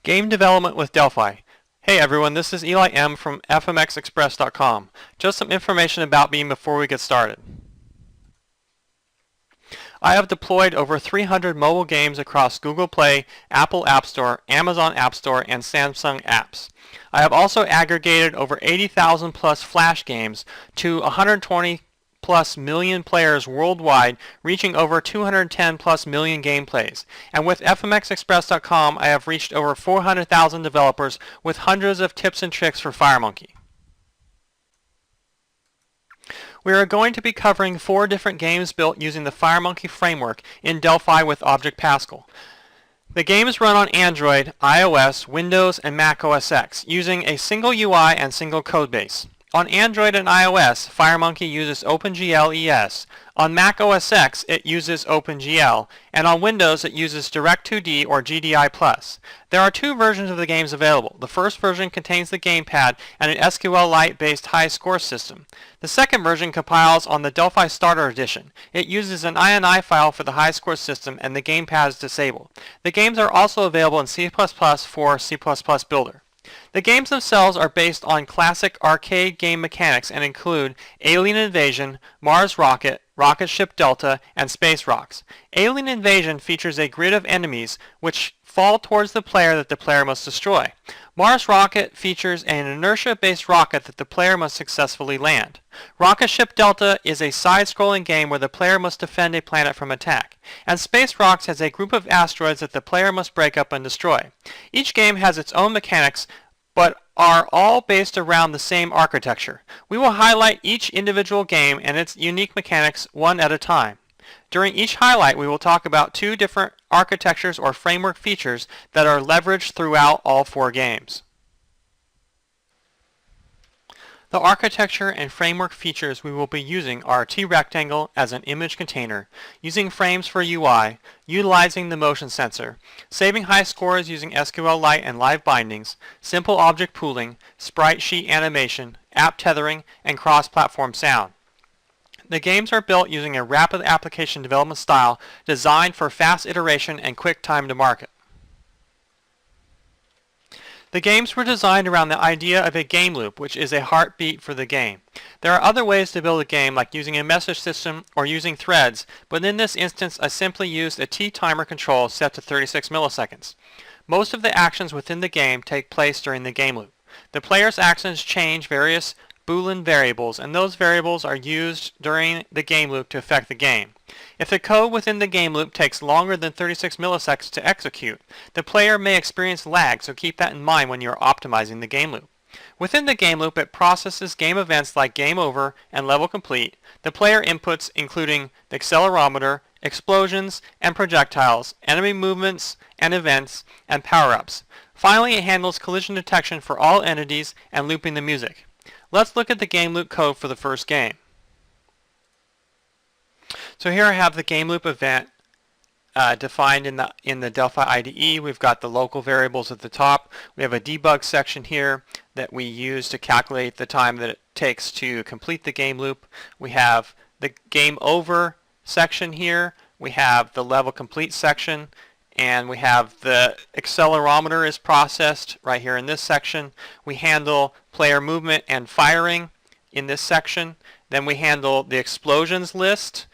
Game development with Delphi. Hey everyone, this is Eli M from fmxexpress.com. Just some information about me before we get started. I have deployed over 300 mobile games across Google Play, Apple App Store, Amazon App Store, and Samsung apps. I have also aggregated over 80,000 plus Flash games to 120 plus million players worldwide, reaching over 210 plus million gameplays. And with fmxexpress.com, I have reached over 400,000 developers with hundreds of tips and tricks for FireMonkey. We are going to be covering 4 different games built using the FireMonkey framework in Delphi with Object Pascal. The games run on Android, iOS, Windows, and Mac OS X using a single UI and single codebase. On Android and iOS, FireMonkey uses OpenGL ES. On Mac OS X, it uses OpenGL, and on Windows, it uses Direct2D or GDI+. There are 2 versions of the games available. The first version contains the gamepad and an SQLite-based high score system. The second version compiles on the Delphi Starter Edition. It uses an INI file for the high score system, and the gamepad is disabled. The games are also available in C++ for C++ Builder. The games themselves are based on classic arcade game mechanics and include Alien Invasion, Mars Rocket, Rocketship Delta, and Space Rocks. Alien Invasion features a grid of enemies which fall towards the player that the player must destroy. Mars Rocket features an inertia-based rocket that the player must successfully land. Rocketship Delta is a side-scrolling game where the player must defend a planet from attack. And Space Rocks has a group of asteroids that the player must break up and destroy. Each game has its own mechanics, but are all based around the same architecture. We will highlight each individual game and its unique mechanics one at a time. During each highlight, we will talk about 2 different architectures or framework features that are leveraged throughout all 4 games. The architecture and framework features we will be using are TRectangle as an image container, using frames for UI, utilizing the motion sensor, saving high scores using SQLite and LiveBindings, simple object pooling, sprite sheet animation, app tethering, and cross-platform sound. The games are built using a rapid application development style designed for fast iteration and quick time to market. The games were designed around the idea of a game loop, which is a heartbeat for the game. There are other ways to build a game, like using a message system or using threads, but in this instance I simply used a T-timer control set to 36 milliseconds. Most of the actions within the game take place during the game loop. The player's actions change various Boolean variables, and those variables are used during the game loop to affect the game. If the code within the game loop takes longer than 36 milliseconds to execute, the player may experience lag, so keep that in mind when you are optimizing the game loop. Within the game loop, it processes game events like game over and level complete, the player inputs including the accelerometer, explosions, and projectiles, enemy movements and events, and power-ups. Finally, it handles collision detection for all entities and looping the music. Let's look at the game loop code for the first game. So here I have the game loop event defined in the Delphi IDE. We've got the local variables at the top. We have a debug section here that we use to calculate the time that it takes to complete the game loop. We have the game over section here. We have the level complete section, and we have the accelerometer is processed right here in this section. We handle player movement and firing in this section. Then we handle the explosions list,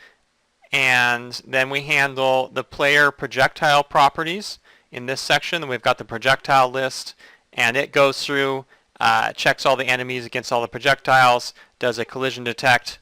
and then we handle the player projectile properties in this section. And we've got the projectile list, and it goes through, checks all the enemies against all the projectiles, does a collision detect.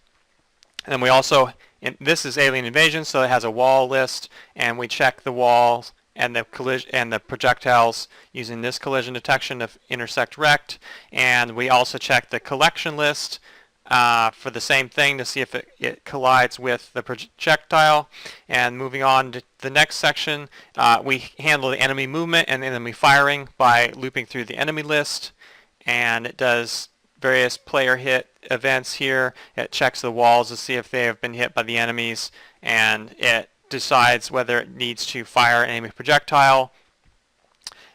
And we also, this is Alien Invasion, so it has a wall list, and we check the walls and the collision and the projectiles using this collision detection of intersect rect. And we also check the collection list for the same thing to see if it collides with the projectile. And moving on to the next section, we handle the enemy movement and enemy firing by looping through the enemy list, and it does various player hit events here. It checks the walls to see if they have been hit by the enemies, and it decides whether it needs to fire an enemy projectile.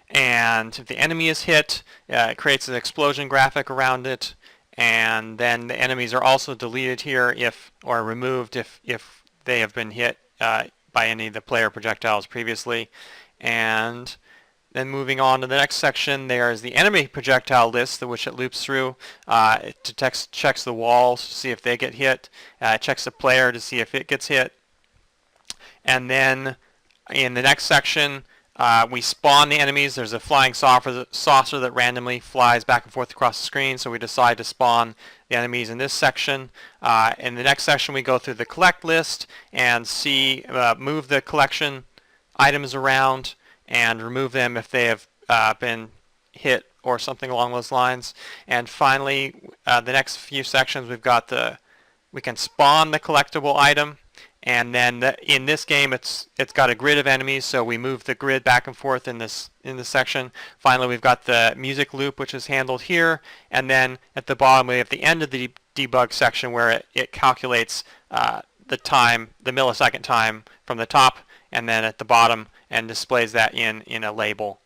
And if the enemy is hit, it creates an explosion graphic around it, and then the enemies are also deleted here or removed if they have been hit by any of the player projectiles previously. And Then moving on to the next section, there is the enemy projectile list, which it loops through. It checks the walls to see if they get hit. It checks the player to see if it gets hit. And then in the next section, we spawn the enemies. There's a flying saucer that randomly flies back and forth across the screen, so we decide to spawn the enemies in this section. In the next section, we go through the collect list and move the collection items around and remove them if they have been hit or something along those lines. And finally, the next few sections, we can spawn the collectible item, and then in this game it's got a grid of enemies, so we move the grid back and forth in this section. Finally, we've got the music loop, which is handled here, and then at the bottom we have the end of the debug section where it calculates the millisecond time from the top and then at the bottom, and displays that in a label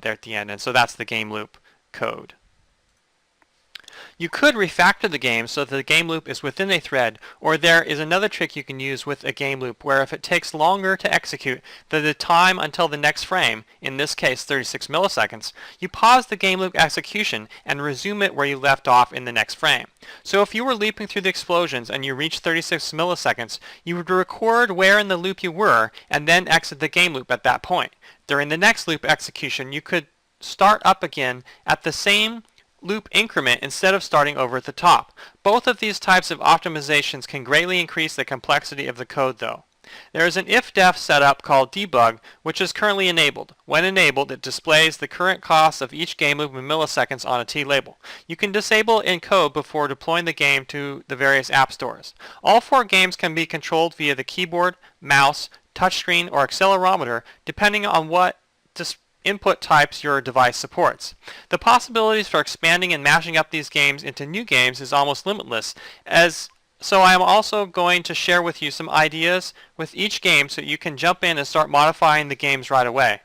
there at the end. And so that's the game loop code. You could refactor the game so that the game loop is within a thread, or there is another trick you can use with a game loop where if it takes longer to execute than the time until the next frame, in this case 36 milliseconds, you pause the game loop execution and resume it where you left off in the next frame. So if you were leaping through the explosions and you reached 36 milliseconds, you would record where in the loop you were and then exit the game loop at that point. During the next loop execution, you could start up again at the same loop increment instead of starting over at the top. Both of these types of optimizations can greatly increase the complexity of the code though. There is an if-def setup called debug, which is currently enabled. When enabled, it displays the current cost of each game loop in milliseconds on a T-label. You can disable it in code before deploying the game to the various app stores. All 4 games can be controlled via the keyboard, mouse, touchscreen, or accelerometer, depending on what input types your device supports. The possibilities for expanding and mashing up these games into new games is almost limitless, so I am also going to share with you some ideas with each game so you can jump in and start modifying the games right away.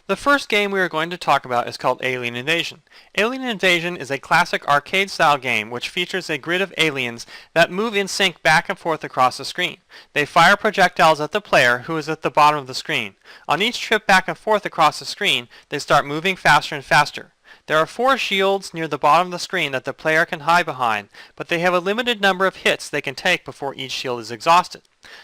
The first game we are going to talk about is called Alien Invasion. Alien Invasion is a classic arcade-style game which features a grid of aliens that move in sync back and forth across the screen. They fire projectiles at the player, who is at the bottom of the screen. On each trip back and forth across the screen, they start moving faster and faster. There are 4 shields near the bottom of the screen that the player can hide behind, but they have a limited number of hits they can take before each shield is exhausted.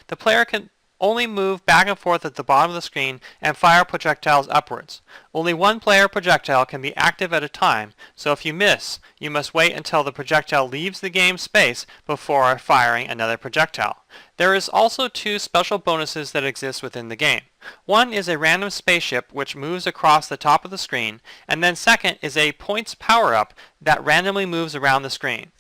The player can only move back and forth at the bottom of the screen and fire projectiles upwards. Only one player projectile can be active at a time, so if you miss, you must wait until the projectile leaves the game space before firing another projectile. There is also 2 special bonuses that exist within the game. One is a random spaceship which moves across the top of the screen, and then second is a points power-up that randomly moves around the screen.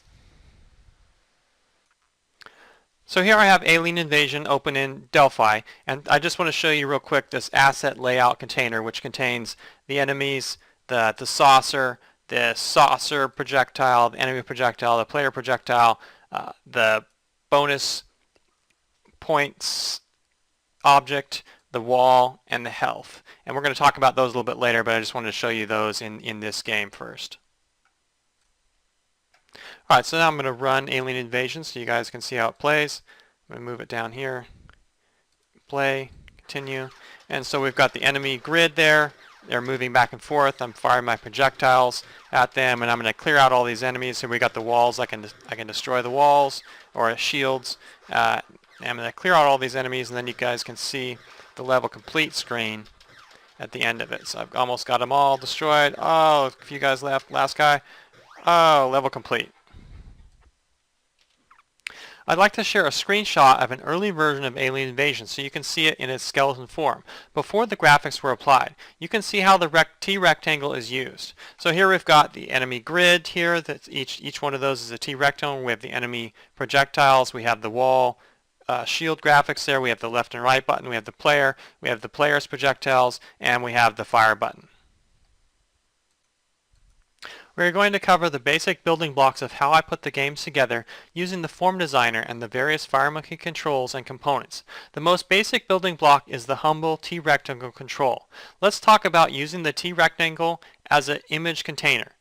So here I have Alien Invasion open in Delphi, and I just want to show you real quick this asset layout container, which contains the enemies, the saucer, the saucer projectile, the enemy projectile, the player projectile, the bonus points object, the wall, and the health. And we're going to talk about those a little bit later, but I just wanted to show you those in this game first. Alright, so now I'm going to run Alien Invasion so you guys can see how it plays. I'm going to move it down here. Play, continue. And so we've got the enemy grid there. They're moving back and forth. I'm firing my projectiles at them, and I'm going to clear out all these enemies. So we got the walls. I can destroy the walls or shields. I'm going to clear out all these enemies, and then you guys can see the level complete screen at the end of it. So I've almost got them all destroyed. Oh, a few guys left. Last guy. Oh, level complete. I'd like to share a screenshot of an early version of Alien Invasion so you can see it in its skeleton form, before the graphics were applied. You can see how the TRectangle is used. So here we've got the enemy grid here, that each one of those is a TRectangle. We have the enemy projectiles, we have the wall, shield graphics there, we have the left and right button, we have the player, we have the player's projectiles, and we have the fire button. We are going to cover the basic building blocks of how I put the games together using the form designer and the various FireMonkey controls and components. The most basic building block is the humble TRectangle control. Let's talk about using the TRectangle as an image container.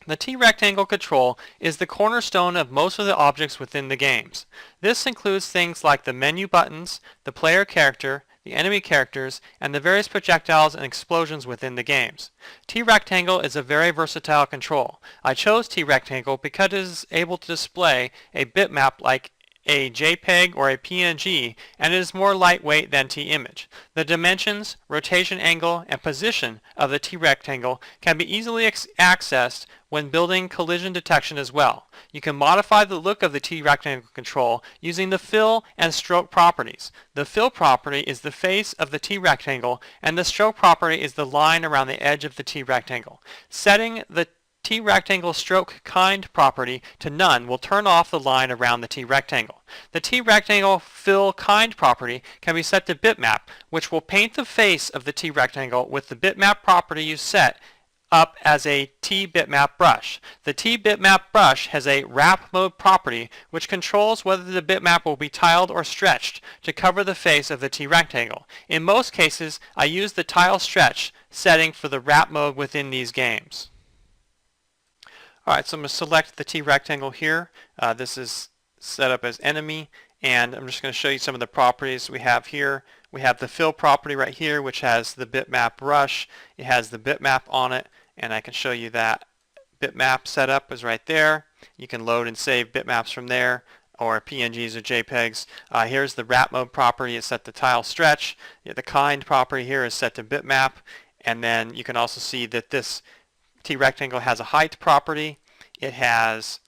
The TRectangle control is the cornerstone of most of the objects within the games. This includes things like the menu buttons, the player character, the enemy characters, and the various projectiles and explosions within the games. TRectangle is a very versatile control. I chose TRectangle because it is able to display a bitmap like a JPEG or a PNG, and it is more lightweight than T-image. The dimensions, rotation angle, and position of the TRectangle can be easily accessed when building collision detection as well. You can modify the look of the TRectangle control using the fill and stroke properties. The fill property is the face of the TRectangle, and the stroke property is the line around the edge of the TRectangle. Setting the TRectangle stroke kind property to none will turn off the line around the TRectangle. The TRectangle fill kind property can be set to bitmap, which will paint the face of the TRectangle with the bitmap property you set up as a T-bitmap brush. The T-bitmap brush has a wrap mode property which controls whether the bitmap will be tiled or stretched to cover the face of the TRectangle. In most cases, I use the tile stretch setting for the wrap mode within these games. Alright, so I'm going to select the TRectangle here. This is set up as enemy, and I'm just going to show you some of the properties we have here. We have the fill property right here, which has the bitmap brush. It has the bitmap on it, and I can show you that bitmap setup is right there. You can load and save bitmaps from there, or PNGs or JPEGs. Here's the wrap mode property. It's set to tile stretch. The kind property here is set to bitmap, and then you can also see that this TRectangle has a height property. It has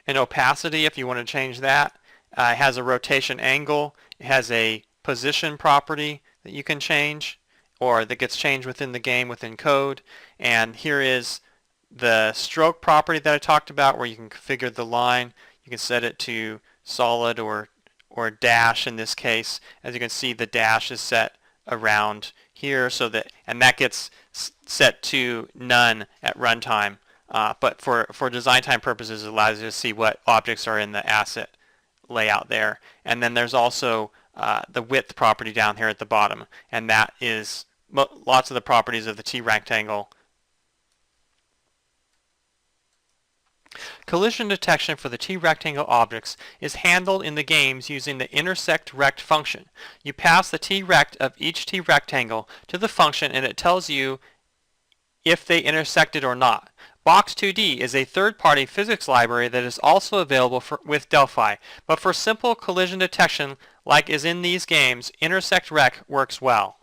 an opacity if you want to change that. It has a rotation angle. It has a position property that you can change, or that gets changed within the game within code. And here is the stroke property that I talked about, where you can configure the line. You can set it to solid or dash in this case. As you can see, the dash is set around here, so that, and that gets set to none at runtime, but for design time purposes, it allows you to see what objects are in the asset layout there. And then there's also the width property down here at the bottom, and that is lots of the properties of the TRectangle. Collision detection for the TRectangle objects is handled in the games using the intersectRect function. You pass the TRect of each TRectangle to the function, and it tells you if they intersected or not. Box2D is a third-party physics library that is also available with Delphi, but for simple collision detection like is in these games, intersectRect works well.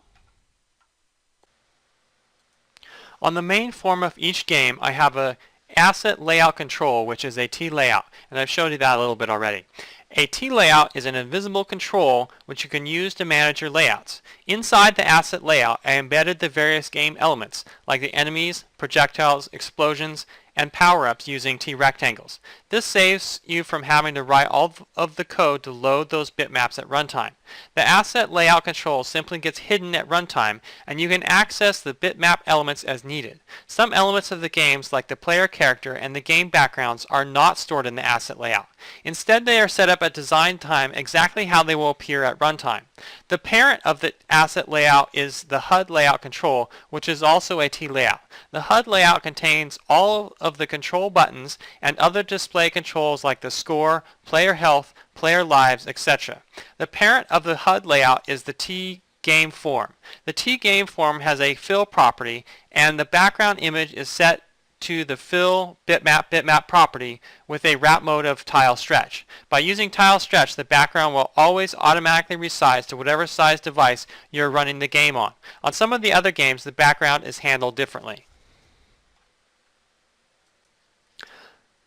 On the main form of each game, I have a asset layout control, which is a T-layout, and I've showed you that a little bit already. A T-layout is an invisible control which you can use to manage your layouts. Inside the asset layout, I embedded the various game elements, like the enemies, projectiles, explosions, and power-ups using TRectangles. This saves you from having to write all of the code to load those bitmaps at runtime. The asset layout control simply gets hidden at runtime, and you can access the bitmap elements as needed. Some elements of the games, like the player character and the game backgrounds, are not stored in the asset layout. Instead, they are set up at design time exactly how they will appear at runtime. The parent of the asset layout is the HUD layout control, which is also a T-layout. The HUD layout contains all of the control buttons and other display controls like the score, player health, player lives, etc. The parent of the HUD layout is the T-game form. The T-game form has a fill property, and the background image is set to the fill bitmap property with a wrap mode of tile stretch. By using tile stretch, the background will always automatically resize to whatever size device you're running the game on. On some of the other games, the background is handled differently.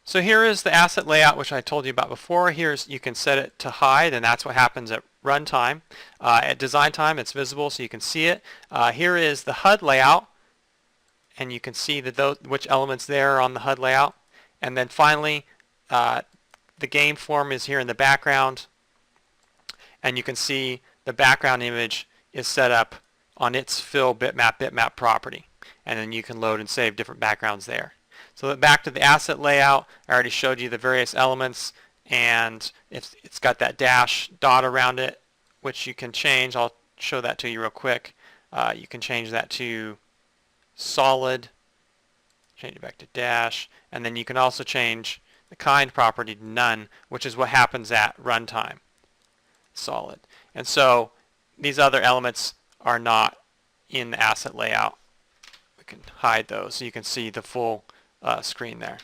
So here is the asset layout, which I told you about before. Here's, you can set it to hide, and that's what happens at runtime. At design time, it's visible so you can see it. Here is the HUD layout, and you can see that which elements there are on the HUD layout. And then finally, the game form is here in the background, and you can see the background image is set up on its fill bitmap property, and then you can load and save different backgrounds there. So back to the asset layout, I already showed you the various elements, and it's got that dash dot around it, which you can change. I'll show that to you real quick. You can change that to solid, change it back to dash, and then you can also change the kind property to none, which is what happens at runtime, solid. And so these other elements are not in the asset layout. We can hide those so you can see the full screen there.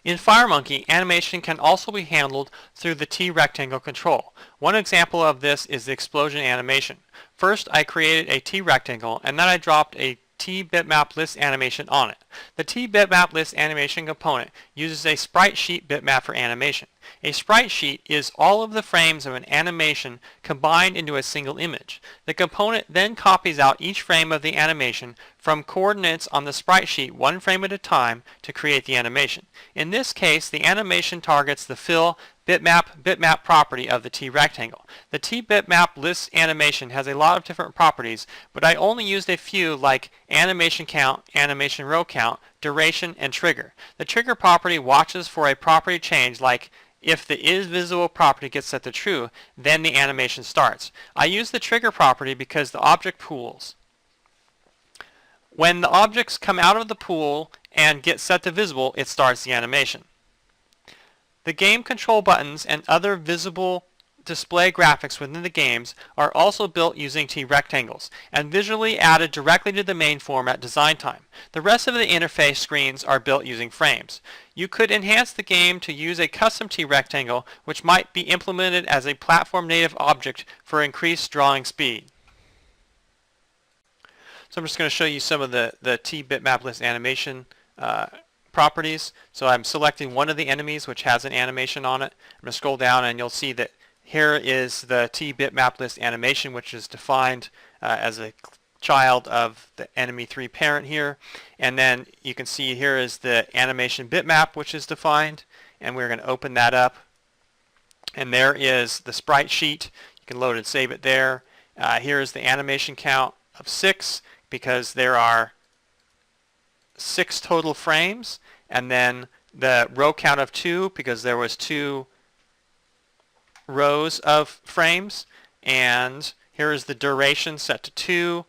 In FireMonkey, animation can also be handled through the TRectangle control. One example of this is the explosion animation. First, I created a TRectangle, and then I dropped a T-bitmap list animation on it. The T-bitmap list animation component uses a sprite sheet bitmap for animation. A sprite sheet is all of the frames of an animation combined into a single image. The component then copies out each frame of the animation from coordinates on the sprite sheet one frame at a time to create the animation. In this case, the animation targets the fill bitmap property of the TRectangle. The T-bitmap list animation has a lot of different properties, but I only used a few like animation count, animation row count, duration, and trigger. The trigger property watches for a property change, like if the isVisible property gets set to true, then the animation starts. I use the trigger property because the object pools. When the objects come out of the pool and get set to visible, it starts the animation. The game control buttons and other visible display graphics within the games are also built using TRectangles and visually added directly to the main form at design time. The rest of the interface screens are built using frames. You could enhance the game to use a custom TRectangle, which might be implemented as a platform native object for increased drawing speed. So I'm just going to show you some of the T-bitmap list animation properties. So I'm selecting one of the enemies which has an animation on it. I'm going to scroll down and you'll see that here is the T-bitmap list animation, which is defined as a child of the enemy 3 parent here. And then you can see here is the animation bitmap, which is defined, and we're going to open that up. And there is the sprite sheet. You can load and save it there. Here is the animation count of 6 because there are 6 total frames, and then the row count of 2 because there was 2 rows of frames, and here is the duration set to 2.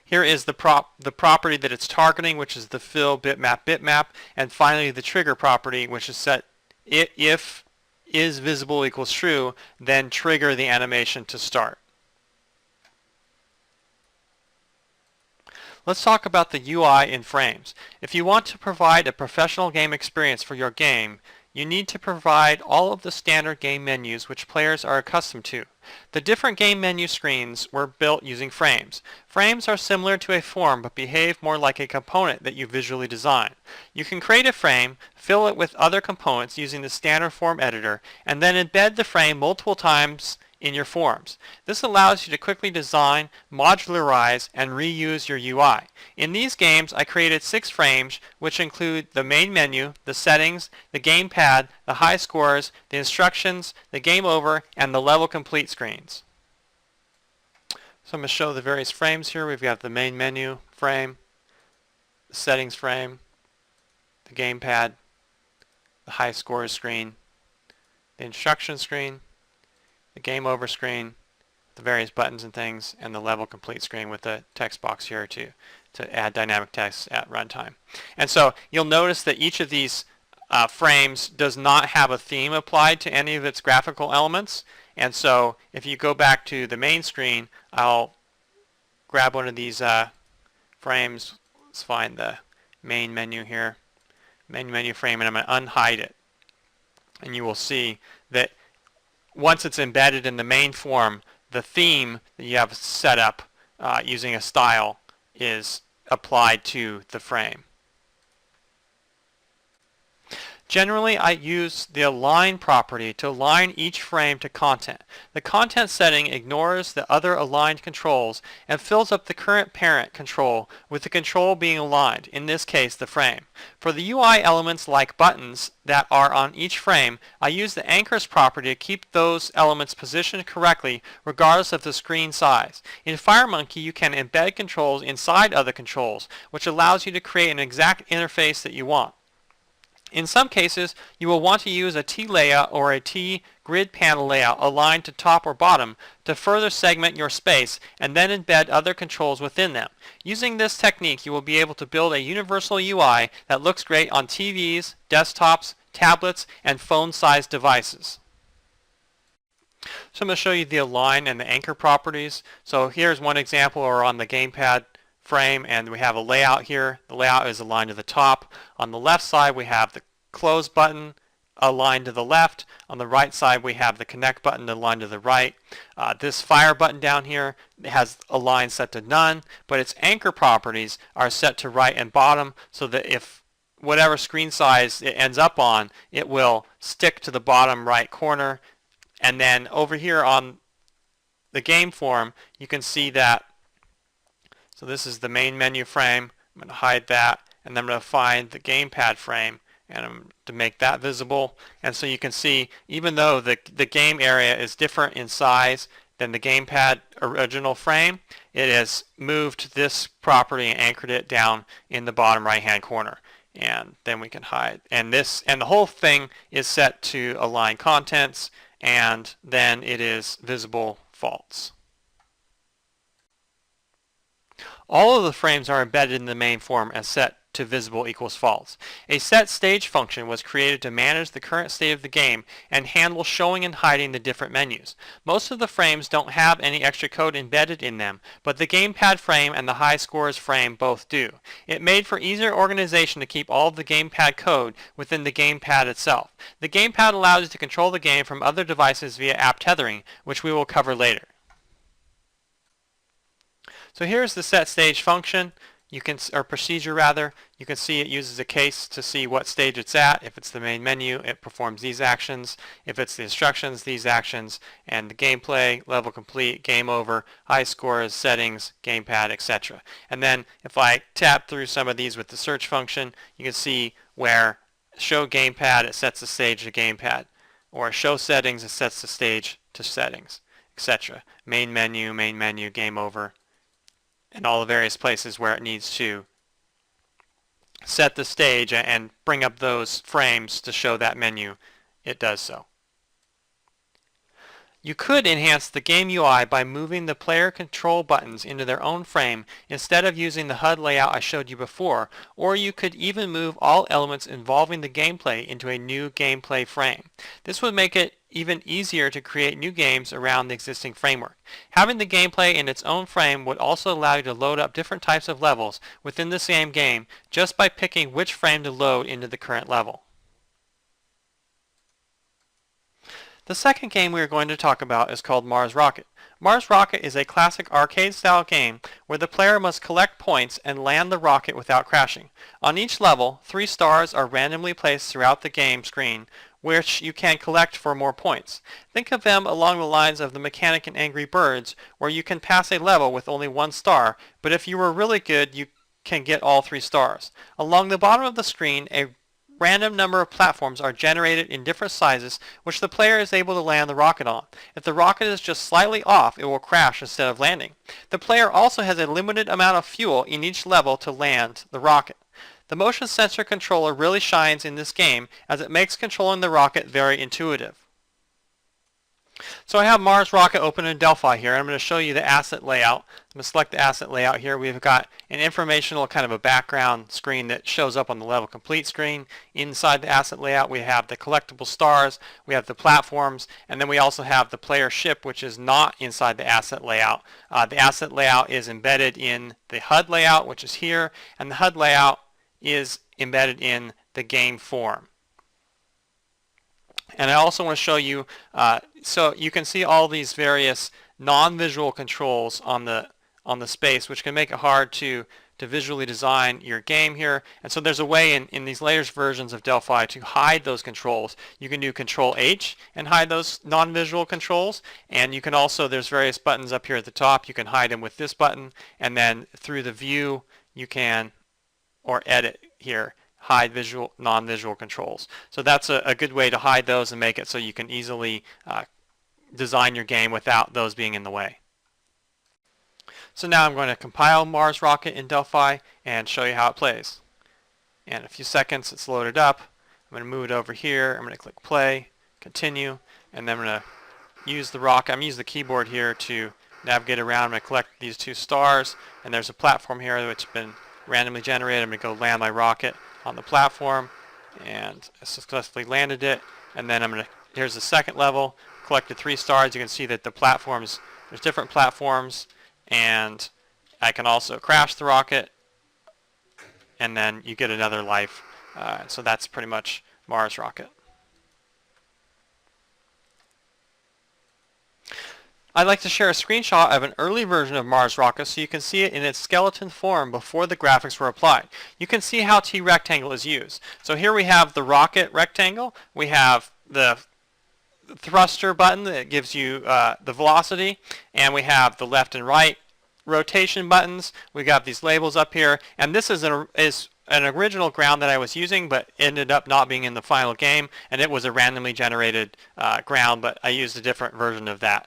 Here is the property that it's targeting, which is the fill bitmap, and finally the trigger property, which is set if isVisible equals true, then trigger the animation to start. Let's talk about the UI in frames. If you want to provide a professional game experience for your game, you need to provide all of the standard game menus which players are accustomed to. The different game menu screens were built using frames. Frames are similar to a form but behave more like a component that you visually design. You can create a frame, fill it with other components using the standard form editor, and then embed the frame multiple times in your forms. This allows you to quickly design, modularize, and reuse your UI. In these games, I created 6 frames, which include the main menu, the settings, the gamepad, the high scores, the instructions, the game over, and the level complete screens. So I'm going to show the various frames here. We've got the main menu frame, the settings frame, the gamepad, the high scores screen, the instruction screen, the game over screen, the various buttons and things, and the level complete screen with the text box here to add dynamic text at runtime. And so you'll notice that each of these frames does not have a theme applied to any of its graphical elements. And so if you go back to the main screen, I'll grab one of these frames. Let's find the main menu here, main menu frame, and I'm going to unhide it. And you will see that once it's embedded in the main form, the theme that you have set up using a style is applied to the frame. Generally, I use the align property to align each frame to content. The content setting ignores the other aligned controls and fills up the current parent control with the control being aligned, in this case the frame. For the UI elements like buttons that are on each frame, I use the anchors property to keep those elements positioned correctly regardless of the screen size. In FireMonkey, you can embed controls inside other controls, which allows you to create an exact interface that you want. In some cases, you will want to use a T layout or a T grid panel layout aligned to top or bottom to further segment your space and then embed other controls within them. Using this technique, you will be able to build a universal UI that looks great on TVs, desktops, tablets, and phone-sized devices. So I'm going to show you the align and the anchor properties. So here's one example. We're on the gamepad frame and we have a layout here. The layout is aligned to the top. On the left side we have the close button aligned to the left. On the right side we have the connect button aligned to the right. This fire button down here has align set to none, but its anchor properties are set to right and bottom so that if whatever screen size it ends up on, it will stick to the bottom right corner. And then over here on the game form, you can see that, so this is the main menu frame. I'm going to hide that, and then I'm going to find the gamepad frame and I'm to make that visible. And so you can see, even though the game area is different in size than the gamepad original frame, it has moved this property and anchored it down in the bottom right hand corner. And then we can hide. And the whole thing is set to align contents, and then it is visible false. All of the frames are embedded in the main form as set to visible equals false. A SetStage function was created to manage the current state of the game and handle showing and hiding the different menus. Most of the frames don't have any extra code embedded in them, but the gamepad frame and the high scores frame both do. It made for easier organization to keep all of the gamepad code within the gamepad itself. The gamepad allows you to control the game from other devices via app tethering, which we will cover later. So here's the SetStage function. Or procedure rather. You can see it uses a case to see what stage it's at. If it's the main menu, it performs these actions. If it's the instructions, these actions. And the gameplay, level complete, game over, high scores, settings, gamepad, etc. And then if I tap through some of these with the search function, you can see where show gamepad, it sets the stage to gamepad. Or show settings, it sets the stage to settings, etc. Main menu, game over, and all the various places where it needs to set the stage and bring up those frames to show that menu, it does so. You could enhance the game UI by moving the player control buttons into their own frame instead of using the HUD layout I showed you before, or you could even move all elements involving the gameplay into a new gameplay frame. This would make it even easier to create new games around the existing framework. Having the gameplay in its own frame would also allow you to load up different types of levels within the same game just by picking which frame to load into the current level. The second game we are going to talk about is called Mars Rocket. Mars Rocket is a classic arcade-style game where the player must collect points and land the rocket without crashing. On each level, 3 stars are randomly placed throughout the game screen, which you can collect for more points. Think of them along the lines of the mechanic in Angry Birds, where you can pass a level with only 1 star, but if you were really good, you can get all 3 stars. Along the bottom of the screen, a random number of platforms are generated in different sizes, which the player is able to land the rocket on. If the rocket is just slightly off, it will crash instead of landing. The player also has a limited amount of fuel in each level to land the rocket. The motion sensor controller really shines in this game as it makes controlling the rocket very intuitive. So I have Mars Rocket open in Delphi here. I'm going to show you the asset layout. I'm going to select the asset layout here. We've got an informational kind of a background screen that shows up on the level complete screen. Inside the asset layout we have the collectible stars, we have the platforms, and then we also have the player ship, which is not inside the asset layout. The asset layout is embedded in the HUD layout, which is here, and the HUD layout is embedded in the game form. And I also want to show you, so you can see all these various non-visual controls on the space, which can make it hard to visually design your game here. And so there's a way in these latest versions of Delphi to hide those controls. You can do Control H and hide those non-visual controls, and you can also, there's various buttons up here at the top, you can hide them with this button, and then through the view you can, or edit here, hide visual, non-visual controls. So that's a good way to hide those and make it so you can easily design your game without those being in the way. So now I'm going to compile Mars Rocket in Delphi and show you how it plays. In a few seconds it's loaded up. I'm going to move it over here. I'm going to click play, continue, and then I'm going to use the rocket. I'm going to use the keyboard here to navigate around. I'm going to collect these 2 stars, and there's a platform here which has been randomly generated. I'm going to go land my rocket on the platform, and I successfully landed it. And then here's the second level, collected 3 stars. You can see that the platforms, there's different platforms, and I can also crash the rocket, and then you get another life. So that's pretty much Mars rocket. I'd like to share a screenshot of an early version of Mars rocket so you can see it in its skeleton form before the graphics were applied. You can see how TRectangle is used. So here we have the rocket rectangle, we have the thruster button that gives you the velocity, and we have the left and right rotation buttons. We got these labels up here, and this is an original ground that I was using but ended up not being in the final game, and it was a randomly generated ground, but I used a different version of that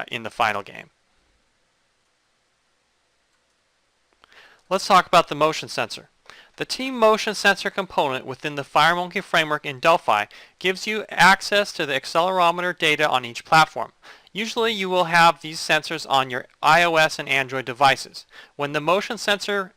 in the final game. Let's talk about the motion sensor. The Team Motion Sensor component within the FireMonkey framework in Delphi gives you access to the accelerometer data on each platform. Usually you will have these sensors on your iOS and Android devices. When the motion sensor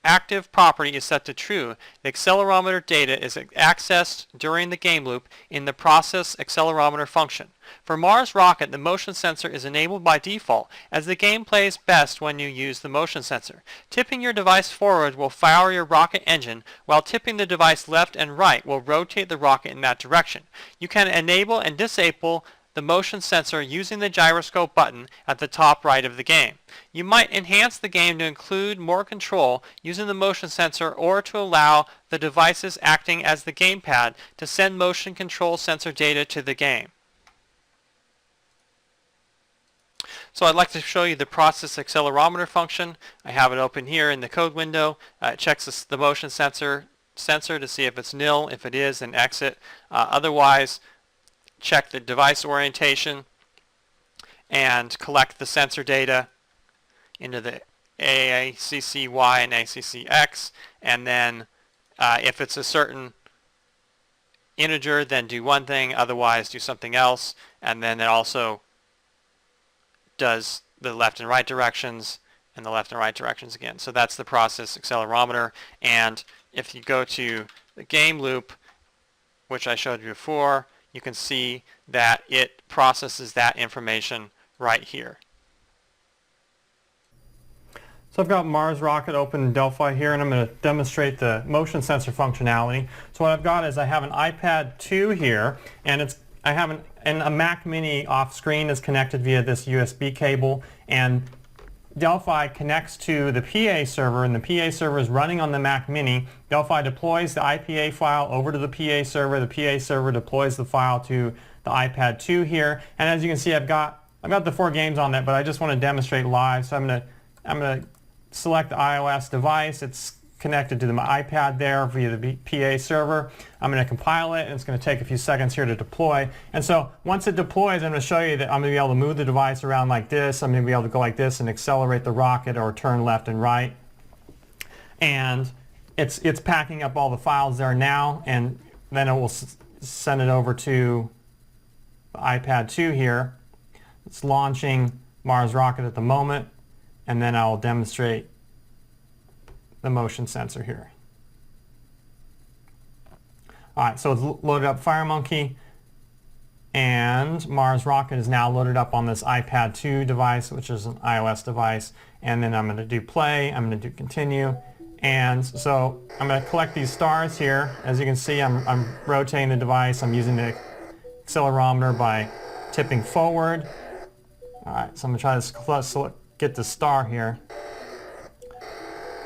active property is set to true, the accelerometer data is accessed during the game loop in the process accelerometer function. For Mars rocket, the motion sensor is enabled by default, as the game plays best when you use the motion sensor. Tipping your device forward will fire your rocket engine, while tipping the device left and right will rotate the rocket in that direction. You can enable and disable the motion sensor using the gyroscope button at the top right of the game. You might enhance the game to include more control using the motion sensor, or to allow the devices acting as the gamepad to send motion control sensor data to the game. So I'd like to show you the process accelerometer function. I have it open here in the code window. It checks the motion sensor to see if it's nil. If it is, then exit. Otherwise, check the device orientation and collect the sensor data into the ACCY and ACCX, and then if it's a certain integer, then do one thing, otherwise do something else, and then it also does the left and right directions and the left and right directions again. So that's the process accelerometer, and if you go to the game loop, which I showed you before, you can see that it processes that information right here. So I've got Mars rocket open in Delphi here, and I'm going to demonstrate the motion sensor functionality. So what I've got is I have an iPad 2 here, and I have a Mac Mini off screen is connected via this USB cable, and Delphi connects to the PA server, and the PA server is running on the Mac Mini. Delphi deploys the IPA file over to the PA server. The PA server deploys the file to the iPad 2 here, and as you can see, I've got the 4 games on that, but I just want to demonstrate live. So I'm gonna select the iOS device. It's connected to my iPad there via the PA server. I'm going to compile it, and it's going to take a few seconds here to deploy. And so once it deploys, I'm going to show you that I'm going to be able to move the device around like this. I'm going to be able to go like this and accelerate the rocket or turn left and right. And it's packing up all the files there now, and then it will send it over to the iPad 2 here. It's launching Mars rocket at the moment, and then I'll demonstrate the motion sensor here. Alright, so it's loaded up FireMonkey, and Mars rocket is now loaded up on this iPad 2 device, which is an iOS device, and then I'm going to do play, I'm going to do continue, and so I'm going to collect these stars here. As you can see, I'm rotating the device, I'm using the accelerometer by tipping forward. Alright, so I'm going to try to get the star here.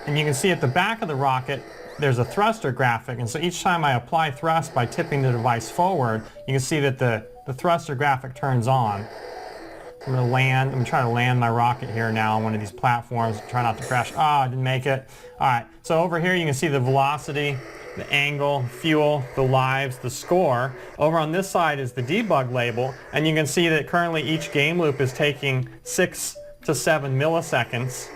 And you can see at the back of the rocket there's a thruster graphic, and so each time I apply thrust by tipping the device forward, you can see that the thruster graphic turns on. I'm going to try to land my rocket here now on one of these platforms, try not to crash. I didn't make it. Alright, so over here you can see the velocity, the angle, fuel, the lives, the score. Over on this side is the debug label, and you can see that currently each game loop is taking 6 to 7 milliseconds.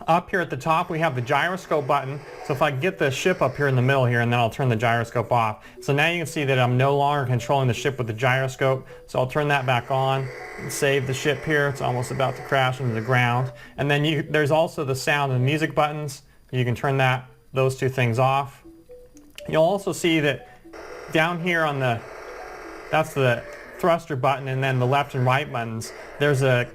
Up here at the top we have the gyroscope button, so if I get the ship up here in the middle here, and then I'll turn the gyroscope off. So now you can see that I'm no longer controlling the ship with the gyroscope, so I'll turn that back on and save the ship here. It's almost about to crash into the ground. And then there's also the sound and music buttons. You can turn those two things off. You'll also see that down here on that's the thruster button and then the left and right buttons, there's a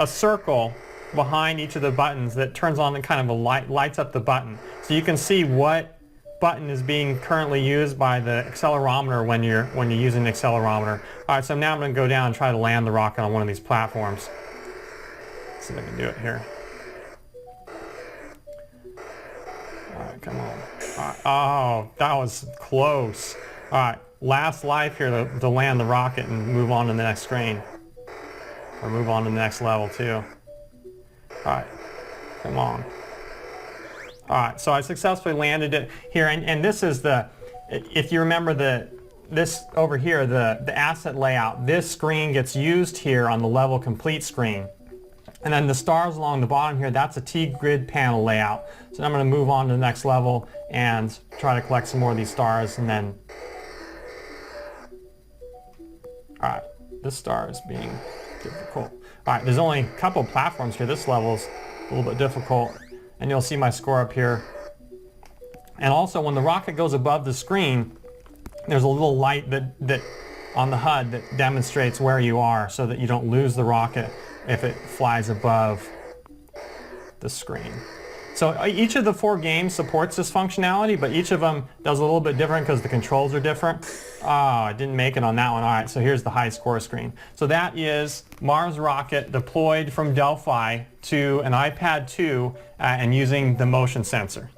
circle behind each of the buttons that turns on and kind of lights up the button. So you can see what button is being currently used by the accelerometer when you're using the accelerometer. Alright, so now I'm going to go down and try to land the rocket on one of these platforms. Let's see if I can do it here. Alright, come on. Alright, oh, that was close. Alright, last life here to land the rocket and move on to the next screen. Or move on to the next level too. Alright, come on. Alright, so I successfully landed it here, and this is if you remember this over here, the asset layout, this screen gets used here on the level complete screen. And then the stars along the bottom here, that's a T-grid panel layout. So I'm going to move on to the next level and try to collect some more of these stars, and then... Alright, this star is being difficult. Alright, there's only a couple of platforms here. This level's a little bit difficult. And you'll see my score up here. And also, when the rocket goes above the screen, there's a little light that on the HUD that demonstrates where you are so that you don't lose the rocket if it flies above the screen. So each of the 4 games supports this functionality, but each of them does a little bit different because the controls are different. Oh, I didn't make it on that one. All right, so here's the high score screen. So that is Mars rocket deployed from Delphi to an iPad 2 and using the motion sensor.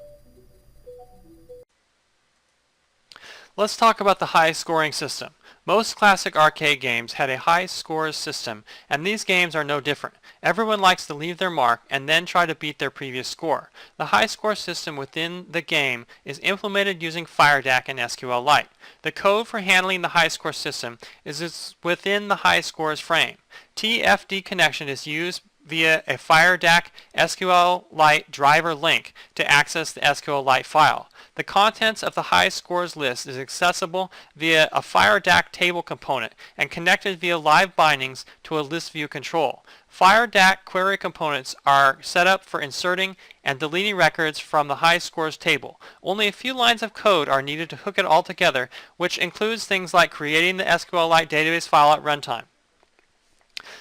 Let's talk about the high scoring system. Most classic arcade games had a high scores system, and these games are no different. Everyone likes to leave their mark and then try to beat their previous score. The high score system within the game is implemented using FireDAC and SQLite. The code for handling the high score system is within the high scores frame. TFD connection is used via a FireDAC SQLite driver link to access the SQLite file. The contents of the high scores list is accessible via a FireDAC table component and connected via LiveBindings to a list view control. FireDAC query components are set up for inserting and deleting records from the high scores table. Only a few lines of code are needed to hook it all together, which includes things like creating the SQLite database file at runtime.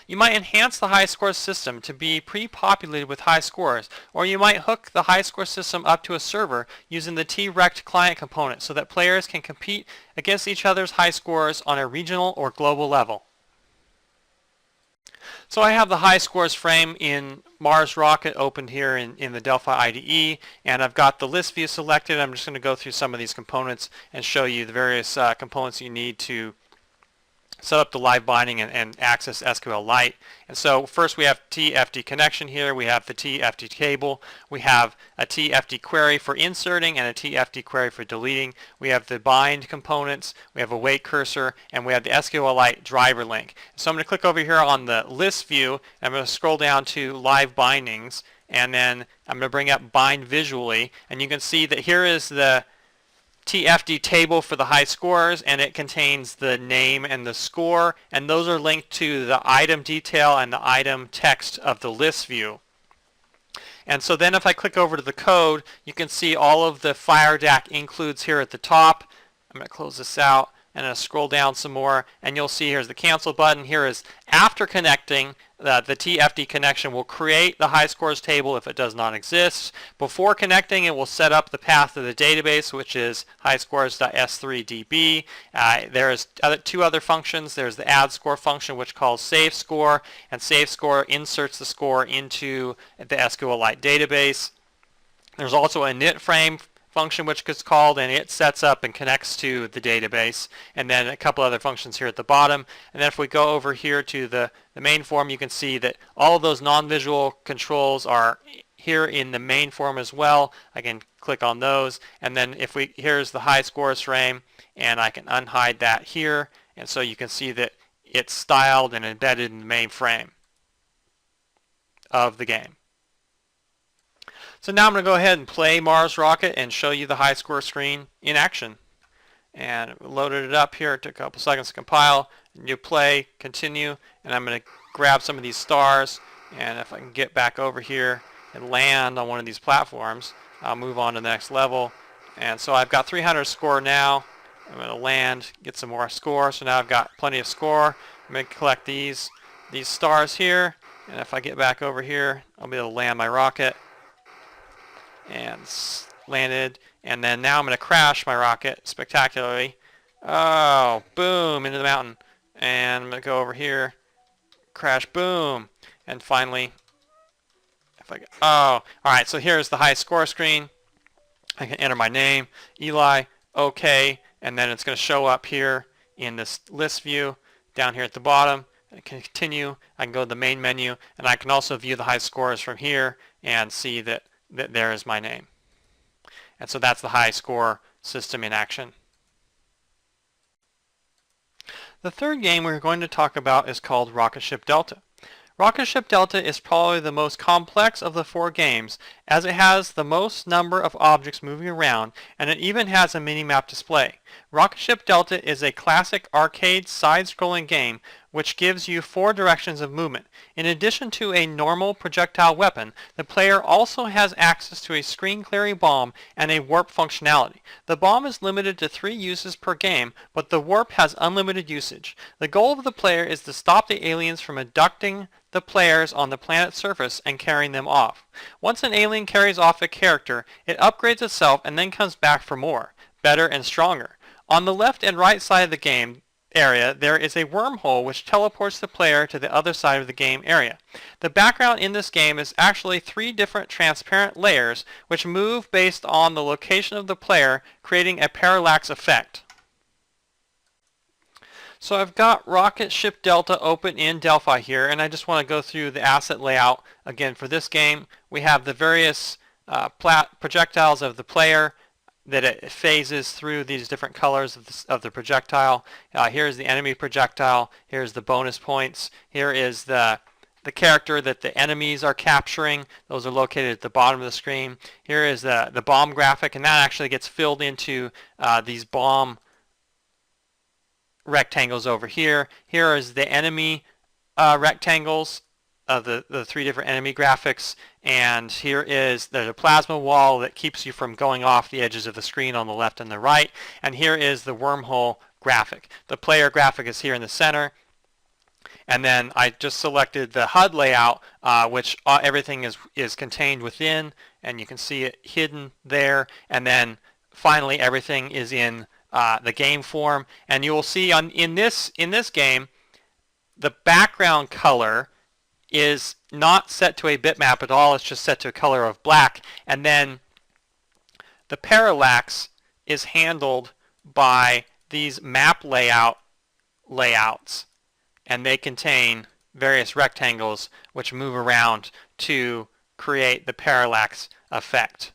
You might enhance the high scores system to be pre-populated with high scores, or you might hook the high score system up to a server using the TRect client component so that players can compete against each other's high scores on a regional or global level. So I have the high scores frame in Mars Rocket opened here in the Delphi IDE, and I've got the list view selected. I'm just going to go through some of these components and show you the various components you need to set up the live binding and access SQLite. And so first we have TFD connection here, we have the TFD table, we have a TFD query for inserting and a TFD query for deleting, we have the bind components, we have a wait cursor, and we have the SQLite driver link. So I'm going to click over here on the list view, and I'm going to scroll down to live bindings, and then I'm going to bring up bind visually, and you can see that here is the TFD table for the high scores, and it contains the name and the score, and those are linked to the item detail and the item text of the list view. And so then if I click over to the code, you can see all of the FireDAC includes here at the top. I'm going to close this out and I'll scroll down some more, and you'll see here's the cancel button. Here is after connecting, the TFD connection will create the high scores table if it does not exist. Before connecting, it will set up the path to the database, which is highscores.s3db. There's two other functions. There's the add score function, which calls save score, and save score inserts the score into the SQLite database. There's also a init frame function which gets called, and it sets up and connects to the database, and then a couple other functions here at the bottom. And then if we go over here to the main form, you can see that all of those non-visual controls are here in the main form as well. I can click on those, and then here's the high scores frame, and I can unhide that here, and so you can see that it's styled and embedded in the main frame of the game. So now I'm going to go ahead and play Mars Rocket and show you the high score screen in action. And loaded it up here. It took a couple seconds to compile. And you play, continue, and I'm going to grab some of these stars, and if I can get back over here and land on one of these platforms, I'll move on to the next level. And so I've got 300 score now. I'm going to land, get some more score, so now I've got plenty of score. I'm I'm going to collect these stars here, and if I get back over here, I'll be able to land my rocket, and landed, and then now I'm going to crash my rocket spectacularly. Oh, boom, into the mountain, and I'm going to go over here, crash, boom, and finally, if I go, oh, alright, so here's the high score screen. I can enter my name, Eli, OK, and then it's going to show up here in this list view down here at the bottom. I can continue, I can go to the main menu, and I can also view the high scores from here and see that there is my name. And so that's the high score system in action. The third game we're going to talk about is called Rocketship Delta. Rocketship Delta is probably the most complex of the 4 games, as it has the most number of objects moving around, and it even has a mini-map display. Rocketship Delta is a classic arcade side-scrolling game which gives you 4 directions of movement. In addition to a normal projectile weapon, the player also has access to a screen-clearing bomb and a warp functionality. The bomb is limited to 3 uses per game, but the warp has unlimited usage. The goal of the player is to stop the aliens from abducting the players on the planet's surface and carrying them off. Once an alien carries off a character, it upgrades itself and then comes back for more, better and stronger. On the left and right side of the game area, there is a wormhole which teleports the player to the other side of the game area. The background in this game is actually 3 different transparent layers which move based on the location of the player, creating a parallax effect. So I've got Rocketship Delta open in Delphi here, and I just want to go through the asset layout. Again, for this game, we have the various projectiles of the player that it phases through these different colors of the projectile. Here's the enemy projectile. Here's the bonus points. Here is the character that the enemies are capturing. Those are located at the bottom of the screen. Here is the bomb graphic, and that actually gets filled into these bomb rectangles over here. Here is the enemy rectangles of the 3 different enemy graphics, and there's a plasma wall that keeps you from going off the edges of the screen on the left and the right, and here is the wormhole graphic. The player graphic is here in the center, and then I just selected the HUD layout, which everything is contained within, and you can see it hidden there, and then finally everything is in the game form, and you will see in this game the background color is not set to a bitmap at all. It's just set to a color of black, and then the parallax is handled by these map layouts, and they contain various rectangles which move around to create the parallax effect.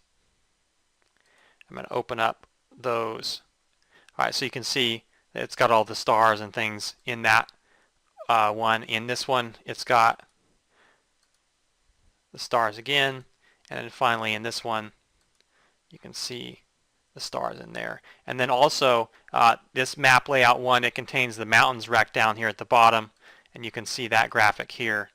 I'm going to open up those. Alright, so you can see that it's got all the stars and things in that one. In this one, it's got the stars again, and then finally in this one, you can see the stars in there. And then also, this map layout one, it contains the mountains rec down here at the bottom, and you can see that graphic here.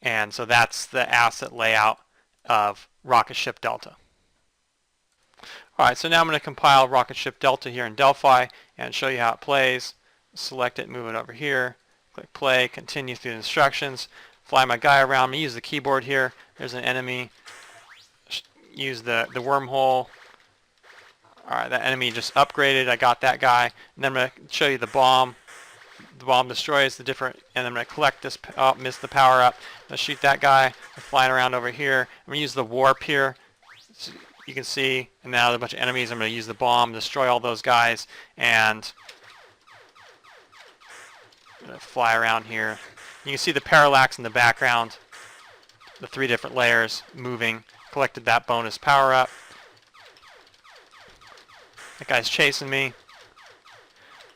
And so that's the asset layout of Rocketship Delta. Alright, so now I'm going to compile Rocketship Delta here in Delphi and show you how it plays. Select it, move it over here, click play, continue through the instructions, fly my guy around. I'm going to use the keyboard here. There's an enemy. Use the wormhole. Alright, that enemy just upgraded. I got that guy. And then I'm going to show you the bomb. The bomb destroys the different, and I'm going to collect this. Oh, missed the power up. I'm going to shoot that guy. I'm flying around over here. I'm going to use the warp here. So you can see, and now there's a bunch of enemies. I'm going to use the bomb, destroy all those guys, and I'm going to fly around here. You can see the parallax in the background, the 3 different layers moving. Collected that bonus power up. That guy's chasing me.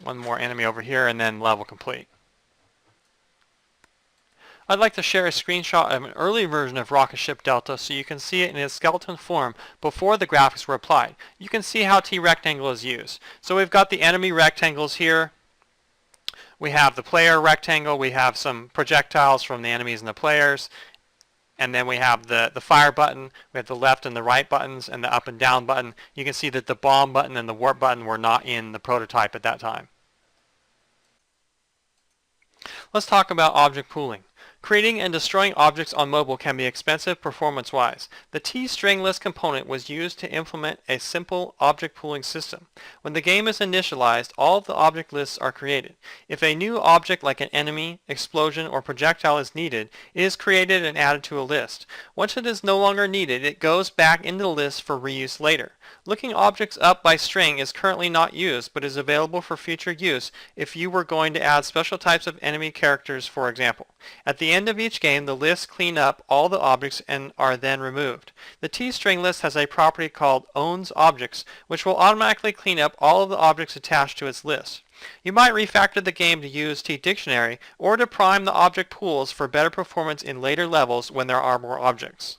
One more enemy over here, and then level complete. I'd like to share a screenshot of an early version of Rocketship Delta so you can see it in its skeleton form before the graphics were applied. You can see how TRectangle is used. So we've got the enemy rectangles here. We have the player rectangle. We have some projectiles from the enemies and the players. And then we have the fire button. We have the left and the right buttons and the up and down button. You can see that the bomb button and the warp button were not in the prototype at that time. Let's talk about object pooling. Creating and destroying objects on mobile can be expensive performance-wise. The T-string list component was used to implement a simple object pooling system. When the game is initialized, all of the object lists are created. If a new object like an enemy, explosion, or projectile is needed, it is created and added to a list. Once it is no longer needed, it goes back into the list for reuse later. Looking objects up by string is currently not used, but is available for future use if you were going to add special types of enemy characters, for example. At the end of each game, the lists clean up all the objects and are then removed. The T-string list has a property called owns_objects, which will automatically clean up all of the objects attached to its list. You might refactor the game to use T-dictionary or to prime the object pools for better performance in later levels when there are more objects.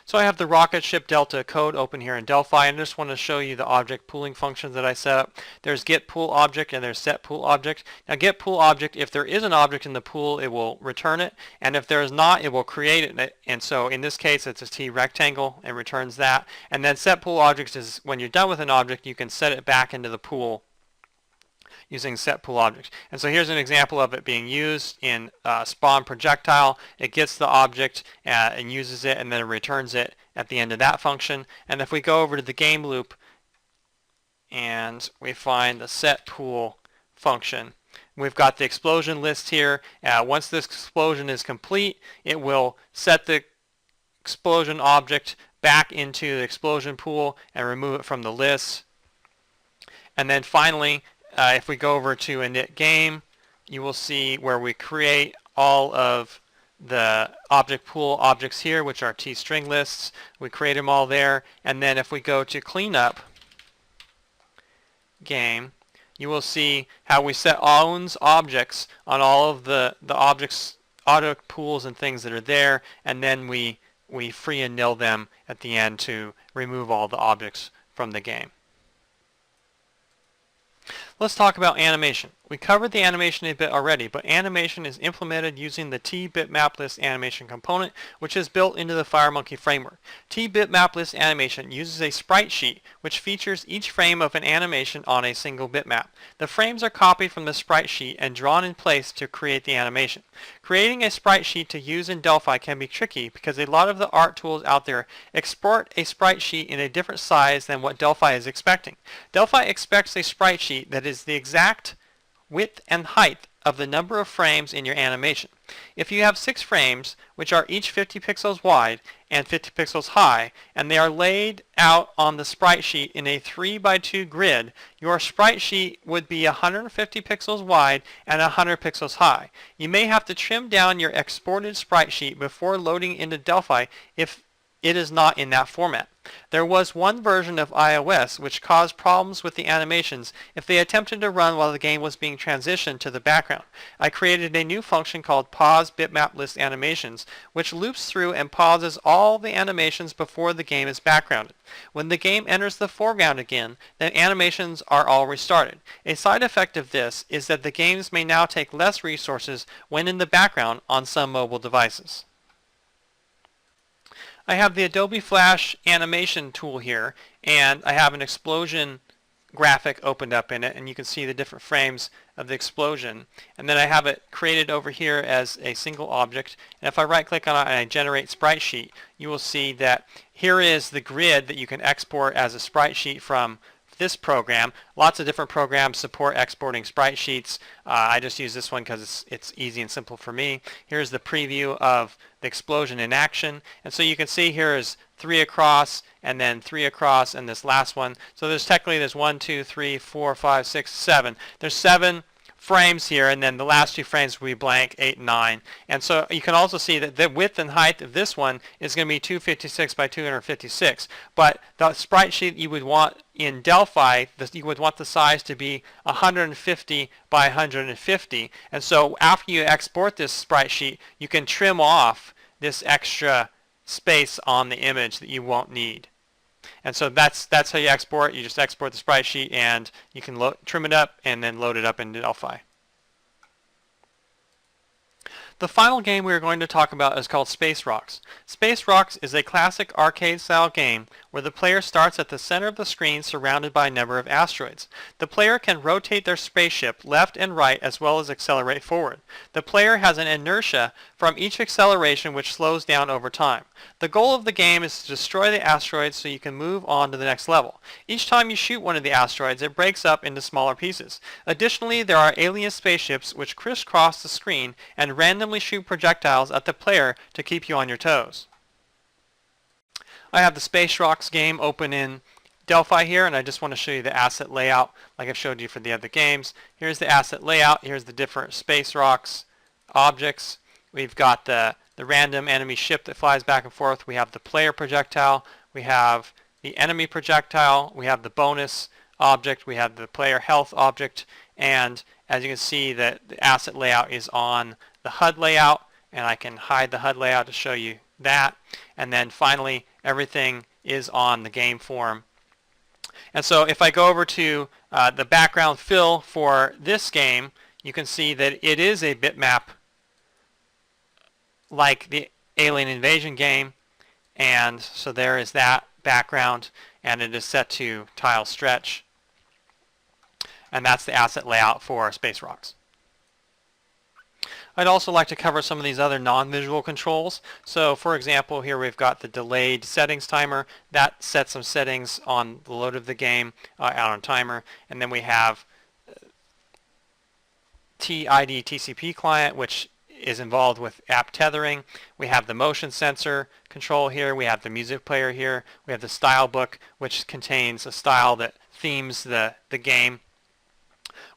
So I have the Rocketship Delta code open here in Delphi, and I just want to show you the object pooling functions that I set up. There's getPoolObject and there's setPoolObject. Now getPoolObject, if there is an object in the pool, it will return it, and if there is not, it will create it. And so in this case, it's a TRectangle and returns that. And then setPoolObject is when you're done with an object, you can set it back into the pool using setPoolObject. And so here's an example of it being used in spawn projectile. It gets the object and uses it, and then it returns it at the end of that function. And if we go over to the game loop and we find the setPool function, we've got the explosion list here. Once this explosion is complete, it will set the explosion object back into the explosion pool and remove it from the list. And then finally, if we go over to init game, you will see where we create all of the object pool objects here, which are T-string lists. We create them all there. And then if we go to cleanup game, you will see how we set owns_objects on all of the objects, auto pools and things that are there. And then we free and nil them at the end to remove all the objects from the game. Let's talk about animation. We covered the animation a bit already, but animation is implemented using the T-bitmaplist animation component, which is built into the FireMonkey framework. T-bitmaplist animation uses a sprite sheet, which features each frame of an animation on a single bitmap. The frames are copied from the sprite sheet and drawn in place to create the animation. Creating a sprite sheet to use in Delphi can be tricky because a lot of the art tools out there export a sprite sheet in a different size than what Delphi is expecting. Delphi expects a sprite sheet that is the exact width and height of the number of frames in your animation. If you have 6 frames, which are each 50 pixels wide and 50 pixels high, and they are laid out on the sprite sheet in a 3x2 grid, your sprite sheet would be 150 pixels wide and 100 pixels high. You may have to trim down your exported sprite sheet before loading into Delphi if it is not in that format. There was one version of iOS which caused problems with the animations if they attempted to run while the game was being transitioned to the background. I created a new function called pause bitmap list animations, which loops through and pauses all the animations before the game is backgrounded. When the game enters the foreground again, the animations are all restarted. A side effect of this is that the games may now take less resources when in the background on some mobile devices. I have the Adobe Flash animation tool here, and I have an explosion graphic opened up in it, and you can see the different frames of the explosion. And then I have it created over here as a single object, and if I right click on it and I generate sprite sheet, you will see that here is the grid that you can export as a sprite sheet from this program. Lots of different programs support exporting sprite sheets. I just use this one because it's easy and simple for me. Here's the preview of the explosion in action, and so you can see here is 3 across and then 3 across and this last one. So there's 1, 2, 3, 4, 5, 6, 7. There's 7 frames here, and then the last 2 frames will be blank, 8 and 9. And so you can also see that the width and height of this one is going to be 256 by 256. But the sprite sheet you would want in Delphi, you would want the size to be 150 by 150. And so after you export this sprite sheet, you can trim off this extra space on the image that you won't need. And so that's how you export. You just export the sprite sheet, and you can trim it up and then load it up into Delphi. The final game we are going to talk about is called Space Rocks. Space Rocks is a classic arcade-style game where the player starts at the center of the screen surrounded by a number of asteroids. The player can rotate their spaceship left and right as well as accelerate forward. The player has an inertia from each acceleration which slows down over time. The goal of the game is to destroy the asteroids so you can move on to the next level. Each time you shoot one of the asteroids, it breaks up into smaller pieces. Additionally, there are alien spaceships which crisscross the screen and randomly shoot projectiles at the player to keep you on your toes. I have the Space Rocks game open in Delphi here, and I just want to show you the asset layout like I've showed you for the other games. Here's the asset layout. Here's the different Space Rocks objects. We've got the random enemy ship that flies back and forth. We have the player projectile. We have the enemy projectile. We have the bonus object. We have the player health object. And as you can see, the asset layout is on the HUD layout, and I can hide the HUD layout to show you that. And then finally, everything is on the game form. And so if I go over to the background fill for this game, you can see that it is a bitmap like the Alien Invasion game. And so there is that background, and it is set to tile stretch. And that's the asset layout for Space Rocks. I'd also like to cover some of these other non-visual controls. So for example, here we've got the delayed settings timer. That sets some settings on the load of the game out on timer. And then we have TID TCP client, which is involved with app tethering. We have the motion sensor control here. We have the music player here. We have the style book, which contains a style that themes the game.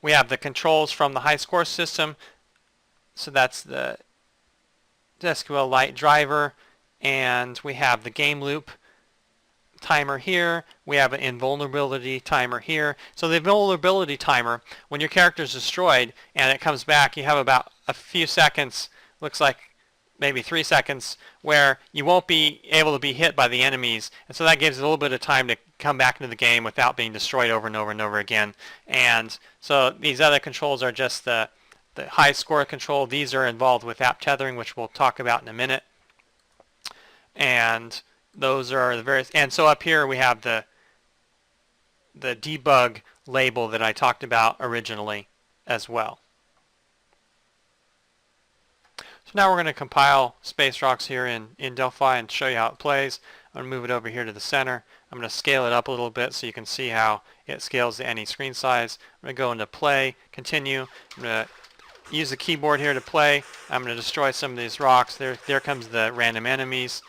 We have the controls from the high score system. So that's the SQLite driver, and we have the game loop timer here. We have an invulnerability timer here. So the invulnerability timer, when your character is destroyed and it comes back, you have about a few seconds, looks like maybe 3 seconds, where you won't be able to be hit by the enemies. And so that gives a little bit of time to come back into the game without being destroyed over and over and over again. And so these other controls are just the high score control. These are involved with app tethering, which we'll talk about in a minute. And those are the various, and so up here we have the debug label that I talked about originally as well. So now we're going to compile Space Rocks here in Delphi and show you how it plays. I'm going to move it over here to the center. I'm going to scale it up a little bit so you can see how it scales to any screen size. I'm going to go into play, continue. I'm going to use the keyboard here to play. I'm going to destroy some of these rocks. There comes the random enemies.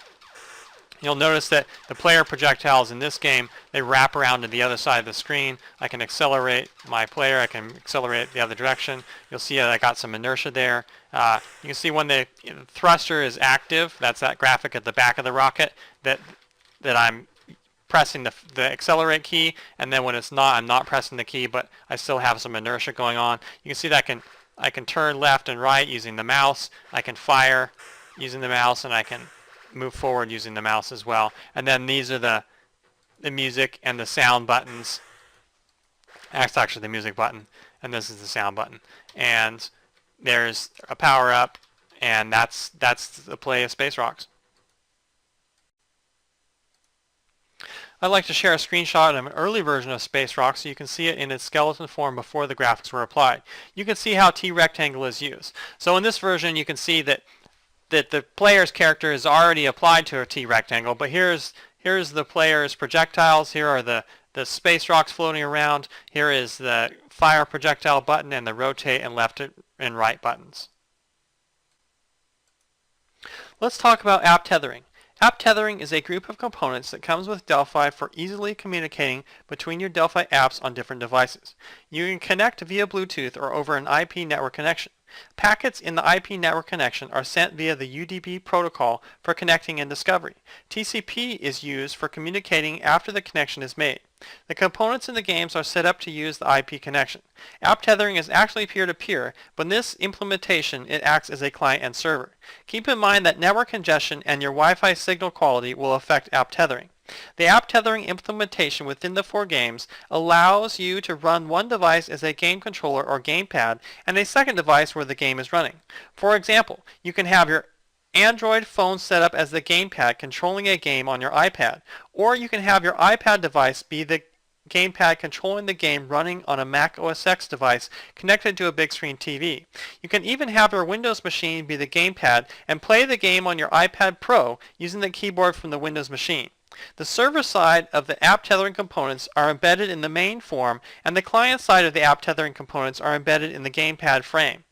You'll notice that the player projectiles in this game, they wrap around to the other side of the screen. I can accelerate my player. I can accelerate the other direction. You'll see that I got some inertia there. You can see when the thruster is active, that's that graphic at the back of the rocket, that I'm pressing the accelerate key, and then when it's not, I'm not pressing the key, but I still have some inertia going on. You can see that I can turn left and right using the mouse. I can fire using the mouse, and I can move forward using the mouse as well. And then these are the music and the sound buttons. That's actually the music button, and this is the sound button. And there's a power up, and that's the play of Space Rocks. I'd like to share a screenshot of an early version of Space Rocks so you can see it in its skeleton form before the graphics were applied. You can see how TRectangle is used. So in this version you can see that the player's character is already applied to a TRectangle, but here's the player's projectiles. Here are the Space Rocks floating around. Here is the fire projectile button and the rotate and left and right buttons. Let's talk about app tethering. App tethering is a group of components that comes with Delphi for easily communicating between your Delphi apps on different devices. You can connect via Bluetooth or over an IP network connection. Packets in the IP network connection are sent via the UDP protocol for connecting and discovery. TCP is used for communicating after the connection is made. The components in the games are set up to use the IP connection. App tethering is actually peer-to-peer, but in this implementation it acts as a client and server. Keep in mind that network congestion and your Wi-Fi signal quality will affect app tethering. The app tethering implementation within the 4 games allows you to run one device as a game controller or gamepad and a second device where the game is running. For example, you can have your Android phone set up as the gamepad controlling a game on your iPad, or you can have your iPad device be the gamepad controlling the game running on a Mac OS X device connected to a big screen TV. You can even have your Windows machine be the gamepad and play the game on your iPad Pro using the keyboard from the Windows machine. The server side of the app tethering components are embedded in the main form, and the client side of the app tethering components are embedded in the gamepad frame.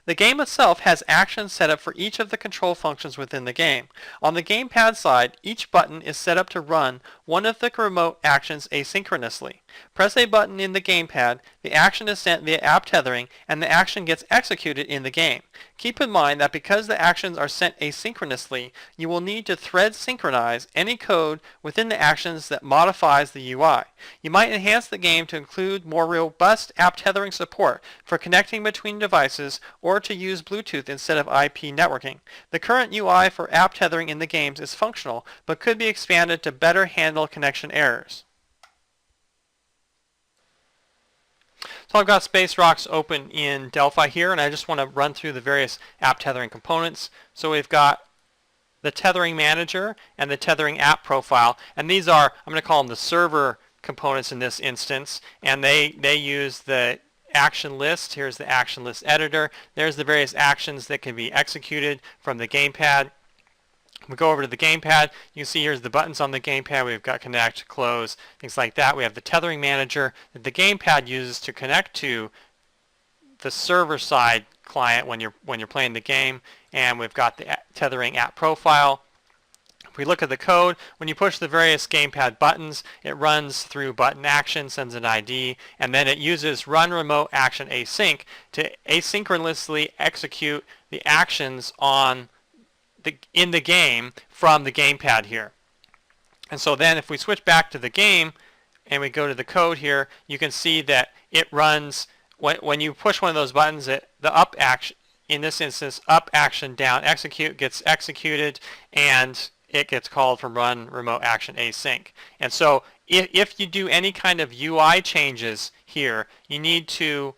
The game itself has actions set up for each of the control functions within the game. On the gamepad side, each button is set up to run one of the remote actions asynchronously. Press a button in the gamepad, the action is sent via app tethering, and the action gets executed in the game. Keep in mind that because the actions are sent asynchronously, you will need to thread synchronize any code within the actions that modifies the UI. You might enhance the game to include more robust app tethering support for connecting between devices or to use Bluetooth instead of IP networking. The current UI for app tethering in the games is functional, but could be expanded to better handle connection errors. So I've got Space Rocks open in Delphi here, and I just want to run through the various app tethering components. So we've got the tethering manager and the tethering app profile, and these are, I'm going to call them the server components in this instance, and they use the action list. Here's the action list editor. There's the various actions that can be executed from the gamepad. We go over to the gamepad. You can see here's the buttons on the gamepad. We've got connect, close, things like that. We have the tethering manager that the gamepad uses to connect to the server side client when you're playing the game, and we've got the tethering app profile. If we look at the code, when you push the various gamepad buttons, it runs through button action, sends an ID, and then it uses run remote action async to asynchronously execute the actions in the game from the gamepad here. And so then if we switch back to the game and we go to the code here, you can see that it runs, when you push one of those buttons, the up action, in this instance, up action down execute gets executed, and it gets called from run remote action async. And so if you do any kind of UI changes here, you need to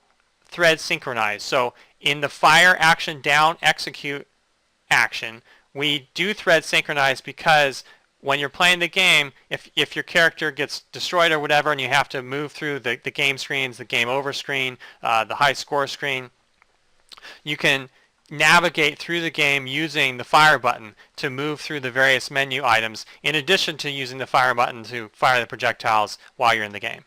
thread synchronize. So in the fire action down execute action, we do thread synchronize because when you're playing the game, if your character gets destroyed or whatever and you have to move through the game screens, the game over screen, the high score screen, you can navigate through the game using the fire button to move through the various menu items, in addition to using the fire button to fire the projectiles while you're in the game.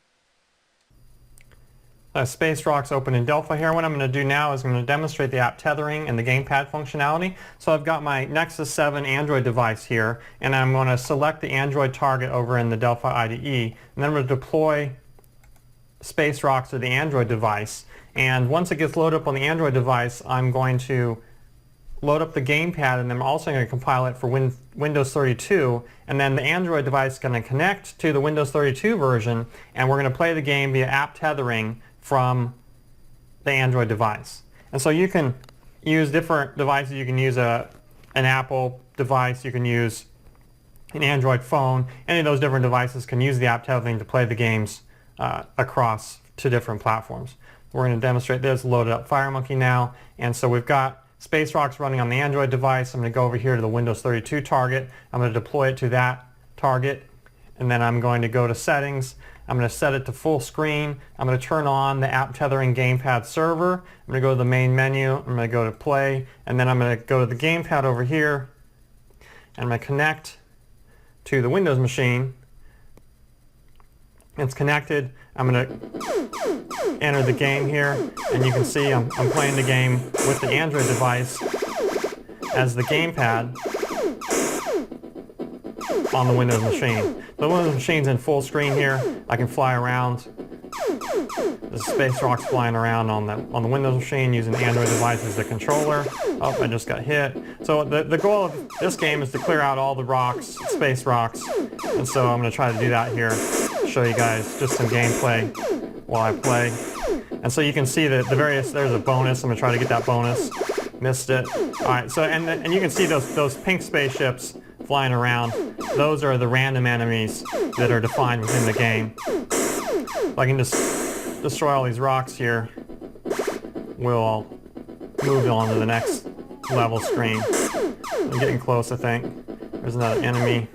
Space Rocks open in Delphi here. What I'm going to do now is I'm going to demonstrate the app tethering and the gamepad functionality. So I've got my Nexus 7 Android device here, and I'm going to select the Android target over in the Delphi IDE, and then I'm going to deploy Space Rocks to the Android device. And once it gets loaded up on the Android device, I'm going to load up the gamepad, and I'm also going to compile it for Windows 32, and then the Android device is going to connect to the Windows 32 version, and we're going to play the game via app tethering from the Android device. And so you can use different devices. You can use an Apple device, you can use an Android phone. Any of those different devices can use the app tethering to play the games across two different platforms. We're going to demonstrate this, loaded up FireMonkey now, and so we've got Space Rocks running on the Android device. I'm going to go over here to the Windows 32 target. I'm going to deploy it to that target, and then I'm going to go to settings. I'm going to set it to full screen. I'm going to turn on the app tethering gamepad server. I'm going to go to the main menu. I'm going to go to play, and then I'm going to go to the gamepad over here, and I'm going to connect to the Windows machine. It's connected. I'm going to enter the game here, and you can see I'm playing the game with the Android device as the gamepad on the Windows machine. The Windows machine's in full screen here. I can fly around. The Space Rocks flying around on the Windows machine using the Android device as the controller. Oh, I just got hit. So the goal of this game is to clear out all the rocks, Space Rocks, and so I'm going to try to do that here. Show you guys just some gameplay while I play. And so you can see that there's a bonus. I'm going to try to get that bonus. Missed it. Alright, so and you can see those pink spaceships flying around. those are the random enemies that are defined within the game. If I can just destroy all these rocks here, we'll move on to the next level screen. I'm getting close, I think. There's another enemy.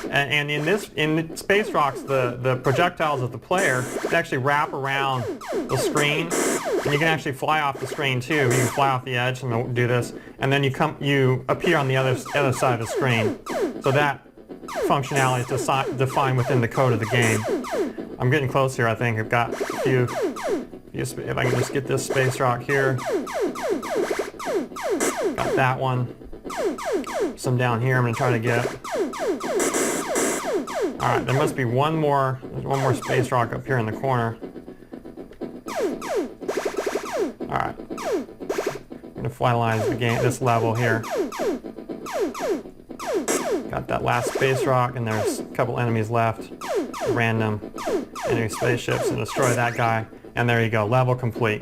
And in Space Rocks, the projectiles of the player actually wrap around the screen, and you can actually fly off the screen too. You can fly off the edge and do this, and then you appear on the other side of the screen. So that functionality is defined within the code of the game. I'm getting close here, I think. I've got a few. If I can just get this Space Rock here. Got that one. Some down here I'm going to try to get. Alright, there must be one more Space Rock up here in the corner. Alright. I'm going to finalize the game, this level here. Got that last Space Rock, and there's a couple enemies left. Random enemy spaceships, and destroy that guy. And there you go, level complete.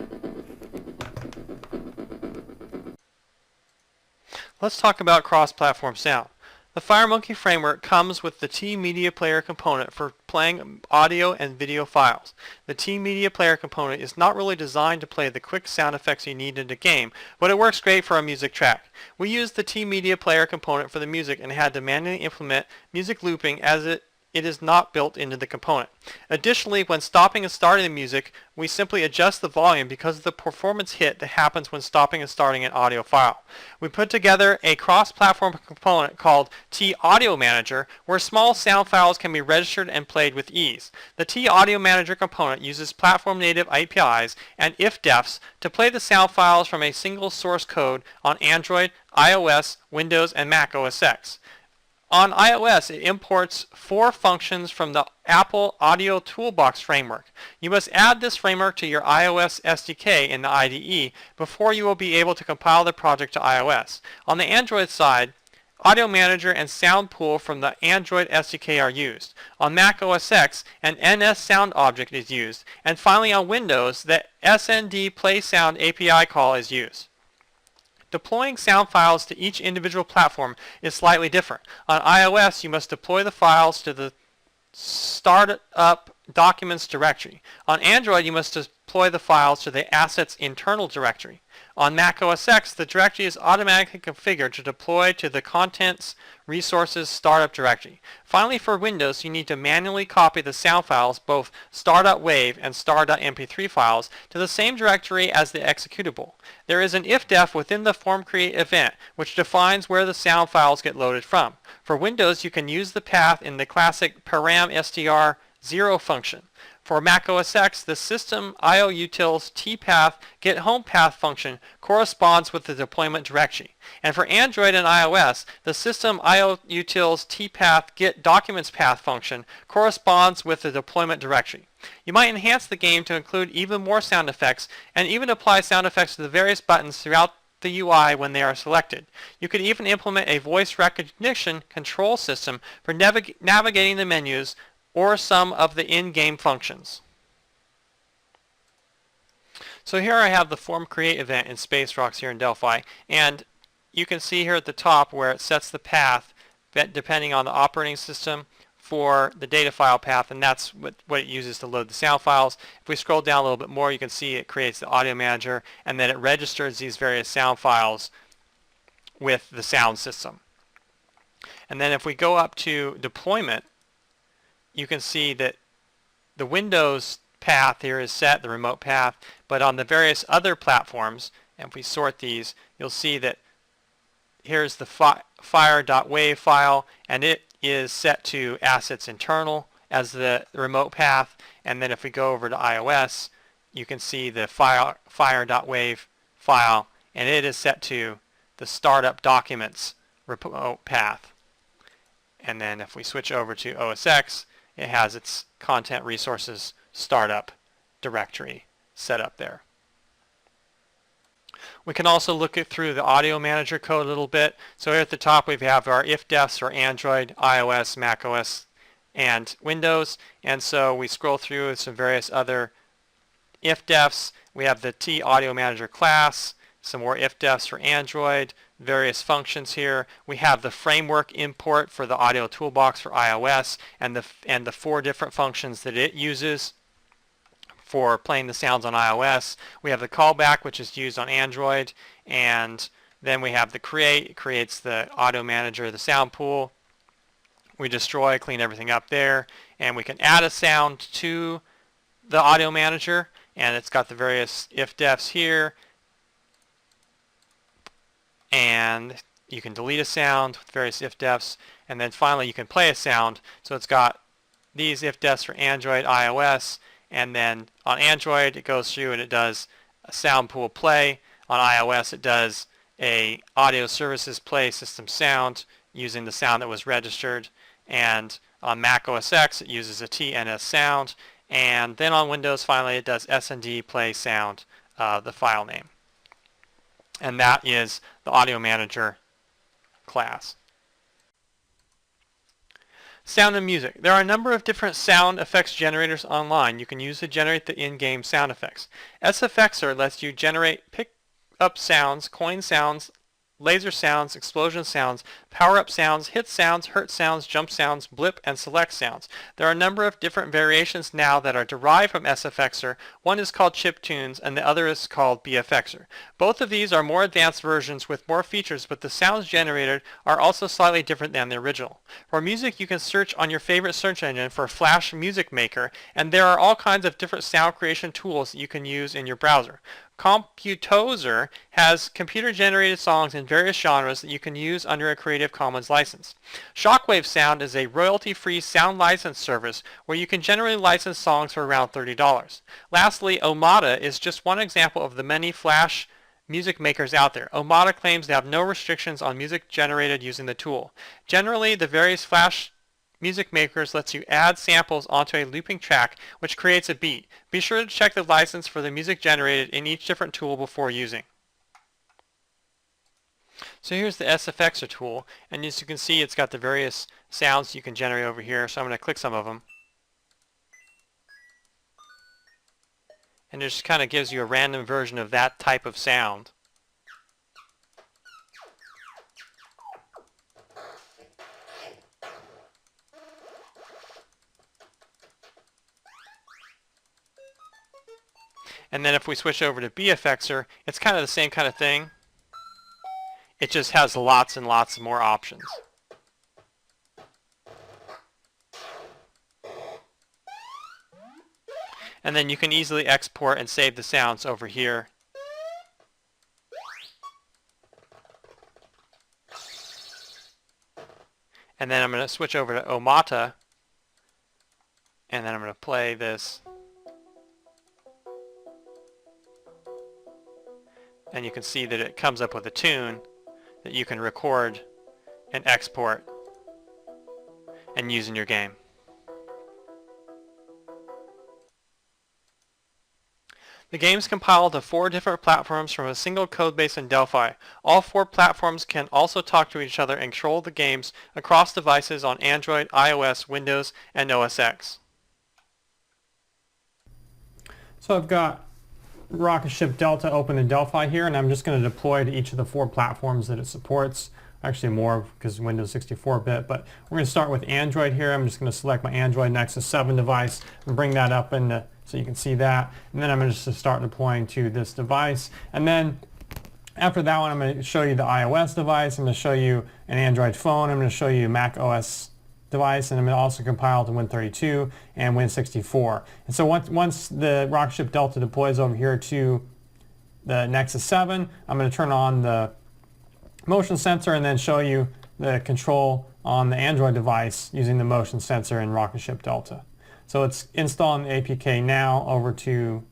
Let's talk about cross-platform sound. The FireMonkey framework comes with the T-Media Player component for playing audio and video files. The T-Media Player component is not really designed to play the quick sound effects you need in a game, but it works great for a music track. We used the T-Media Player component for the music and had to manually implement music looping as it is not built into the component. Additionally, when stopping and starting the music, we simply adjust the volume because of the performance hit that happens when stopping and starting an audio file. We put together a cross-platform component called T-Audio Manager, where small sound files can be registered and played with ease. The T-Audio Manager component uses platform-native APIs and ifdefs to play the sound files from a single source code on Android, iOS, Windows, and Mac OS X. On iOS, it imports 4 functions from the Apple Audio Toolbox framework. You must add this framework to your iOS SDK in the IDE before you will be able to compile the project to iOS. On the Android side, Audio Manager and Sound Pool from the Android SDK are used. On Mac OS X, an NS Sound object is used. And finally on Windows, the SND Play Sound API call is used. Deploying sound files to each individual platform is slightly different. On iOS, you must deploy the files to the Startup Documents directory. On Android, you must deploy the files to the Assets internal directory. On Mac OS X, the directory is automatically configured to deploy to the Contents Resources Startup directory. Finally, for Windows, you need to manually copy the sound files, both star.wave and star.mp3 files, to the same directory as the executable. There is an ifdef within the formCreate event, which defines where the sound files get loaded from. For Windows, you can use the path in the classic param_str0 function. For Mac OS X, the system IOUtils tpath get home path function corresponds with the deployment directory. And for Android and iOS, the system IOUtils tpath get documents path function corresponds with the deployment directory. You might enhance the game to include even more sound effects and even apply sound effects to the various buttons throughout the UI when they are selected. You could even implement a voice recognition control system for navigating the menus or some of the in-game functions. So here I have the formCreate event in Space Rocks here in Delphi, and you can see here at the top where it sets the path depending on the operating system for the data file path, and that's what it uses to load the sound files. If we scroll down a little bit more, you can see it creates the audio manager, and then it registers these various sound files with the sound system. And then if we go up to deployment, you can see that the Windows path here is set, the remote path, but on the various other platforms, and if we sort these, you'll see that here's the fire.wave file, and it is set to assets internal as the remote path. And then if we go over to iOS, you can see the fire.wave file, and it is set to the startup documents remote path. And then if we switch over to OS X, it has its content resources startup directory set up there. We can also look through the audio manager code a little bit. So here at the top we have our ifdefs for Android, iOS, Mac OS, and Windows. And so we scroll through some various other ifdefs. We have the T Audio Manager class, some more ifdefs for Android, various functions here. We have the framework import for the audio toolbox for iOS and the 4 different functions that it uses for playing the sounds on iOS. We have the callback, which is used on Android, and then we have the create. It creates the audio manager, the sound pool. We destroy, clean everything up there, and we can add a sound to the audio manager, and it's got the various if-defs here, and you can delete a sound with various if-defs, and then finally you can play a sound. So it's got these if-defs for Android, iOS, and then on Android it goes through and it does a sound pool play. On iOS it does a audio services play system sound using the sound that was registered, and on Mac OS X it uses a TNS sound, and then on Windows finally it does SND play sound, the file name. And that is the audio manager class. Sound and music. There are a number of different sound effects generators online you can use to generate the in-game sound effects. SFXer lets you generate pick-up sounds, coin sounds, laser sounds, explosion sounds, power-up sounds, hit sounds, hurt sounds, jump sounds, blip, and select sounds. There are a number of different variations now that are derived from SFXer. One is called chiptunes and the other is called BFXer. Both of these are more advanced versions with more features, but the sounds generated are also slightly different than the original. For music, you can search on your favorite search engine for Flash Music Maker, and there are all kinds of different sound creation tools that you can use in your browser. Computoser has computer-generated songs in various genres that you can use under a Creative Commons license. Shockwave Sound is a royalty-free sound license service where you can generally license songs for around $30. Lastly, Omada is just one example of the many Flash music makers out there. Omada claims to have no restrictions on music generated using the tool. Generally, the various Flash music makers lets you add samples onto a looping track which creates a beat. Be sure to check the license for the music generated in each different tool before using. So here's the SFXer tool, and as you can see it's got the various sounds you can generate over here, so I'm going to click some of them. And it just kind of gives you a random version of that type of sound. And then if we switch over to BFXer, it's kind of the same kind of thing. It just has lots and lots more options. And then you can easily export and save the sounds over here. And then I'm going to switch over to Omata, and then I'm going to play this. And you can see that it comes up with a tune that you can record and export and use in your game. The game's compiled to 4 different platforms from a single codebase in Delphi. All 4 platforms can also talk to each other and control the games across devices on Android, iOS, Windows, and OS X. So I've got Rocketship Delta open in Delphi here, and I'm just going to deploy to each of the 4 platforms that it supports. Actually more because Windows 64-bit, but we're going to start with Android here. I'm just going to select my Android Nexus 7 device and bring that up in so you can see that. And then I'm going to just start deploying to this device. And then after that one, I'm going to show you the iOS device. I'm going to show you an Android phone. I'm going to show you a Mac OS device, and I'm going to also compile to Win32 and Win64. And so once the Rocketship Delta deploys over here to the Nexus 7, I'm going to turn on the motion sensor and then show you the control on the Android device using the motion sensor in Rocketship Delta. So it's installing the APK now over to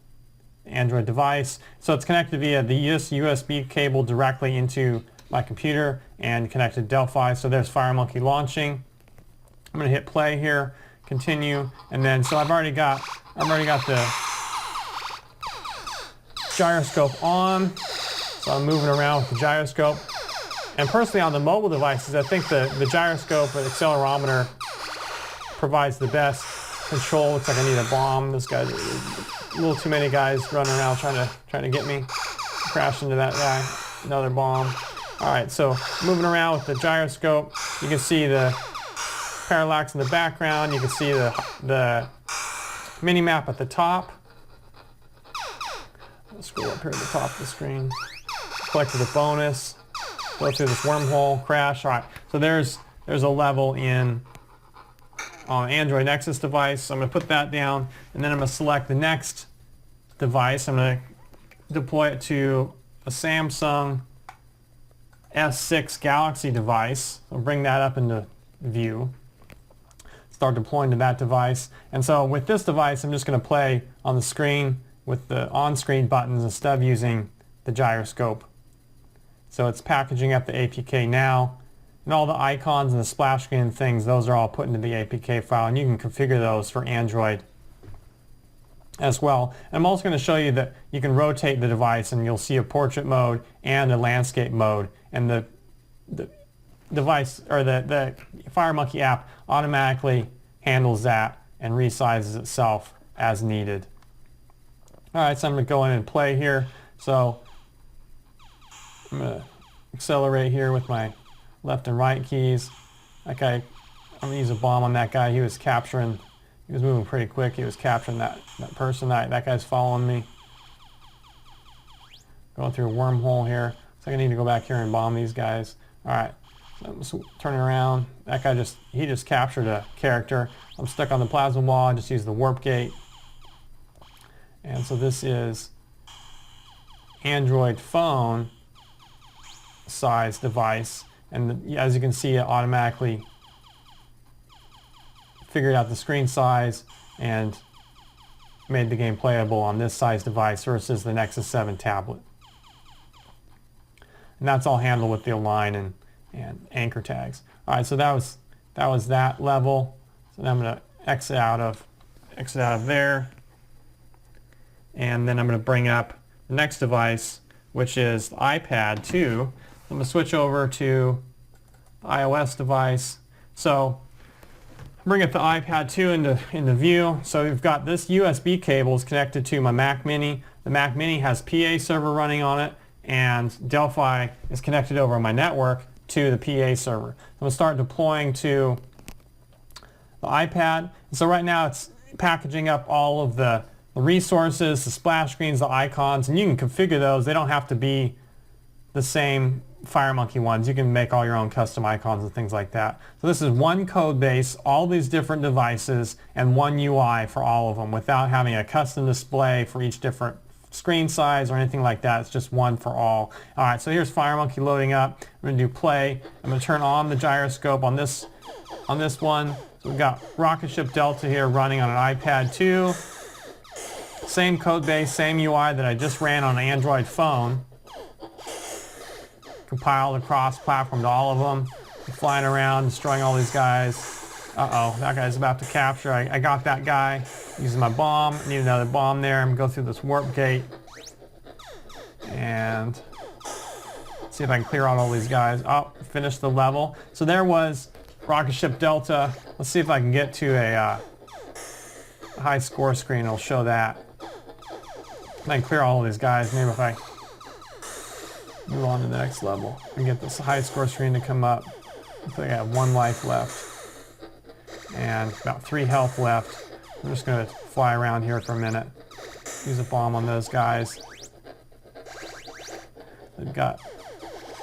the Android device. So it's connected via the USB cable directly into my computer and connected to Delphi. So there's FireMonkey launching. I'm going to hit play here, continue, and then so I've already got the gyroscope on. So I'm moving around with the gyroscope. And personally on the mobile devices, I think the gyroscope or the accelerometer provides the best control. Looks like I need a bomb. This guy's a little too many guys running around trying to get me. Crash into that guy. Another bomb. Alright, so moving around with the gyroscope, you can see the parallax in the background, you can see the mini-map at the top. Let's scroll up here at the top of the screen. Collected a bonus. Go through this wormhole, crash. Alright, so there's a level in on an Android Nexus device. So I'm going to put that down, and then I'm going to select the next device. I'm going to deploy it to a Samsung S6 Galaxy device. So bring that up into view. Start deploying to that device. And so with this device, I'm just going to play on the screen with the on-screen buttons instead of using the gyroscope. So it's packaging up the APK now. And all the icons and the splash screen things, those are all put into the APK file, and you can configure those for Android as well. And I'm also going to show you that you can rotate the device, and you'll see a portrait mode and a landscape mode, and the device or the FireMonkey app automatically handles that and resizes itself as needed. Alright, so I'm going to go in and play here. So I'm going to accelerate here with my left and right keys. That guy, I'm going to use a bomb on that guy. He was moving pretty quick. He was capturing that person. That guy's following me. Going through a wormhole here. So I need to go back here and bomb these guys. Alright, so I'm turning around. That guy he just captured a character. I'm stuck on the plasma wall. I just use the warp gate. And so this is Android phone size device. And as you can see, it automatically figured out the screen size and made the game playable on this size device versus the Nexus 7 tablet. And that's all handled with the align and anchor tags. All right, so that was that level. So now I'm going to exit out of there, and then I'm going to bring up the next device, which is the iPad 2. I'm going to switch over to the iOS device. So bring up the iPad 2 into view. So we've got this USB cable is connected to my Mac Mini. The Mac Mini has PA server running on it, and Delphi is connected over my network to the PA server. I'm going to start deploying to the iPad. And so right now it's packaging up all of the resources, the splash screens, the icons, and you can configure those. They don't have to be the same FireMonkey ones. You can make all your own custom icons and things like that. So this is one code base, all these different devices, and one UI for all of them without having a custom display for each different screen size or anything like that. It's just one for all. Alright, so here's FireMonkey loading up. I'm going to do play. I'm going to turn on the gyroscope on this one. So we've got Rocketship Delta here running on an iPad 2. Same code base, same UI that I just ran on an Android phone. Compiled across platform to all of them. Flying around, destroying all these guys. Uh-oh, that guy's about to capture. I got that guy using my bomb. I need another bomb there. I'm going to go through this warp gate and see if I can clear out all these guys. Oh, finish the level. So there was Rocketship Delta. Let's see if I can get to a high score screen. It'll show that. I can clear all of these guys. Maybe if I move on to the next level and get this high score screen to come up. I think I have 1 life left and about 3 health left. I'm just going to fly around here for a minute. Use a bomb on those guys. They've got...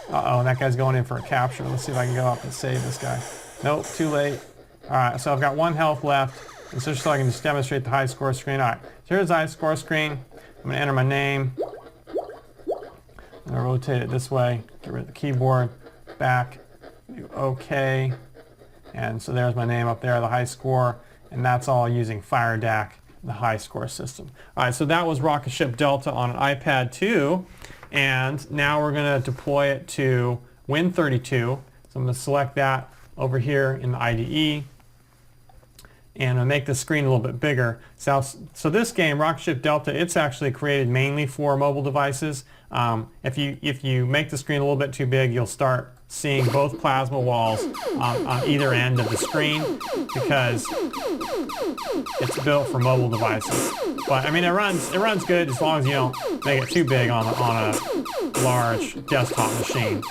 Uh-oh, that guy's going in for a capture. Let's see if I can go up and save this guy. Nope, too late. Alright, so I've got 1 health left. And so just so I can just demonstrate the high score screen. Alright, so here's the high score screen. I'm going to enter my name. I'm going to rotate it this way, get rid of the keyboard, back, do OK. And so there's my name up there, the high score, and that's all using FireDAC, the high score system. All right, so that was Rocketship Delta on an iPad 2, and now we're going to deploy it to Win32. So I'm going to select that over here in the IDE, and I'll make the screen a little bit bigger. So this game, Rocketship Delta, it's actually created mainly for mobile devices. If you make the screen a little bit too big, you'll start seeing both plasma walls on either end of the screen because it's built for mobile devices. But I mean, it runs good as long as you don't make it too big on a large desktop machine.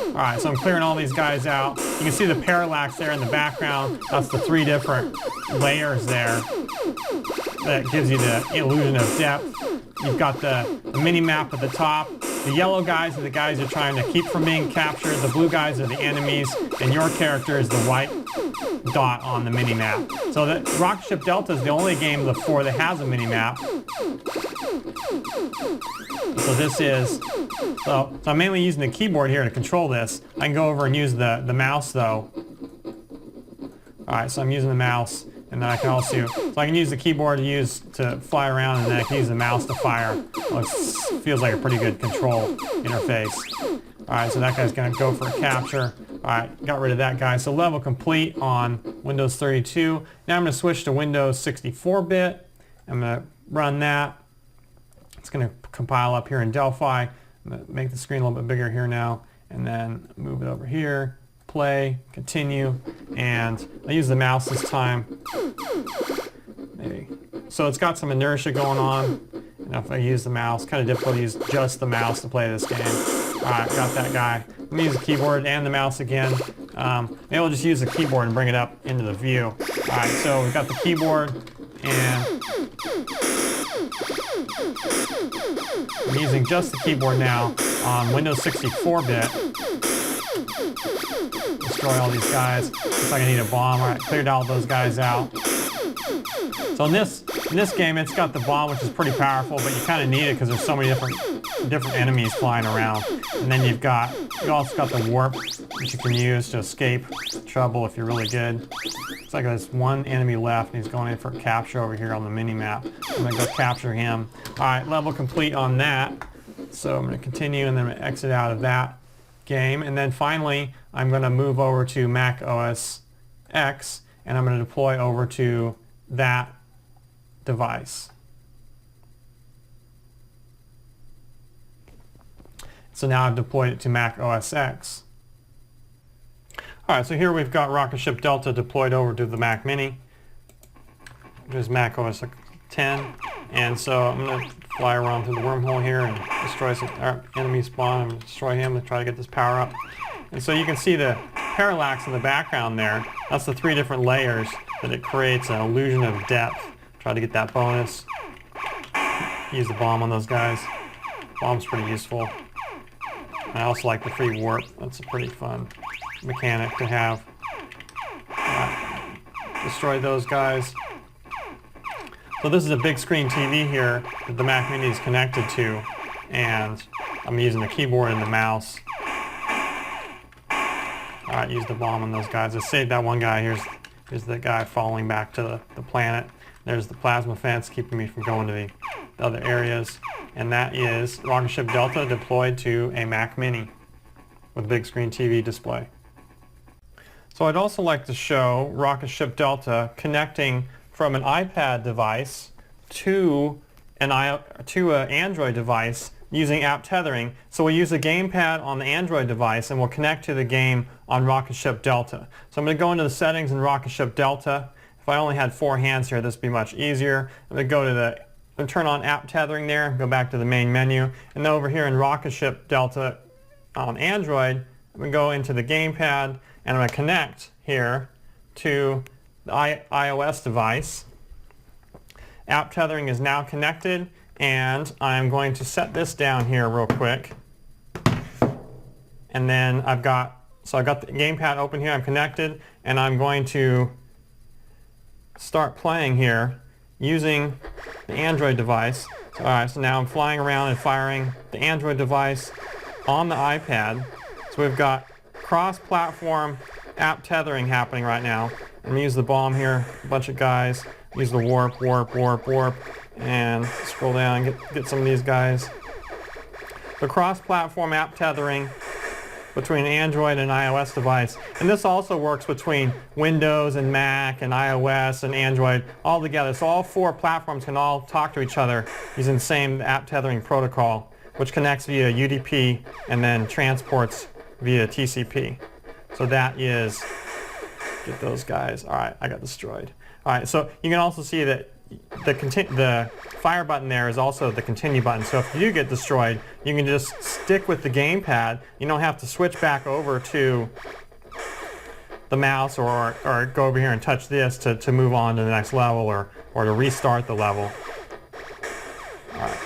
Alright, so I'm clearing all these guys out. You can see the parallax there in the background. That's the 3 different layers there. That gives you the illusion of depth. You've got the mini-map at the top. The yellow guys are the guys you're trying to keep from being captured. The blue guys are the enemies. And your character is the white dot on the mini-map. So the Rocketship Delta is the only game of the 4 that has a mini-map. So this is, so I'm mainly using the keyboard here to control this. I can go over and use the mouse though. Alright, so I'm using the mouse, and then I can also, so I can use the keyboard to fly around, and then I can use the mouse to fire. Well, it feels like a pretty good control interface. Alright, so that guy's going to go for a capture. Alright, got rid of that guy. So level complete on Windows 32. Now I'm going to switch to Windows 64-bit. I'm going to run that. It's going to compile up here in Delphi. I'm going to make the screen a little bit bigger here now, and then move it over here. Play, continue, and I use the mouse this time. Maybe. So it's got some inertia going on, and if I use the mouse, kind of difficult to use just the mouse to play this game. Alright, got that guy. I'm going to use the keyboard and the mouse again. Maybe I'll just use the keyboard and bring it up into the view. Alright, so we've got the keyboard, and I'm using just the keyboard now on Windows 64-bit. Destroy all these guys. Looks like I need a bomb. Alright, cleared all those guys out. So in this game, it's got the bomb, which is pretty powerful, but you kind of need it because there's so many different enemies flying around. And then you also got the warp, which you can use to escape trouble if you're really good. Looks like there's one enemy left, and he's going in for a capture over here on the mini-map. I'm going to go capture him. Alright, level complete on that. So I'm going to continue, and then I'm going to exit out of that game. And then finally, I'm going to move over to Mac OS X, and I'm going to deploy over to that device. So now I've deployed it to Mac OS X. Alright, so here we've got Rocketship Delta deployed over to the Mac Mini, which is Mac OS X 10. And so I'm going to fly around through the wormhole here and destroy some enemy spawn and destroy him and try to get this power up. And so you can see the parallax in the background there. That's the 3 different layers that it creates an illusion of depth. Try to get that bonus. Use the bomb on those guys. Bomb's pretty useful. I also like the free warp. That's a pretty fun mechanic to have. Destroy those guys. So this is a big screen TV here that the Mac Mini is connected to, and I'm using the keyboard and the mouse. Alright, use the bomb on those guys. I saved that one guy. Here's the guy falling back to the planet. There's the plasma fence keeping me from going to the other areas. And that is Rocketship Delta deployed to a Mac Mini with a big screen TV display. So I'd also like to show Rocketship Delta connecting from an iPad device to an Android device using app tethering. So we'll use a gamepad on the Android device and we'll connect to the game on Rocketship Delta. So I'm going to go into the settings in Rocketship Delta. If I only had 4 hands here, this would be much easier. I'm going to go to turn on app tethering there, go back to the main menu, and then over here in Rocketship Delta on Android, I'm going to go into the gamepad and I'm going to connect here to the iOS device. App tethering is now connected, and I'm going to set this down here real quick. And then I've got the gamepad open here, I'm connected, and I'm going to start playing here using the Android device. Alright, so now I'm flying around and firing the Android device on the iPad. So we've got cross-platform app tethering happening right now. I'm going to use the bomb here, a bunch of guys, use the warp, and scroll down and get some of these guys. The cross-platform app tethering between Android and iOS device. And this also works between Windows and Mac and iOS and Android all together. So all 4 platforms can all talk to each other using the same app tethering protocol. which connects via UDP and then transports via TCP. So that is, get those guys. All right, I got destroyed. All right, so you can also see that the fire button there is also the continue button. So if you do get destroyed, you can just stick with the gamepad. You don't have to switch back over to the mouse or go over here and touch this to move on to the next level or to restart the level. All right,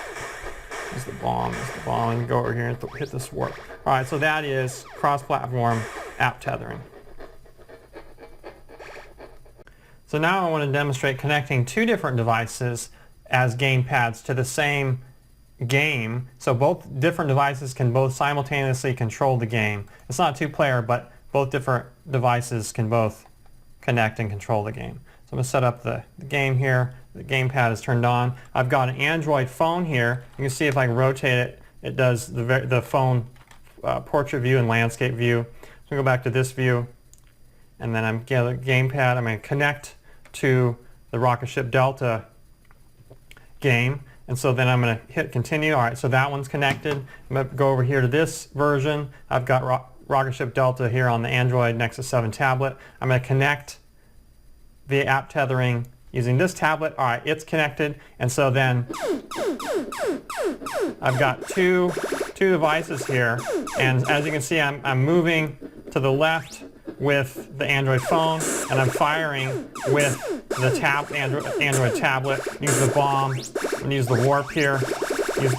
there's the bomb, and go over here and hit this warp. All right, so that is cross-platform app tethering. So now I want to demonstrate connecting two different devices as gamepads to the same game. So both different devices can both simultaneously control the game. It's not two-player, but both different devices can both connect and control the game. So I'm going to set up the game here. The gamepad is turned on. I've got an Android phone here. You can see if I can rotate it, it does the phone portrait view and landscape view. So I'm going to go back to this view, and then I'm getting the gamepad. I'm going to connect to the Rocketship Delta game, and so then I'm going to hit continue. All right, so that one's connected. I'm going to go over here to this version. I've got Rocketship Delta here on the Android Nexus 7 tablet. I'm going to connect the app tethering using this tablet. All right, it's connected, and so then I've got two devices here, and as you can see, I'm moving to the left with the Android phone, and I'm firing with the Android tablet. Use the bomb, and use the warp here. Use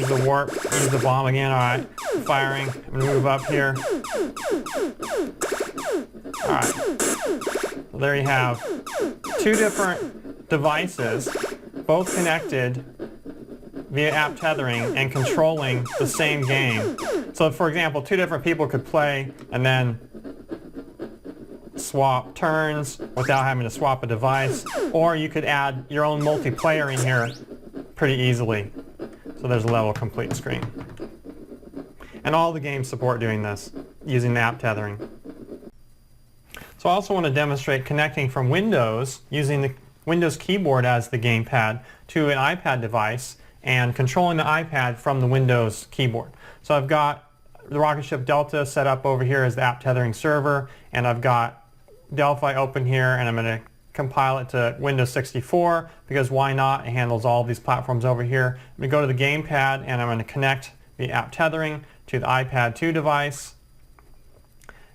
the warp, use the bomb again. All right, firing. I'm gonna move up here. All right, so there you have two different devices, both connected via app tethering and controlling the same game. So for example, two different people could play and then swap turns without having to swap a device, or you could add your own multiplayer in here pretty easily. So there's a level complete screen. And all the games support doing this using the app tethering. So I also want to demonstrate connecting from Windows using the Windows keyboard as the gamepad to an iPad device and controlling the iPad from the Windows keyboard. So I've got the Rocketship Delta set up over here as the app tethering server, and I've got Delphi open here, and I'm going to compile it to Windows 64 because why not? It handles all of these platforms over here. I'm going to go to the gamepad, and I'm going to connect the app tethering to the iPad 2 device,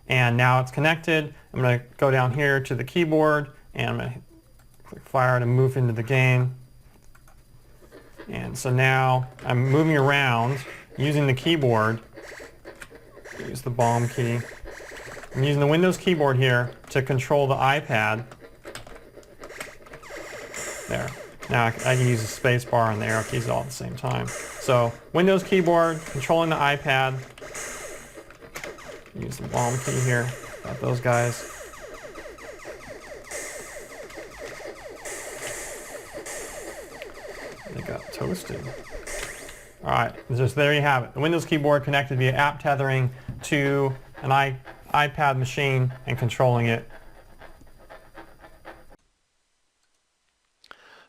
and now it's connected. I'm going to go down here to the keyboard, and I'm going to click fire to move into the game. And so now I'm moving around using the keyboard. Use the bomb key. I'm using the Windows keyboard here to control the iPad. There. Now I can use the space bar and the arrow keys all at the same time. So Windows keyboard, controlling the iPad. Use the bomb key here. Got those guys. They got toasted. All right, just there you have it. The Windows keyboard connected via app tethering to an iPad machine and controlling it.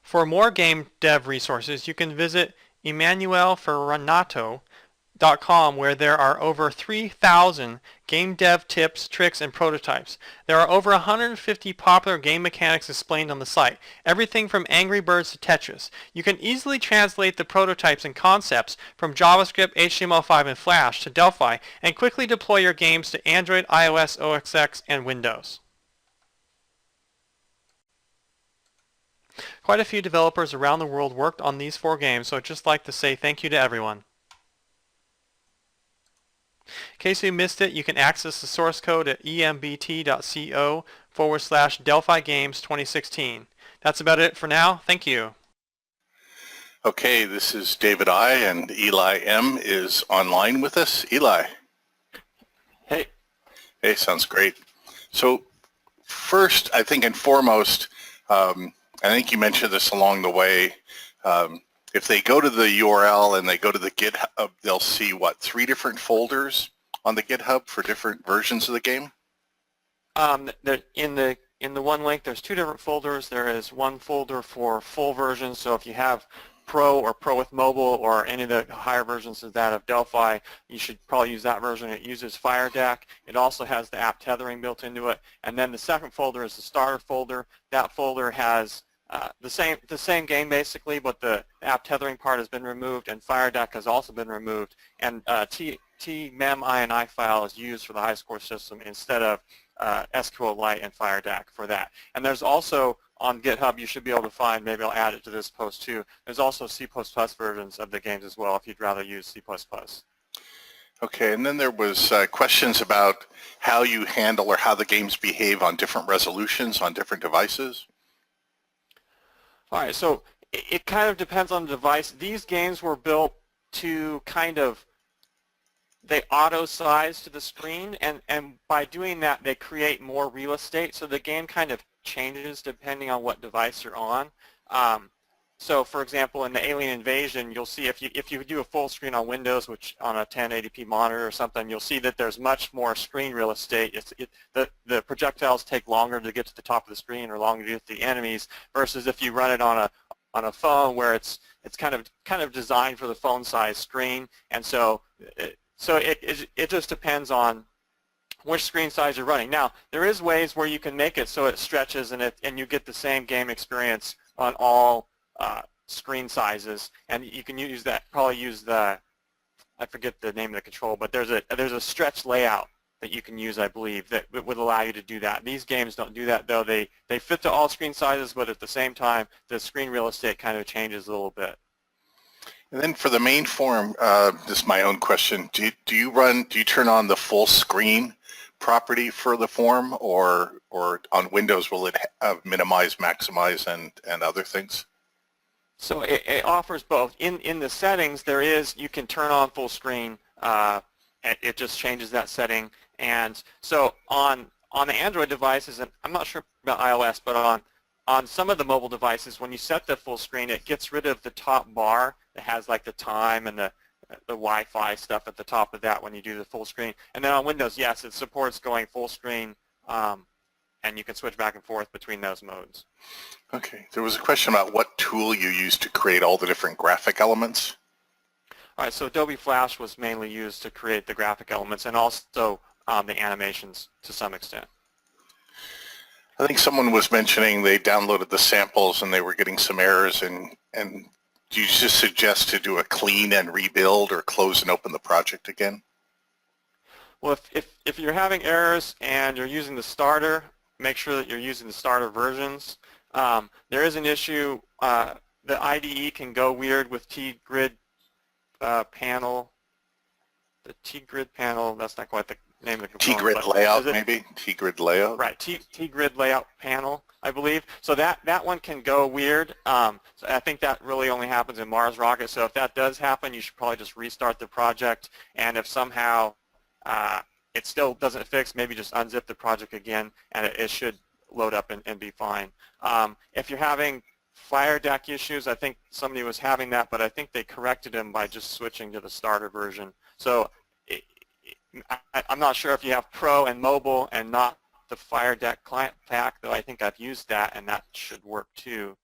For more game dev resources, you can visit emmanuelferranato.com, where there are over 3,000 game dev tips, tricks, and prototypes. There are over 150 popular game mechanics explained on the site, everything from Angry Birds to Tetris. You can easily translate the prototypes and concepts from JavaScript, HTML5, and Flash to Delphi and quickly deploy your games to Android, iOS, OS X, and Windows. Quite a few developers around the world worked on these 4 games, so I'd just like to say thank you to everyone. In case you missed it, you can access the source code at embt.co/Delphi Games 2016. That's about it for now. Thank you. Okay, this is David I, and Eli M is online with us. Eli. Hey. Hey, sounds great. So first, I think and foremost, I think you mentioned this along the way. If they go to the URL and they go to the GitHub, they'll see, what, 3 different folders on the GitHub for different versions of the game? In the one link, there's 2 different folders. There is one folder for full versions, so if you have Pro or Pro with Mobile or any of the higher versions of that of Delphi, you should probably use that version. It uses FireDAC. It also has the app tethering built into it. And then the second folder is the starter folder. That folder has the same game basically, but the app tethering part has been removed, and FireDAC has also been removed. And tmem-ini file is used for the high score system instead of SQLite and FireDAC for that. And there's also on GitHub, you should be able to find, maybe I'll add it to this post too, there's also C++ versions of the games as well if you'd rather use C++. Okay, and then there was questions about how you handle or how the games behave on different resolutions on different devices. All right, so it kind of depends on the device. These games were built to kind of, they auto-size to the screen, and by doing that, they create more real estate, so the game kind of changes depending on what device you're on. So, for example, in the Alien Invasion, you'll see if you do a full screen on Windows, which on a 1080p monitor or something, you'll see that there's much more screen real estate. The projectiles take longer to get to the top of the screen or longer to get to the enemies, versus if you run it on a phone where it's kind of designed for the phone size screen, and so it just depends on which screen size you're running. Now, there is ways where you can make it so it stretches and you get the same game experience on all screen sizes, and you can probably use the, I forget the name of the control, but there's a stretch layout that you can use, I believe, that would allow you to do that. These games don't do that, though. They fit to all screen sizes, but at the same time, the screen real estate kind of changes a little bit. And then for the main form, this is my own question. Do you turn on the full screen property for the form, or on Windows will it minimize, maximize, and other things? So it offers both. In the settings, you can turn on full screen. It just changes that setting. And so on the Android devices, and I'm not sure about iOS, but on some of the mobile devices, when you set the full screen, it gets rid of the top bar that has like the time and the Wi-Fi stuff at the top of that when you do the full screen. And then on Windows, yes, it supports going full screen, and you can switch back and forth between those modes. Okay. There was a question about what tool you use to create all the different graphic elements. All right, so Adobe Flash was mainly used to create the graphic elements and also the animations to some extent. I think someone was mentioning they downloaded the samples and they were getting some errors, and do you just suggest to do a clean and rebuild or close and open the project again? Well, if you're having errors and you're using the starter, make sure that you're using the starter versions. There is an issue. The IDE can go weird with T-Grid panel. The T-Grid panel, that's not quite the name of the component. T-Grid layout, maybe? T-Grid layout? Right, T-Grid layout panel, I believe. So that one can go weird. So I think that really only happens in Mars rocket. So if that does happen, you should probably just restart the project. And if somehow it still doesn't fix, maybe just unzip the project again, and it should load up and be fine. If you're having FireDAC issues, I think somebody was having that, but I think they corrected them by just switching to the starter version. So I'm not sure if you have Pro and Mobile and not the FireDAC client pack, though I think I've used that, and that should work too,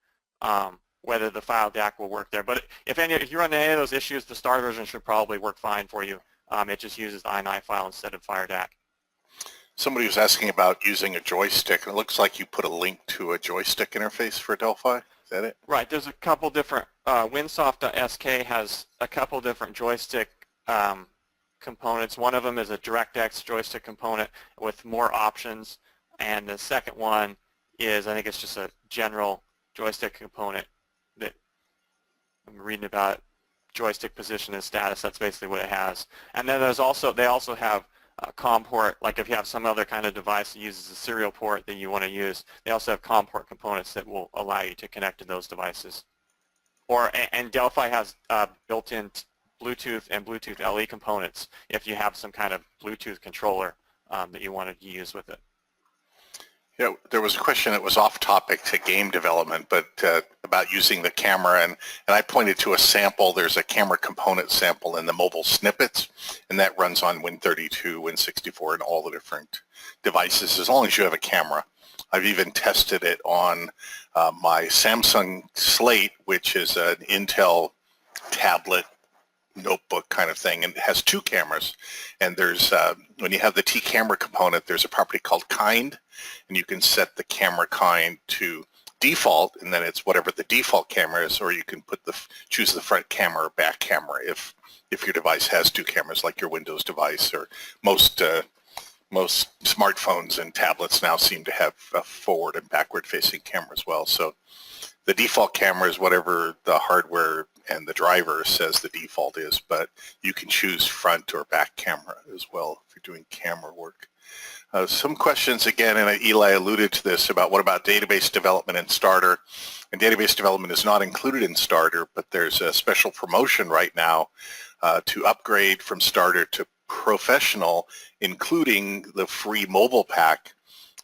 whether the FileDAC will work there. But if you run any of those issues, the starter version should probably work fine for you. It just uses the INI file instead of FireDAC. Somebody was asking about using a joystick, and it looks like you put a link to a joystick interface for Delphi. Is that it? Right. There's a couple different, Winsoft.sk has a couple different joystick components. One of them is a DirectX joystick component with more options, and the second one is, I think it's just a general joystick component that I'm reading about. Joystick position and status, that's basically what it has. And then they also have a COM port, like if you have some other kind of device that uses a serial port that you want to use, they also have COM port components that will allow you to connect to those devices. And Delphi has built-in Bluetooth and Bluetooth LE components if you have some kind of Bluetooth controller that you wanted to use with it. Yeah, there was a question that was off topic to game development, but about using the camera, and I pointed to a sample. There's a camera component sample in the mobile snippets, and that runs on Win32, Win64, and all the different devices, as long as you have a camera. I've even tested it on my Samsung Slate, which is an Intel tablet notebook kind of thing, and it has two cameras. And there's when you have the T camera component, there's a property called kind, and you can set the camera kind to default, and then it's whatever the default camera is, or you can choose the front camera or back camera if your device has two cameras, like your Windows device, or most smartphones and tablets now seem to have a forward and backward facing camera as well. So the default camera is whatever the hardware and the driver says the default is, but you can choose front or back camera as well if you're doing camera work. Some questions again, and Eli alluded to this, about what about database development in Starter? And database development is not included in Starter, but there's a special promotion right now to upgrade from Starter to Professional, including the free mobile pack.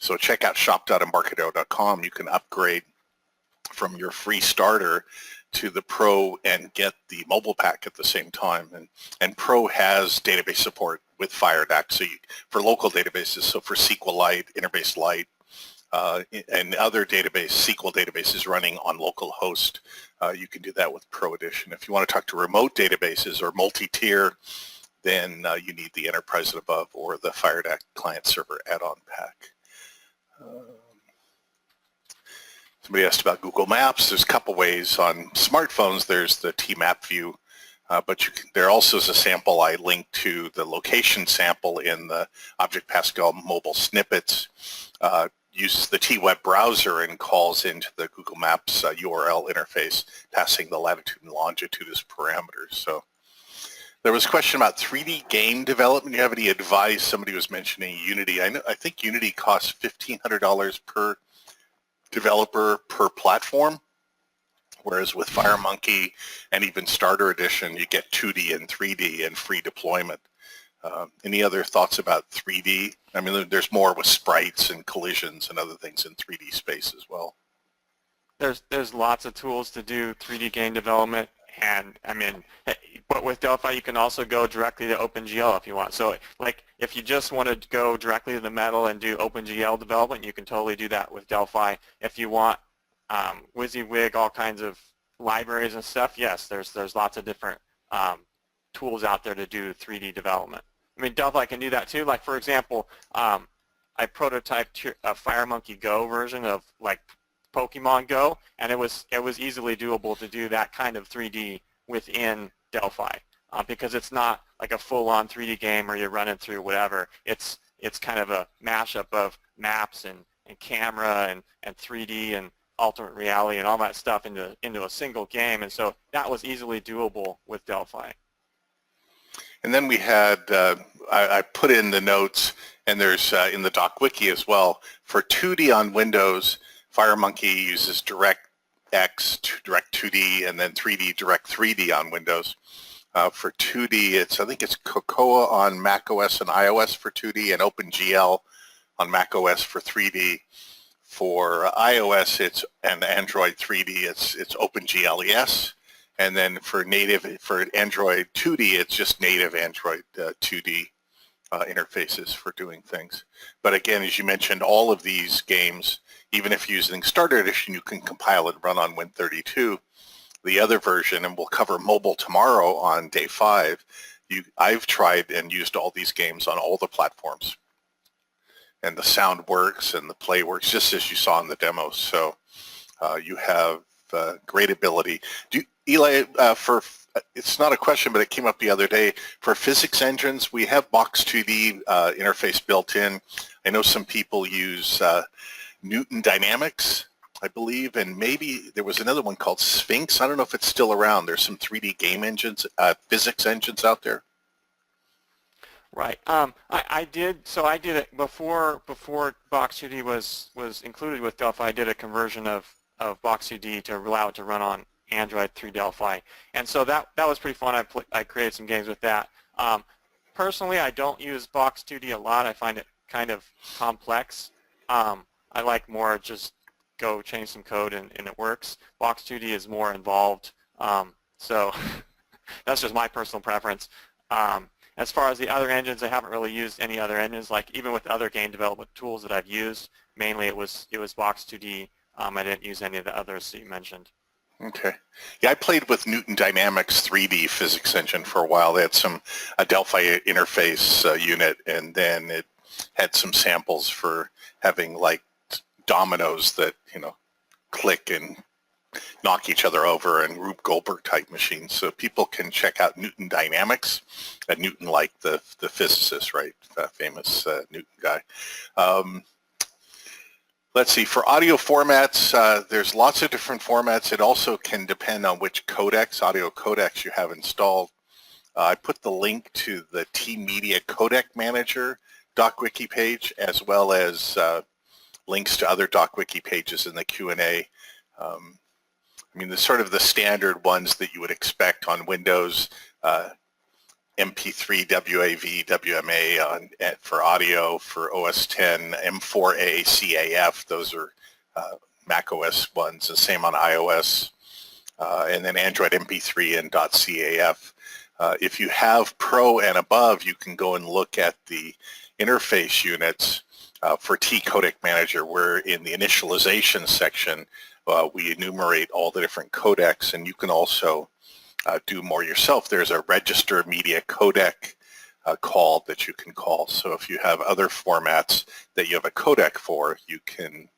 So check out shop.embarcadero.com. You can upgrade from your free Starter to the Pro and get the mobile pack at the same time. And Pro has database support with FireDAC, so for local databases, so for SQLite, Interbase Lite, and other SQL databases running on local host, you can do that with Pro Edition. If you want to talk to remote databases or multi-tier, then you need the Enterprise and Above or the FireDAC client server add-on pack. Somebody asked about Google Maps. There's a couple ways. On smartphones, there's the T-Map view, but there also is a sample. I linked to the location sample in the Object Pascal mobile snippets. Uses the T-Web browser and calls into the Google Maps URL interface, passing the latitude and longitude as parameters. So there was a question about 3D game development. Do you have any advice? Somebody was mentioning Unity. I think Unity costs $1,500 per developer per platform, whereas with FireMonkey and even Starter Edition, you get 2D and 3D and free deployment. Any other thoughts about 3D? I mean, there's more with sprites and collisions and other things in 3D space as well. There's lots of tools to do 3D game development, and I mean, but with Delphi you can also go directly to OpenGL if you want. So like if you just want to go directly to the metal and do OpenGL development, you can totally do that with Delphi. If you want WYSIWYG, all kinds of libraries and stuff, yes, there's lots of different tools out there to do 3D development. I mean, Delphi can do that too. Like for example, I prototyped a FireMonkey Go version of like Pokemon Go, and it was easily doable to do that kind of 3D within Delphi because it's not like a full-on 3D game where you're running through whatever. It's kind of a mashup of maps and camera and 3D and alternate reality and all that stuff into a single game, and so that was easily doable with Delphi. And then we had, I put in the notes, and there's in the doc wiki as well, for 2D on Windows, FireMonkey uses DirectX, Direct 2D, and then 3D, Direct 3D on Windows. For 2D, I think it's Cocoa on Mac OS and iOS for 2D, and OpenGL on Mac OS for 3D. For iOS, and Android 3D, it's OpenGLES. And then for Android 2D, it's just native Android 2D interfaces for doing things. But again, as you mentioned, all of these games, even if using Starter Edition, you can compile and run on Win32. The other version, and we'll cover mobile tomorrow on day 5, I've tried and used all these games on all the platforms. And the sound works and the play works just as you saw in the demo. So you have great ability. Eli, it's not a question, but it came up the other day. For physics engines, we have Box2D interface built in. I know some people use Newton Dynamics, I believe, and maybe there was another one called Sphinx. I don't know if it's still around. There's some 3D game engines, physics engines out there. Right. I did it before Box2D was included with Delphi. I did a conversion of Box2D to allow it to run on Android through Delphi, and so that was pretty fun. I created some games with that. Personally, I don't use Box2D a lot. I find it kind of complex. I like more just go change some code and it works. Box2D is more involved, so that's just my personal preference. As far as the other engines, I haven't really used any other engines. Like even with other game development tools that I've used, mainly it was Box2D I didn't use any of the others that you mentioned. Okay. Yeah, I played with Newton Dynamics 3D physics engine for a while. They had a Delphi interface unit, and then it had some samples for having like dominoes that, click and knock each other over, and Rube Goldberg type machines. So people can check out Newton Dynamics, Newton like the physicist, right? Famous Newton guy. Let's see, for audio formats, there's lots of different formats. It also can depend on which audio codecs you have installed. I put the link to the T-Media Codec Manager DocWiki page, as well as links to other DocWiki pages in the Q&A. The sort of the standard ones that you would expect on Windows, MP3, WAV, WMA for audio, for OS X, M4A, CAF, those are Mac OS ones, the same on iOS, and then Android MP3 and .caf. If you have Pro and above, you can go and look at the interface units for T-Codec Manager, where in the initialization section, we enumerate all the different codecs, and you can also do more yourself. There's a register media codec call that you can call. So if you have other formats that you have a codec for, you can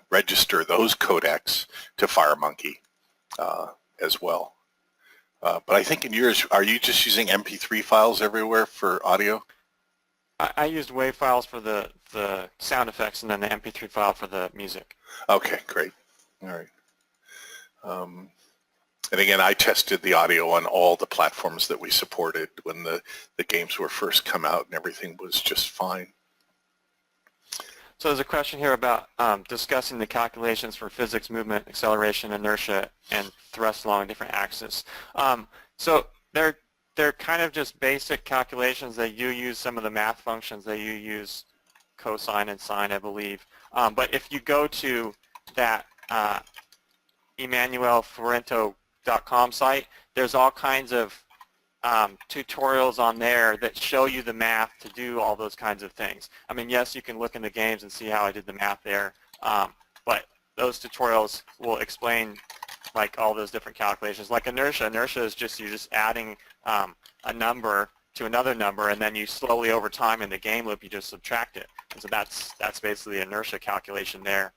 register those codecs to FireMonkey as well. But I think in yours, are you just using MP3 files everywhere for audio? I used WAV files for the sound effects, and then the MP3 file for the music. Okay, great. All right. And again, I tested the audio on all the platforms that we supported when the games were first come out, and everything was just fine. So there's a question here about discussing the calculations for physics, movement, acceleration, inertia, and thrust along different axes. So they're kind of just basic calculations that you use some of the math functions that you use, cosine and sine, I believe. But if you go to that EmmanuelForento.com site, there's all kinds of tutorials on there that show you the math to do all those kinds of things. Yes, you can look in the games and see how I did the math there, but those tutorials will explain like all those different calculations. Like inertia is just you're just adding a number to another number, and then you slowly over time in the game loop you just subtract it. And so that's basically the inertia calculation there.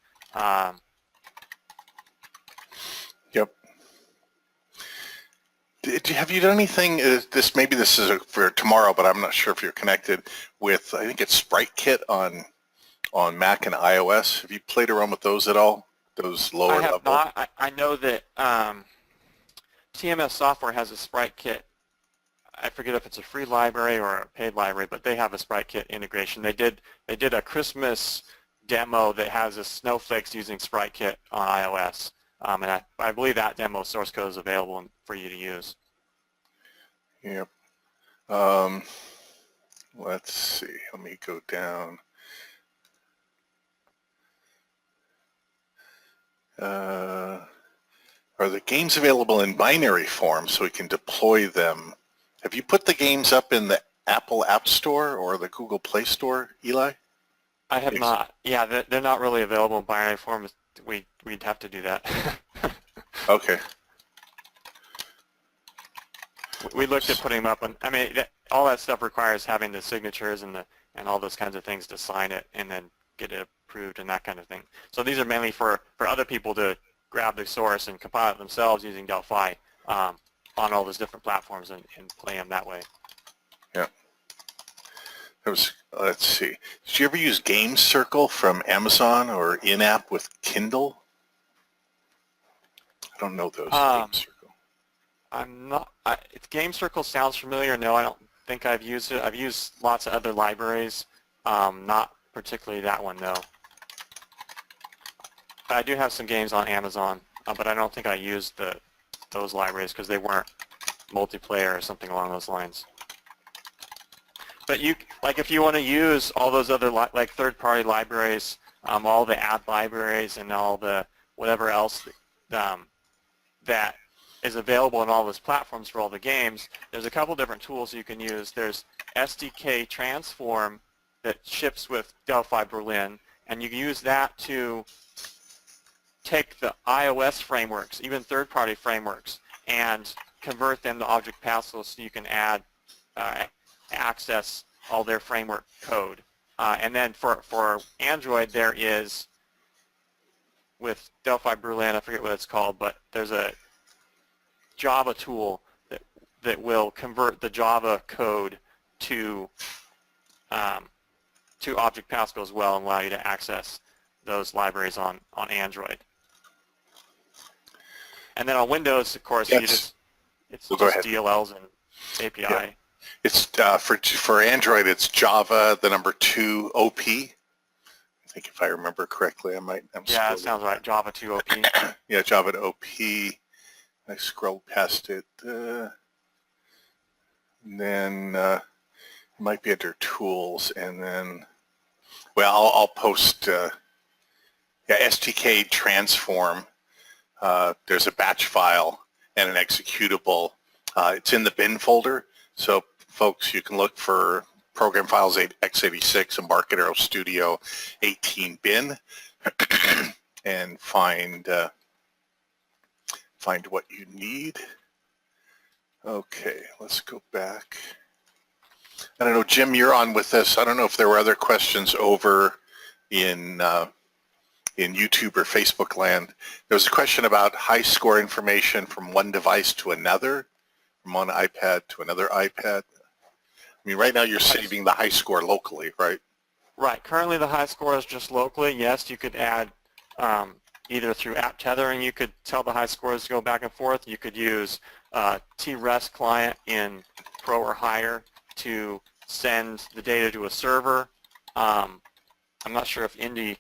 Yep. Have you done anything? Maybe this is for tomorrow, but I'm not sure if you're connected with. I think it's Sprite Kit on Mac and iOS. Have you played around with those at all? Those lower level? I have not. I know that TMS Software has a Sprite Kit. I forget if it's a free library or a paid library, but they have a Sprite Kit integration. They did a Christmas demo that has a snowflakes using Sprite Kit on iOS. And I believe that demo source code is available for you to use. Yep. Let's see. Let me go down. Are the games available in binary form so we can deploy them? Have you put the games up in the Apple App Store or the Google Play Store, Eli? I have not. Yeah, they're not really available in binary form. We'd have to do that. Okay. We looked at putting them up, and all that stuff requires having the signatures and all those kinds of things to sign it and then get it approved and that kind of thing. So these are mainly for other people to grab the source and compile it themselves using Delphi on all those different platforms and play them that way. Yeah. Let's see. Did you ever use Game Circle from Amazon or in-app with Kindle? I don't know those. Game Circle. I'm not. Game Circle sounds familiar. No, I don't think I've used it. I've used lots of other libraries. Not particularly that one, no. I do have some games on Amazon, but I don't think I used those libraries because they weren't multiplayer or something along those lines. But if you want to use all those other like third-party libraries, all the app libraries and all the whatever else that is available on all those platforms for all the games, there's a couple different tools you can use. There's SDK Transform that ships with Delphi Berlin, and you can use that to take the iOS frameworks, even third-party frameworks, and convert them to Object Pascal so you can add access all their framework code. And then for Android, there is, with Delphi Berlin, I forget what it's called, but there's a Java tool that will convert the Java code to Object Pascal as well and allow you to access those libraries on Android. And then on Windows, of course, Yes. it's Well, just go ahead. DLLs and API. Yeah. It's for Android, it's Java, the number 2 OP. I think if I remember correctly, I'm Yeah, that sounds right. Java 2 OP. Yeah, Java to OP. I scrolled past it. And then it might be under Tools, and then, well, I'll post, STK transform. There's a batch file and an executable. It's in the bin folder, so folks, you can look for program files x86 Embarcadero Studio 18 bin and find what you need. Okay, let's go back. I don't know, Jim, you're on with us. I don't know if there were other questions over in YouTube or Facebook land. There was a question about high score information from one device to another, from one iPad to another iPad. I mean, right now you're saving the high score locally, right? Right. Currently, the high score is just locally. Yes, you could add either through app tethering, you could tell the high scores to go back and forth. You could use TREST client in Pro or higher to send the data to a server. I'm not sure if Indy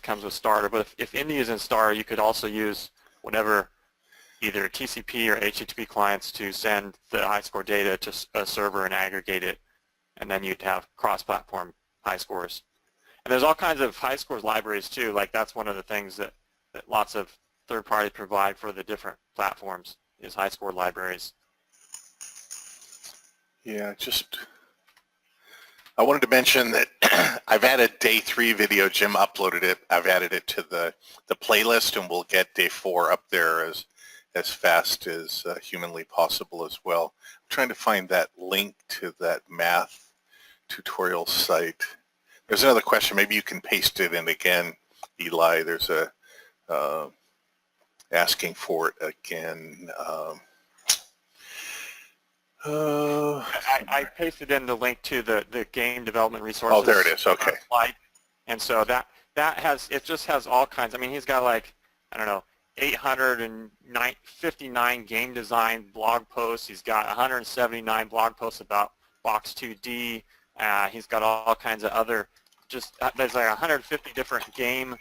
comes with Starter, but if Indy is in Starter, you could also use whatever, either TCP or HTTP clients to send the high score data to a server and aggregate it, and then you'd have cross-platform high scores. And there's all kinds of high scores libraries too. Like that's one of the things that lots of third parties provide for the different platforms is high score libraries. Yeah, I wanted to mention that I've added day 3 video. Jim uploaded it. I've added it to the playlist, and we'll get day 4 up there as fast as humanly possible as well. I'm trying to find that link to that math tutorial site. There's another question. Maybe you can paste it in again, Eli. There's a asking for it again. I pasted in the link to the game development resources. Oh, there it is. Okay. Slide. And so that just has all kinds. I mean, he's got like, I don't know, 859 game design blog posts. He's got 179 blog posts about Box 2D. He's got all kinds of other, there's like 150 different game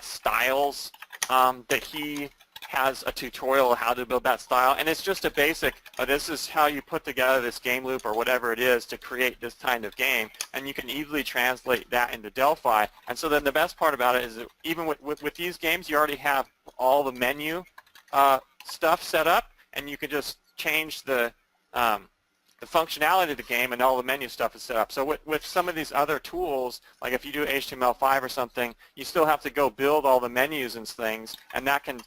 styles that he has a tutorial of how to build that style, and it's just a basic, this is how you put together this game loop or whatever it is to create this kind of game, and you can easily translate that into Delphi. And so then the best part about it is that even with these games, you already have all the menu stuff set up, and you can just change the functionality of the game, and all the menu stuff is set up. So with some of these other tools, like if you do HTML5 or something, you still have to go build all the menus and things, and that can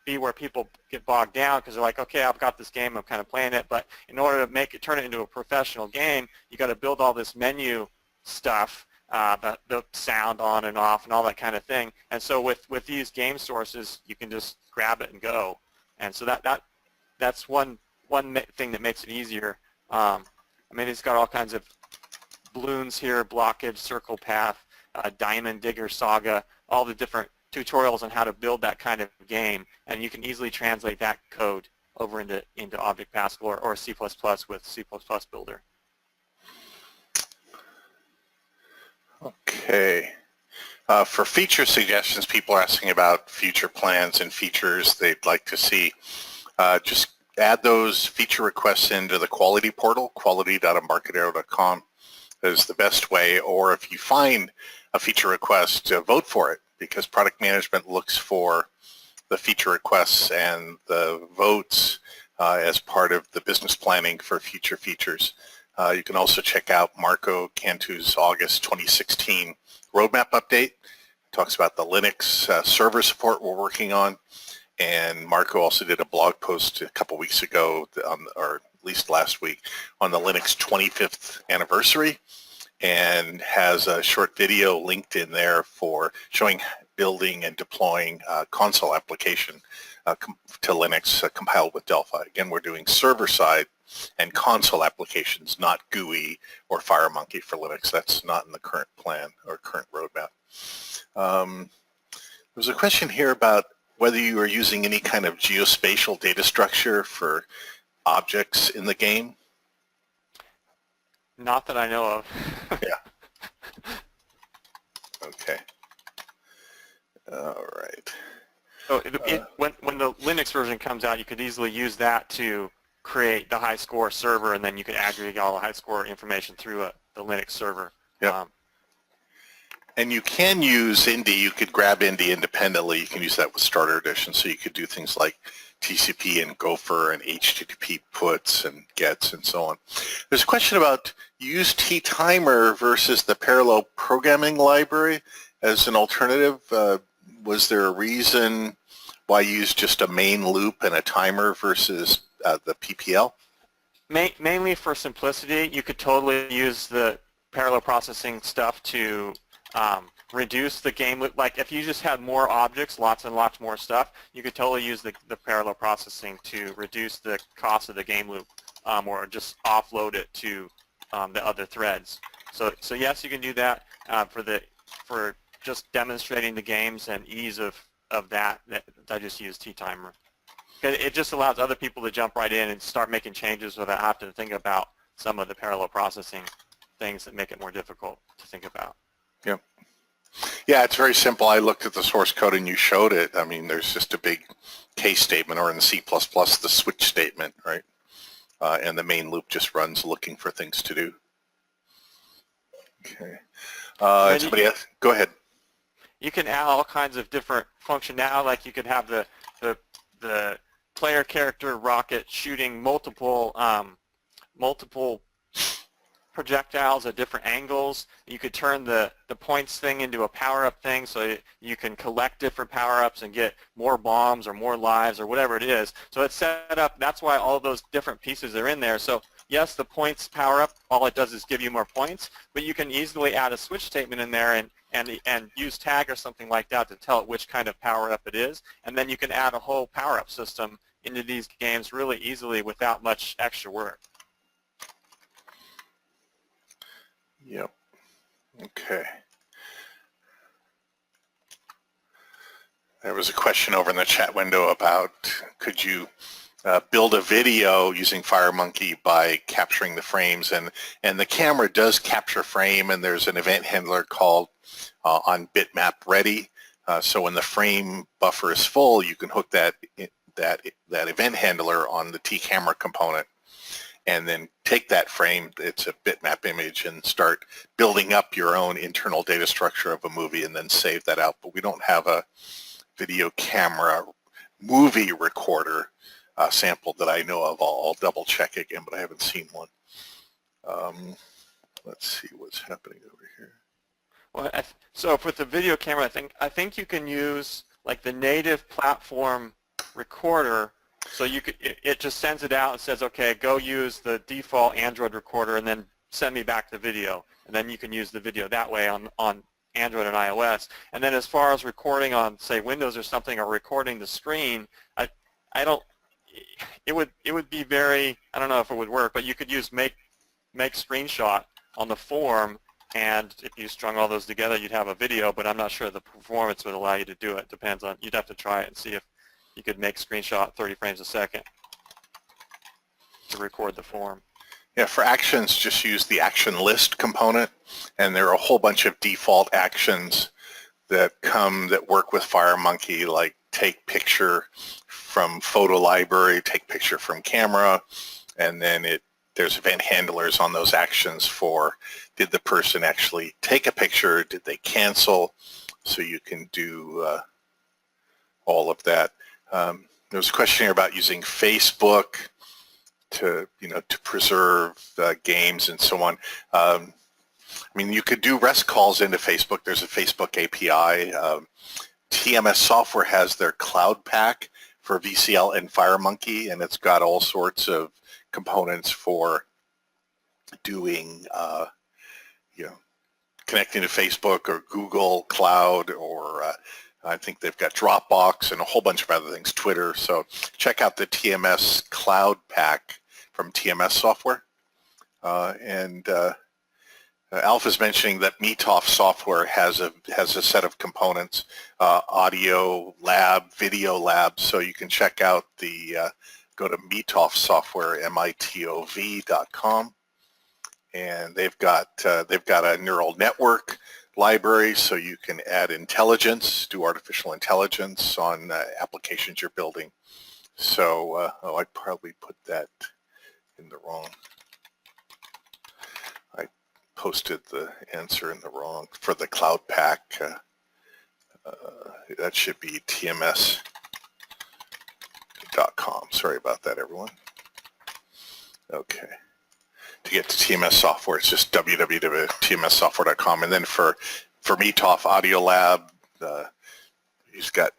be where people get bogged down because they're like, okay, I've got this game, I'm kind of playing it, but in order to turn it into a professional game, you got to build all this menu stuff, the sound on and off and all that kind of thing. And so with these game sources, you can just grab it and go. And so that's one thing that makes it easier. I mean, it's got all kinds of balloons here, blockage, circle path, diamond digger saga, all the different tutorials on how to build that kind of game, and you can easily translate that code over into Object Pascal or C++ with C++ Builder. Okay. For feature suggestions, people are asking about future plans and features they'd like to see. Just add those feature requests into the quality portal, quality.embarcadero.com is the best way, or if you find a feature request, vote for it, because product management looks for the feature requests and the votes as part of the business planning for future features. You can also check out Marco Cantu's August 2016 roadmap update. Talks about the Linux server support we're working on. And Marco also did a blog post a couple weeks ago, or at least last week, on the Linux 25th anniversary, and has a short video linked in there for showing building and deploying a console application to Linux compiled with Delphi. Again, we're doing server-side and console applications, not GUI or FireMonkey for Linux. That's not in the current plan or current roadmap. There's a question here about whether you are using any kind of geospatial data structure for objects in the game. Not that I know of. Yeah. Okay. All right. So when the Linux version comes out, you could easily use that to create the high score server, and then you could aggregate all the high score information through the Linux server. Yep. And you can use Indy. You could grab Indy independently. You can use that with Starter Edition, so you could do things like TCP and Gopher and HTTP puts and gets and so on. There's a question about use T-Timer versus the parallel programming library as an alternative. Was there a reason why you use just a main loop and a timer versus the PPL? Mainly for simplicity. You could totally use the parallel processing stuff to reduce the game loop. Like if you just had more objects, lots and lots more stuff, you could totally use the parallel processing to reduce the cost of the game loop, or just offload it to the other threads. So yes, you can do that for just demonstrating the games and ease of that. I just use T-Timer. It just allows other people to jump right in and start making changes without having to think about some of the parallel processing things that make it more difficult to think about. Yep. Yeah, it's very simple. I looked at the source code and you showed it. I mean, there's just a big case statement, or in the C++, the switch statement, right? And the main loop just runs looking for things to do. Okay. Somebody else? Go ahead. You can add all kinds of different functionality. Like you could have the player character rocket shooting multiple projectiles at different angles. You could turn the points thing into a power-up thing, so you can collect different power-ups and get more bombs or more lives or whatever it is. So it's set up. That's why all of those different pieces are in there. So yes, the points power-up, all it does is give you more points, but you can easily add a switch statement in there and use tag or something like that to tell it which kind of power-up it is, and then you can add a whole power-up system into these games really easily without much extra work. Yep. Okay. There was a question over in the chat window about could you build a video using FireMonkey by capturing the frames, and the camera does capture frame, and there's an event handler called on bitmap ready. So when the frame buffer is full, you can hook that event handler on the T camera component, and then take that frame, it's a bitmap image, and start building up your own internal data structure of a movie and then save that out. But we don't have a video camera movie recorder sample that I know of. I'll double check again, but I haven't seen one. Let's see what's happening over here. Well, so with the video camera, I think you can use like the native platform recorder. So it just sends it out and says, okay, go use the default Android recorder and then send me back the video. And then you can use the video that way on Android and iOS. And then as far as recording on, say, Windows or something, or recording the screen, it would be very, I don't know if it would work, but you could use make screenshot on the form, and if you strung all those together, you'd have a video, but I'm not sure the performance would allow you to do it. Depends on, you'd have to try it and see if you could make screenshot 30 frames a second to record the form. Yeah, for actions, just use the action list component, and there are a whole bunch of default actions that work with FireMonkey, like take picture from photo library, take picture from camera, and then there's event handlers on those actions for did the person actually take a picture, did they cancel, so you can do all of that. There was a question here about using Facebook to preserve games and so on. I mean, you could do REST calls into Facebook. There's a Facebook API. TMS Software has their Cloud Pack for VCL and FireMonkey, and it's got all sorts of components for doing, connecting to Facebook or Google Cloud, or I think they've got Dropbox and a whole bunch of other things, Twitter. So check out the TMS Cloud Pack from TMS Software. Alpha's mentioning that Meetoff Software has a set of components, audio lab, video lab. So you can check out go to Meetoff Software, mitov.com, and they've got a neural network library, so you can add intelligence, do artificial intelligence on applications you're building. So I probably put that in the wrong. I posted the answer in the wrong for the Cloud Pack. That should be tms.com. Sorry about that, everyone. Okay. To get to TMS Software, it's just www.tmssoftware.com. And then for Meetoff Audio Lab, he's got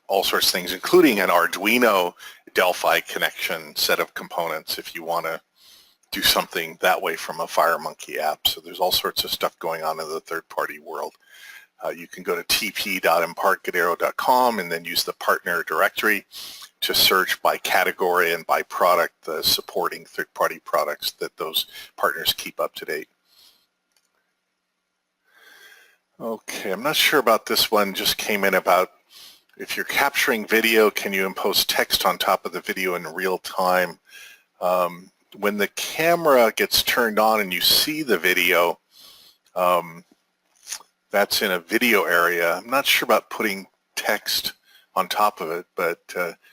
all sorts of things, including an Arduino Delphi connection set of components if you want to do something that way from a FireMonkey app. So there's all sorts of stuff going on in the third-party world. You can go to tp.embarcadero.com and then use the partner directory to search by category and by product the supporting third-party products that those partners keep up to date. Okay, I'm not sure about this one, just came in about if you're capturing video, can you impose text on top of the video in real time? When the camera gets turned on and you see the video, that's in a video area. I'm not sure about putting text on top of it, but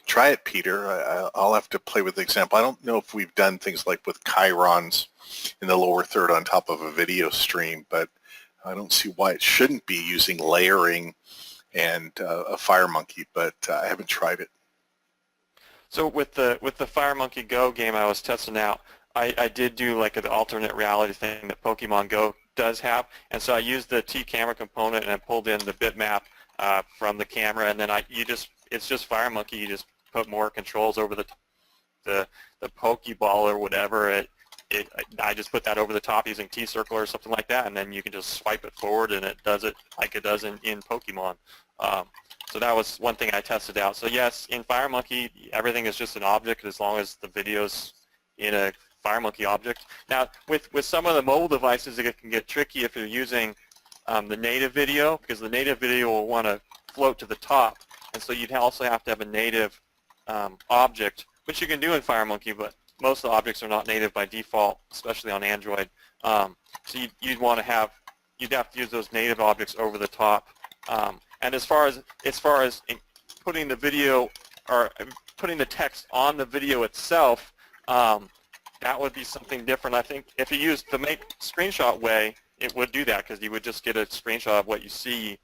try it, Peter. I'll have to play with the example. I don't know if we've done things like with chyrons in the lower third on top of a video stream, but I don't see why it shouldn't be using layering and a FireMonkey, but I haven't tried it. So with the FireMonkey Go game I was testing out, I did do like an alternate reality thing that Pokemon Go does have, and so I used the T camera component and I pulled in the bitmap from the camera, and then it's just FireMonkey. You just put more controls over the Pokeball or whatever. I just put that over the top using T-Circle or something like that, and then you can just swipe it forward and it does it like it does in Pokemon. So that was one thing I tested out. So yes, in FireMonkey, everything is just an object as long as the video's in a FireMonkey object. Now, with some of the mobile devices, it can get tricky if you're using the native video, because the native video will want to float to the top, and so you'd also have to have a native object, which you can do in FireMonkey, but most of the objects are not native by default, especially on Android. So you'd have to use those native objects over the top. And as far as putting the video or putting the text on the video itself, that would be something different. I think if you used the make screenshot way, it would do that, because you would just get a screenshot of what you see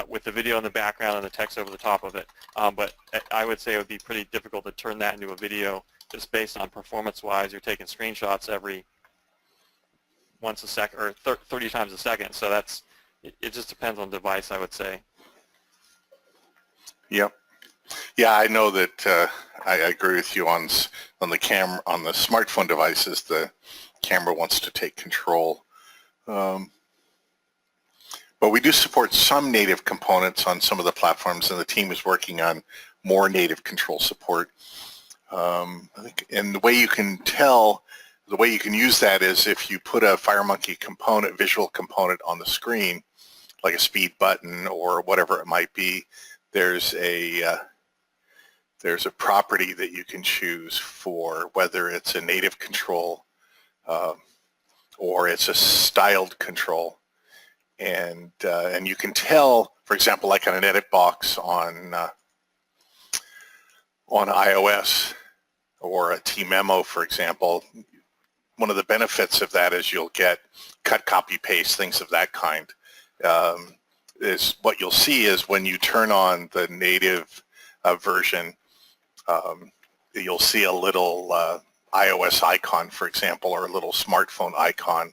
with the video in the background and the text over the top of it. But I would say it would be pretty difficult to turn that into a video just based on performance-wise. You're taking screenshots every once a second or 30 times a second. So it just depends on device, I would say. Yep. Yeah, I know that I agree with you on the camera, on the smartphone devices. The camera wants to take control. But we do support some native components on some of the platforms, and the team is working on more native control support. I think, and the way you can use that is if you put a FireMonkey component, visual component on the screen, like a speed button or whatever it might be, there's a property that you can choose for whether it's a native control or it's a styled control, and you can tell, for example, like on an edit box on iOS or a T-Memo, for example. One of the benefits of that is you'll get cut, copy, paste, things of that kind. Is what you'll see is when you turn on the native version, you'll see a little iOS icon, for example, or a little smartphone icon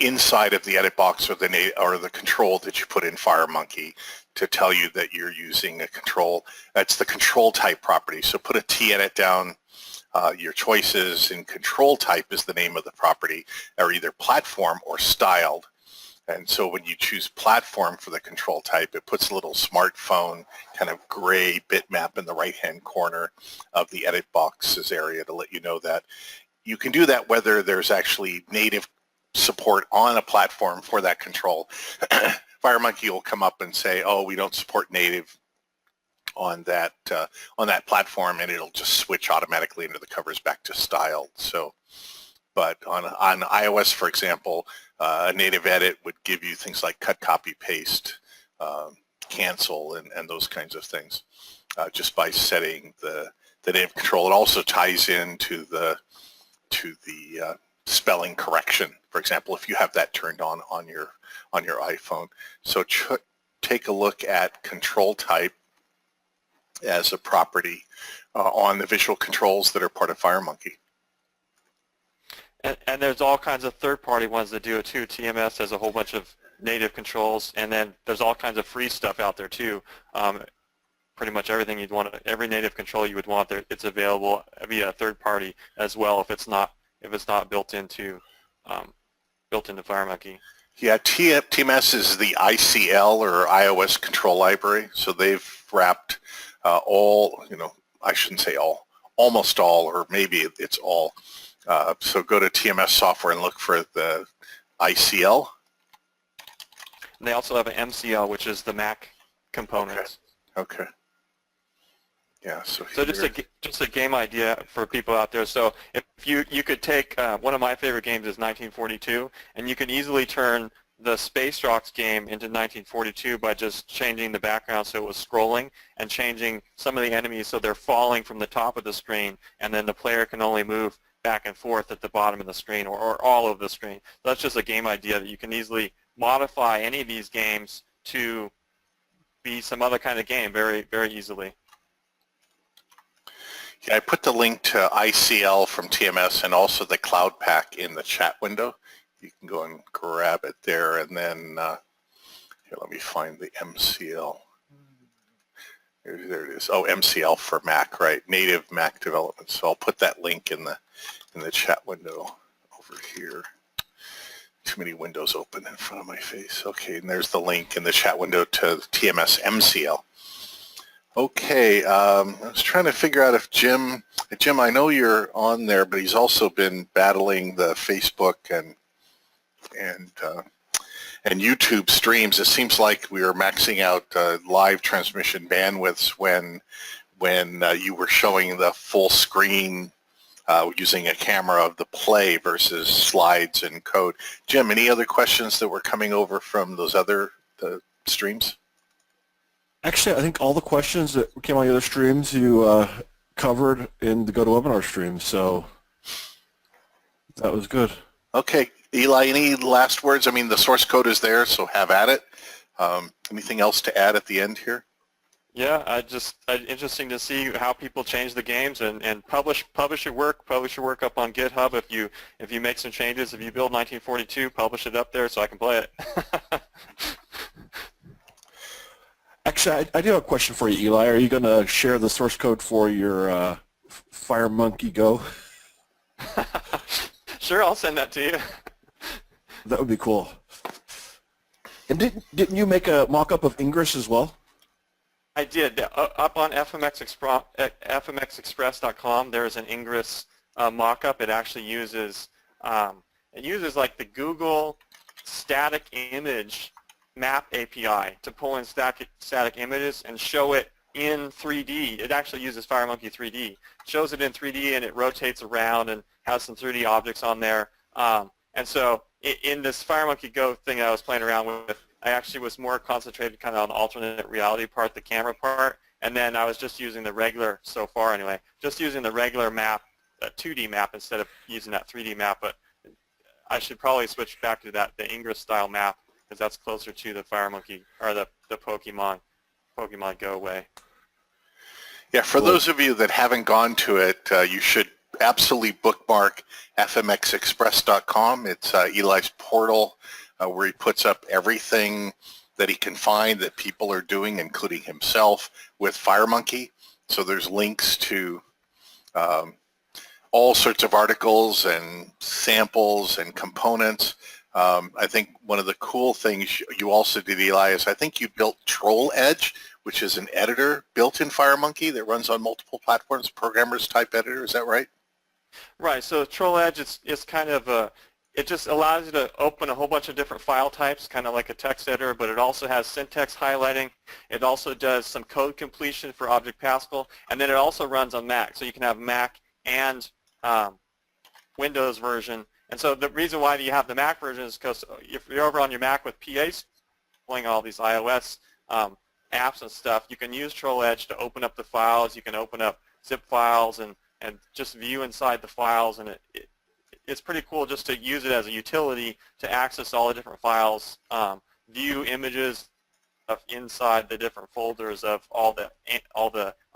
inside of the edit box or the control that you put in FireMonkey to tell you that you're using a control. That's the control type property. So put a T-edit down. Your choices in control type is the name of the property, are either platform or styled. And so when you choose platform for the control type, it puts a little smartphone kind of gray bitmap in the right-hand corner of the edit boxes area to let you know that. You can do that whether there's actually native support on a platform for that control. FireMonkey will come up and say, oh, we don't support native on that platform, and it'll just switch automatically into the covers back to styled. So, but on iOS, for example, a native edit would give you things like cut, copy, paste, cancel, and those kinds of things just by setting the native control. It also ties into the spelling correction, for example, if you have that turned on your iPhone. So take a look at control type as a property on the visual controls that are part of FireMonkey. And there's all kinds of third-party ones that do it too. TMS has a whole bunch of native controls, and then there's all kinds of free stuff out there too. Pretty much everything you'd want, every native control you would want there, it's available via a third party as well if it's not built into FireMonkey. Yeah, TMS is the ICL or iOS control library, so they've wrapped all, I shouldn't say all, almost all, or maybe it's all. So go to TMS software and look for the ICL. And they also have an MCL, which is the Mac components. Okay. Yeah. So just a game idea for people out there. So if you could take one of my favorite games is 1942, and you can easily turn the Space Rocks game into 1942 by just changing the background so it was scrolling and changing some of the enemies so they're falling from the top of the screen, and then the player can only move back and forth at the bottom of the screen or all of the screen. So that's just a game idea that you can easily modify any of these games to be some other kind of game very, very easily. Yeah, I put the link to ICL from TMS and also the Cloud Pack in the chat window. You can go and grab it there, and then here, let me find the MCL. There it is. Oh, MCL for Mac, right? Native Mac development. So I'll put that link in the chat window over here. Too many windows open in front of my face. Okay, and there's the link in the chat window to TMS MCL. Okay, I was trying to figure out if Jim, I know you're on there, but he's also been battling the Facebook and YouTube streams. It seems like we were maxing out live transmission bandwidths when you were showing the full screen using a camera of the play versus slides and code. Jim, any other questions that were coming over from those other streams? Actually, I think all the questions that came on the other streams you covered in the GoToWebinar stream, so that was good. Okay. Eli, any last words? I mean, the source code is there, so have at it. Anything else to add at the end here? Yeah, interesting to see how people change the games and publish your work up on GitHub. If you make some changes, if you build 1942, publish it up there so I can play it. Actually, I do have a question for you, Eli. Are you going to share the source code for your FireMonkey Go? Sure, I'll send that to you. That would be cool. And didn't you make a mock-up of Ingress as well? I did. Up on fmxexpress.com, there's an Ingress mock-up. It actually uses like the Google static image map API to pull in static images and show it in 3D. It actually uses FireMonkey 3D. It shows it in 3D and it rotates around and has some 3D objects on there. And so in this FireMonkey Go thing I was playing around with, I actually was more concentrated kind of on the alternate reality part, the camera part, and then I was just using the regular, so far anyway, just using the regular map, a 2D map instead of using that 3D map. But I should probably switch back to the Ingress style map, because that's closer to the FireMonkey or the Pokemon Go way. Yeah, for those of you that haven't gone to it, you should absolutely bookmark fmxexpress.com. It's Eli's portal where he puts up everything that he can find that people are doing, including himself, with FireMonkey. So there's links to all sorts of articles and samples and components. I think one of the cool things you also did, Eli, is I think you built Troll Edge, which is an editor built in FireMonkey that runs on multiple platforms, programmers type editor. Is that right? Right. So Troll Edge is kind of it just allows you to open a whole bunch of different file types, kind of like a text editor, but it also has syntax highlighting. It also does some code completion for Object Pascal, and then it also runs on Mac. So you can have Mac and Windows version. And so the reason why you have the Mac version is because if you're over on your Mac with PAs, pulling all these iOS apps and stuff, you can use Troll Edge to open up the files. You can open up zip files and just view inside the files, and it's pretty cool just to use it as a utility to access all the different files, view images of inside the different folders of all the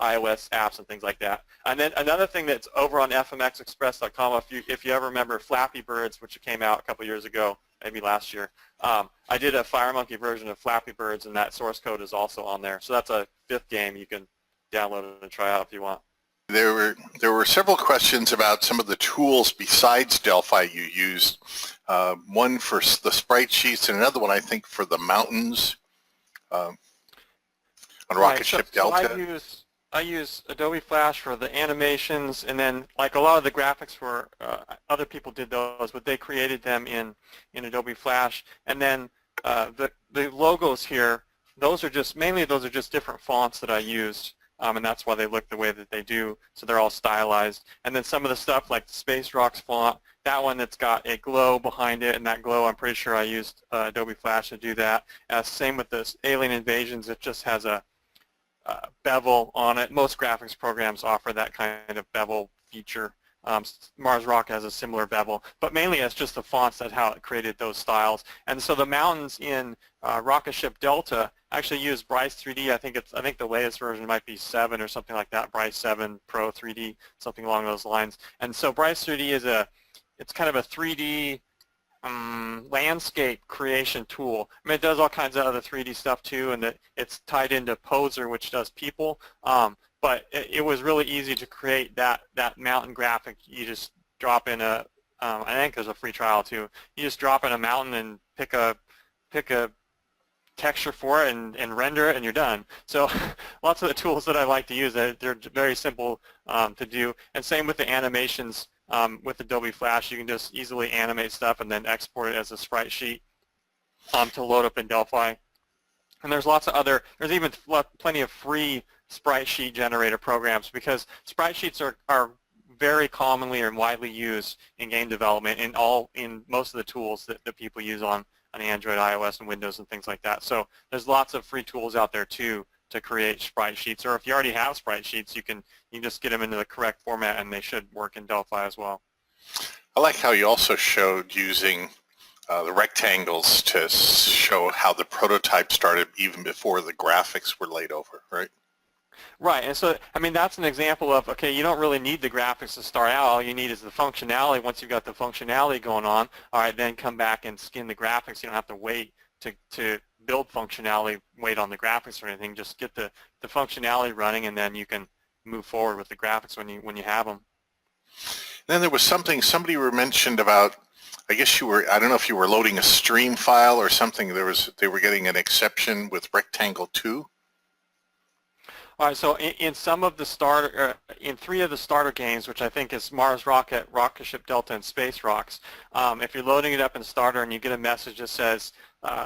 iOS apps and things like that. And then another thing that's over on fmxexpress.com, if you ever remember Flappy Birds, which came out a couple years ago, maybe last year, I did a FireMonkey version of Flappy Birds, and that source code is also on there. So that's a 5th game you can download and try out if you want. There were several questions about some of the tools besides Delphi you used. One for the sprite sheets and another one, I think, for the mountains on Rocketship Delta. So I use Adobe Flash for the animations, and then like a lot of the graphics for other people did those, but they created them in Adobe Flash. And then the logos here, those are just different fonts that I used. And that's why they look the way that they do, so they're all stylized. And then some of the stuff like the Space Rocks font, that one that's got a glow behind it, and that glow, I'm pretty sure I used Adobe Flash to do that. Same with this Alien Invasions, it just has a bevel on it. Most graphics programs offer that kind of bevel feature. Mars Rock has a similar bevel, but mainly it's just the fonts, that's how it created those styles. And so the mountains in Rocketship Delta actually use Bryce 3D. I think the latest version might be 7 or something like that, Bryce 7 Pro 3D, something along those lines. And so Bryce 3D is it's kind of a 3D landscape creation tool. I mean, it does all kinds of other 3D stuff too, and it's tied into Poser, which does people. But it was really easy to create that mountain graphic. You just drop in I think there's a free trial too. You just drop in a mountain and pick a texture for it and render it, and you're done. So lots of the tools that I like to use, they're very simple to do. And same with the animations with Adobe Flash. You can just easily animate stuff and then export it as a sprite sheet to load up in Delphi. And there's even plenty of free sprite sheet generator programs, because sprite sheets are very commonly and widely used in game development in most of the tools that people use on Android, iOS, and Windows and things like that. So there's lots of free tools out there too to create sprite sheets, or if you already have sprite sheets, you can just get them into the correct format and they should work in Delphi as well. I like how you also showed using the rectangles to show how the prototype started even before the graphics were laid over, right? Right, and so, I mean, that's an example of, okay, you don't really need the graphics to start out. All you need is the functionality. Once you've got the functionality going on, all right, then come back and skin the graphics. You don't have to wait to build functionality, wait on the graphics or anything. Just get the functionality running, and then you can move forward with the graphics when you have them. Then there was something somebody mentioned about, I guess I don't know if you were loading a stream file or something. They were getting an exception with Rectangle 2. All right, so in some of the in 3 of the starter games, which I think is Mars Rocket, Rocketship Delta, and Space Rocks, if you're loading it up in starter and you get a message that says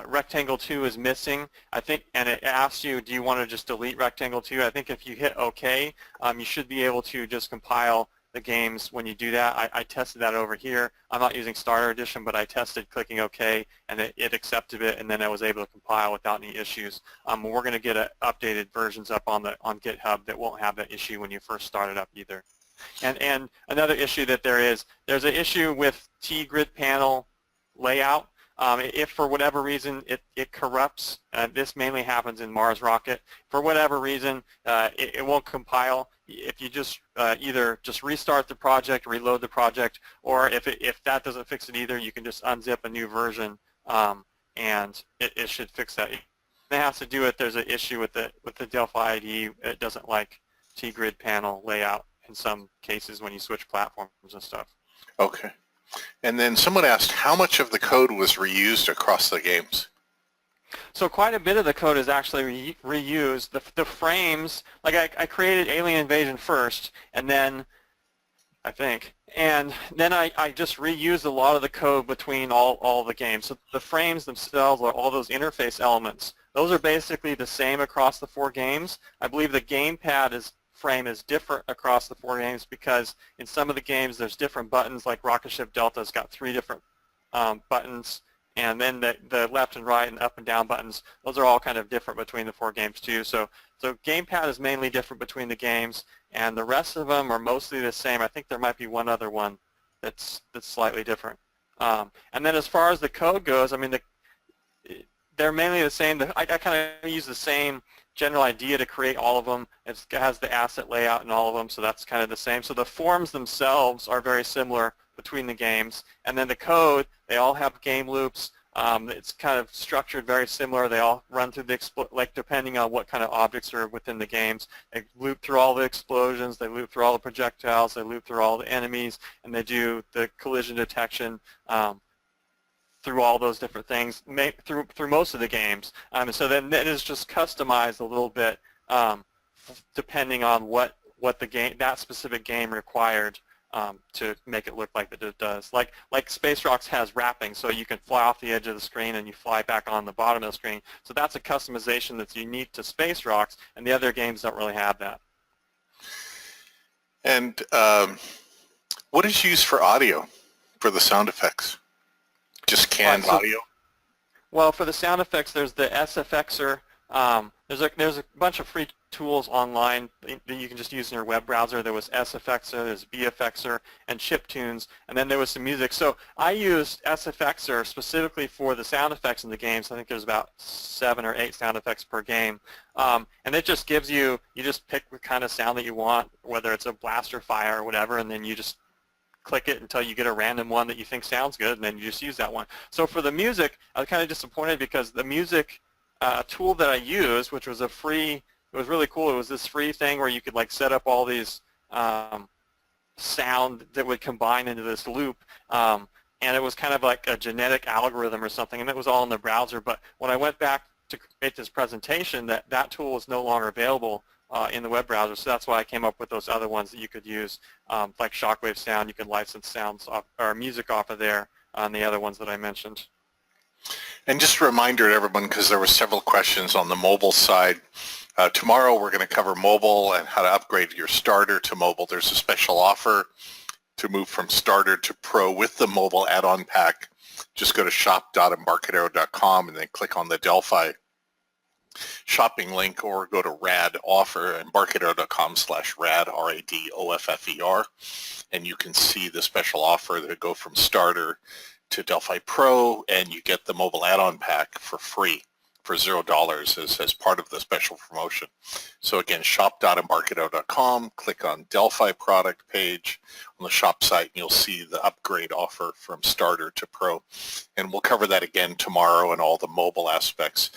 Rectangle 2 is missing, and it asks you, do you want to just delete Rectangle 2? I think if you hit OK, you should be able to just compile the games when you do that. I tested that over here. I'm not using Starter Edition, but I tested clicking OK, and it accepted it, and then I was able to compile without any issues. We're going to get updated versions up on GitHub that won't have that issue when you first start it up either. And another issue that there's an issue with T-grid panel layout. If for whatever reason it corrupts, this mainly happens in Mars rocket. For whatever reason, it won't compile. If you just either just restart the project, reload the project, or if that doesn't fix it either, you can just unzip a new version, and it should fix that. It has to do with there's an issue with the Delphi IDE. It doesn't like T-grid panel layout in some cases when you switch platforms and stuff. Okay. And then someone asked how much of the code was reused across the games. So quite a bit of the code is actually reused. The frames, like I created Alien Invasion first, and then I think, and then I just reused a lot of the code between all the games. So the frames themselves are all those interface elements. Those are basically the same across the 4 games. I believe the gamepad frame is different across the 4 games because in some of the games there's different buttons, like Rocketship Delta's got 3 different buttons, and then the left and right and up and down buttons, those are all kind of different between the 4 games too. So gamepad is mainly different between the games, and the rest of them are mostly the same. I think there might be one other one that's slightly different. And then as far as the code goes, I mean, they're mainly the same. I kind of use the same general idea to create all of them. It has the asset layout in all of them, so that's kind of the same. So the forms themselves are very similar between the games, and then the code, they all have game loops. It's kind of structured very similar. They all run through like depending on what kind of objects are within the games. They loop through all the explosions, they loop through all the projectiles, they loop through all the enemies, and they do the collision detection through all those different things, through most of the games. So then it is just customized a little bit depending on what that specific game required to make it look like that it does. Like Space Rocks has wrapping, so you can fly off the edge of the screen and you fly back on the bottom of the screen. So that's a customization that's unique to Space Rocks, and the other games don't really have that. And what is used for audio, for the sound effects? Just canned audio? Well, for the sound effects, there's the SFXer. There's a bunch of free tools online that you can just use in your web browser. There was SFXer, there's VFXer, and chiptunes, and then there was some music. So I used SFXer specifically for the sound effects in the games. I think there's about 7 or 8 sound effects per game. And it just gives you just pick the kind of sound that you want, whether it's a blast or fire or whatever, and then you just click it until you get a random one that you think sounds good, and then you just use that one. So for the music, I was kind of disappointed because the music tool that I used, which was it was really cool. It was this free thing where you could like set up all these sound that would combine into this loop, and it was kind of like a genetic algorithm or something, and it was all in the browser. But when I went back to create this presentation, that tool was no longer available in the web browser, so that's why I came up with those other ones that you could use, like Shockwave Sound. You can license sounds or music off of there on the other ones that I mentioned. And just a reminder to everyone, because there were several questions on the mobile side. Tomorrow we're going to cover mobile and how to upgrade your starter to mobile. There's a special offer to move from starter to pro with the mobile add-on pack. Just go to shop.embarcadero.com and then click on the Delphi shopping link, or go to RAD offer, embarcadero.com/RAD, RADOFFER, and you can see the special offer that go from starter to Delphi Pro, and you get the mobile add-on pack for free for $0 as part of the special promotion. So again, shop.embarcadero.com, click on Delphi product page on the shop site, and you'll see the upgrade offer from starter to pro. And we'll cover that again tomorrow and all the mobile aspects.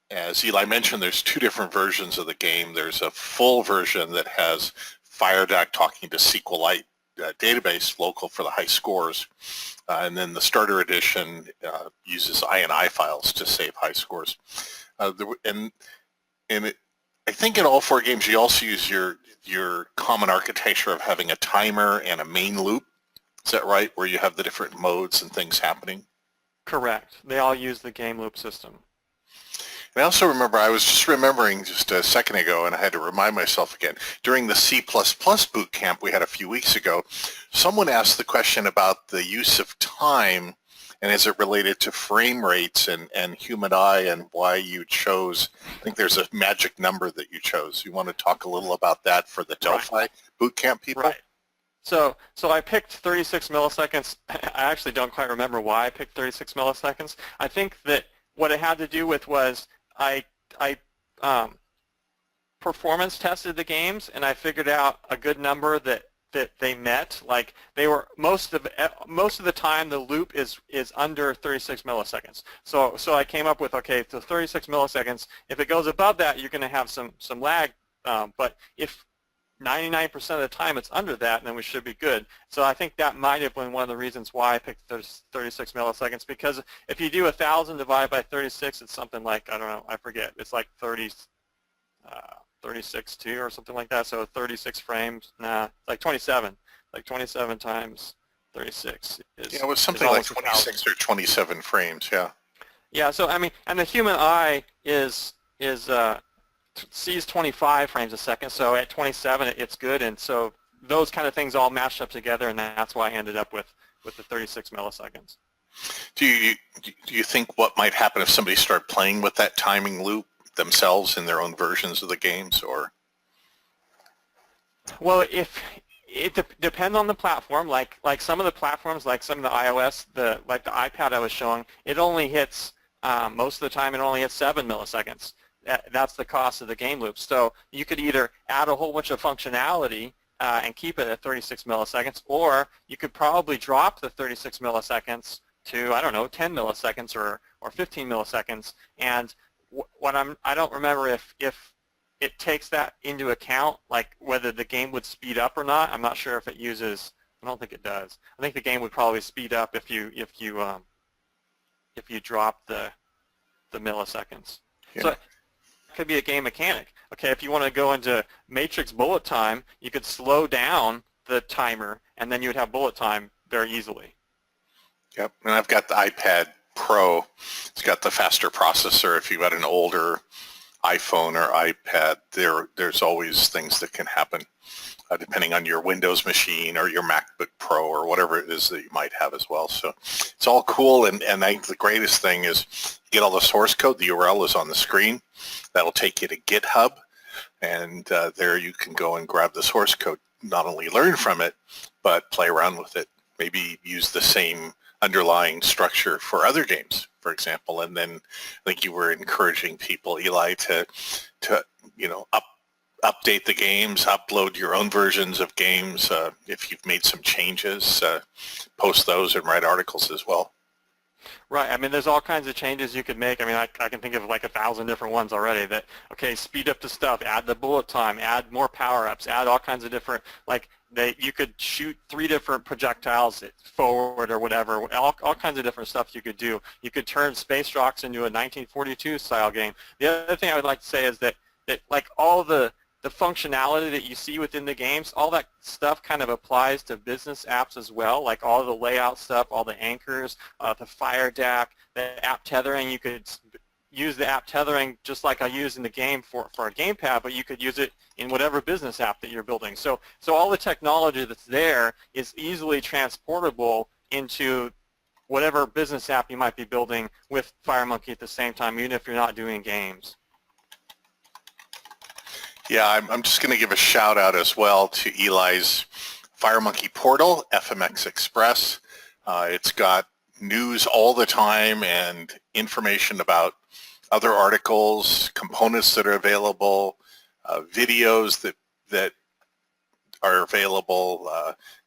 As Eli mentioned, there's 2 different versions of the game. There's a full version that has FireDAC talking to SQLite database local for the high scores, and then the starter edition uses INI files to save high scores. I think in all 4 games you also use your common architecture of having a timer and a main loop. Is that right, where you have the different modes and things happening? Correct. They all use the game loop system. I also remember, I was just remembering just a second ago, and I had to remind myself again, during the C++ boot camp we had a few weeks ago, someone asked the question about the use of time, and is it related to frame rates and human eye, and why you chose, I think there's a magic number that you chose. You want to talk a little about that for the Delphi boot camp people? Right. So I picked 36 milliseconds. I actually don't quite remember why I picked 36 milliseconds. I think that what it had to do with was I performance tested the games, and I figured out a good number that they met. Like they were most of the time the loop is under 36 milliseconds. So I came up with, okay, so 36 milliseconds. If it goes above that, you're going to have some lag. But if 99% of the time it's under that, then we should be good. So I think that might have been one of the reasons why I picked 36 milliseconds, because if you do 1,000 divided by 36, it's something like, I don't know, I forget. It's like 36.2 or something like that. So 36 frames, like 27. Like 27 times 36 is, yeah, it was something like 26 or 27 frames, yeah. Yeah, so I mean, and the human eye sees 25 frames a second, so at 27 it's good, and so those kind of things all mashed up together, and that's why I ended up with the 36 milliseconds. Do you think what might happen if somebody started playing with that timing loop themselves in their own versions of the games, or? Well, if it depends on the platform. Like some of the platforms, like some of the iOS, like the iPad I was showing, it only hits most of the time. It only hits 7 milliseconds. That's the cost of the game loop. So you could either add a whole bunch of functionality and keep it at 36 milliseconds, or you could probably drop the 36 milliseconds to, I don't know, 10 milliseconds or 15 milliseconds. And I don't remember if it takes that into account, like whether the game would speed up or not. I'm not sure if it uses. I don't think it does. I think the game would probably speed up if you drop the milliseconds. Yeah. So it could be a game mechanic. Okay, if you want to go into matrix bullet time, you could slow down the timer, and then you would have bullet time very easily. Yep, and I've got the iPad Pro. It's got the faster processor. If you've got an older iPhone or iPad, there's always things that can happen depending on your Windows machine or your MacBook Pro or whatever it is that you might have as well. So it's all cool, and I think the greatest thing is you get all the source code. The URL is on the screen. That'll take you to GitHub, and there you can go and grab the source code, not only learn from it, but play around with it. Maybe use the same underlying structure for other games, for example. And then I think you were encouraging people, Eli, to update the games, upload your own versions of games. If you've made some changes, post those and write articles as well. Right. I mean, there's all kinds of changes you could make. I mean, I can think of like 1,000 different ones already that, okay, speed up the stuff, add the bullet time, add more power-ups, add all kinds of different, like you could shoot 3 different projectiles forward or whatever, all kinds of different stuff you could do. You could turn Space Rocks into a 1942 style game. The other thing I would like to say is that like all the functionality that you see within the games, all that stuff kind of applies to business apps as well, like all the layout stuff, all the anchors, the Fire DAC, the app tethering. You could use the app tethering just like I use in the game for a gamepad, but you could use it in whatever business app that you're building. So all the technology that's there is easily transportable into whatever business app you might be building with FireMonkey at the same time, even if you're not doing games. Yeah, I'm just going to give a shout out as well to Eli's FireMonkey portal, FMX Express. It's got news all the time and information about other articles, components that are available, videos that are available,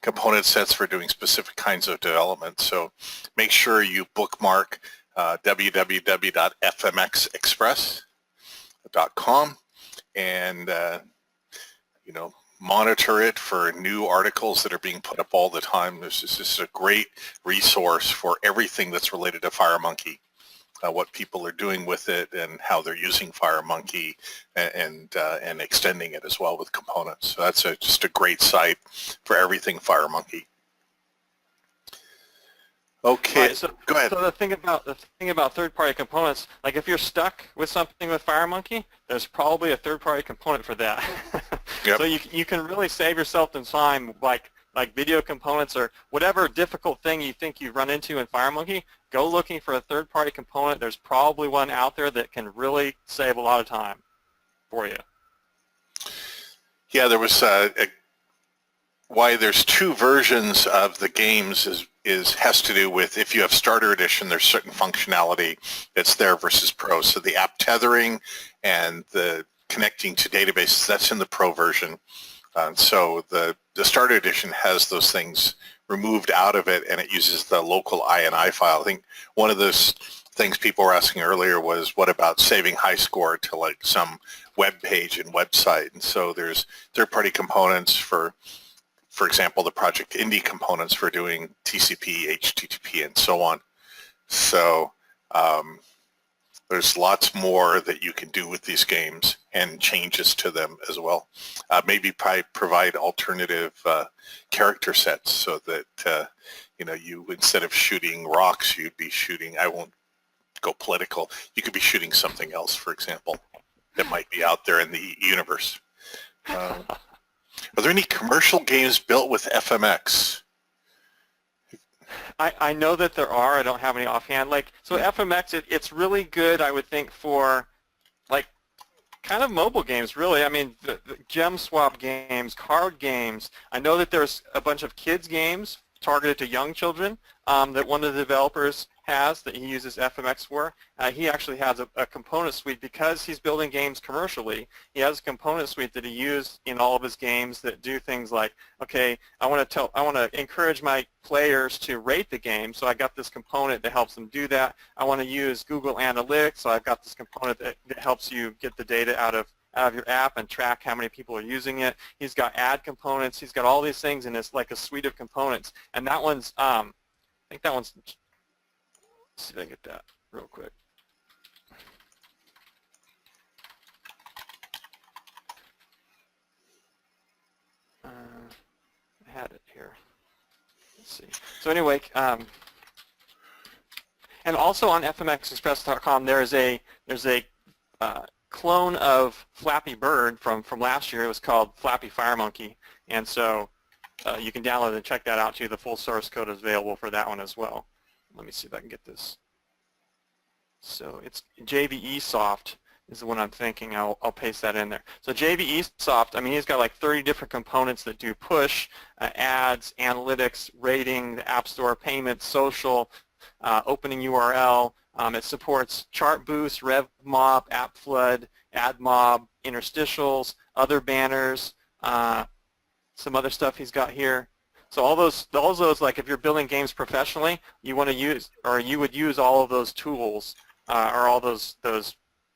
component sets for doing specific kinds of development. So make sure you bookmark www.fmxexpress.com and monitor it for new articles that are being put up all the time. This is a great resource for everything that's related to FireMonkey, what people are doing with it and how they're using FireMonkey and extending it as well with components. So that's just a great site for everything FireMonkey. Okay, right, so, go ahead. So the thing about third-party components, like if you're stuck with something with FireMonkey, there's probably a third-party component for that. Yep. So you can really save yourself some time, like video components or whatever difficult thing you think you've run into in FireMonkey. Go looking for a third-party component. There's probably one out there that can really save a lot of time for you. Yeah, there was why there's two versions of the games has to do with if you have Starter Edition, there's certain functionality that's there versus Pro. So the app tethering and the connecting to databases, that's in the Pro version. So the Starter Edition has those things removed out of it, and it uses the local INI file. I think one of those things people were asking earlier was, what about saving high score to like some web page and website? And so there's third-party components for example, the Project Indie components for doing TCP, HTTP, and so on. So there's lots more that you can do with these games and changes to them as well. Maybe provide alternative character sets so that you, instead of shooting rocks, you'd be shooting, I won't go political, you could be shooting something else, for example, that might be out there in the universe. Are there any commercial games built with FMX? I know that there are. I don't have any offhand. So FMX, it's really good, I would think, for like kind of mobile games, really. I mean, the gem swap games, card games. I know that there's a bunch of kids games targeted to young children that one of the developers has that he uses FMX for. He actually has a component suite because he's building games commercially. He has a component suite that he used in all of his games that do things like, okay, I want to encourage my players to rate the game, so I got this component that helps them do that. I want to use Google Analytics, so I've got this component that helps you get the data out of your app and track how many people are using it. He's got ad components. He's got all these things, and it's like a suite of components. And that one's, I think that one's, let's see if I can get that real quick. I had it here. Let's see. So anyway, and also on fmxexpress.com there's a clone of Flappy Bird from last year. It was called Flappy FireMonkey, and so you can download and check that out too. The full source code is available for that one as well. Let me see if I can get this. So it's JVE Soft is the one I'm thinking. I'll paste that in there. So JVE Soft, I mean, he's got like 30 different components that do push, ads, analytics, rating, the App Store, payments, social, opening URL. It supports chart boost, RevMob, app flood, AdMob, interstitials, other banners, some other stuff he's got here. So all those, like if you're building games professionally, you want to use, or you would use all of those tools or all those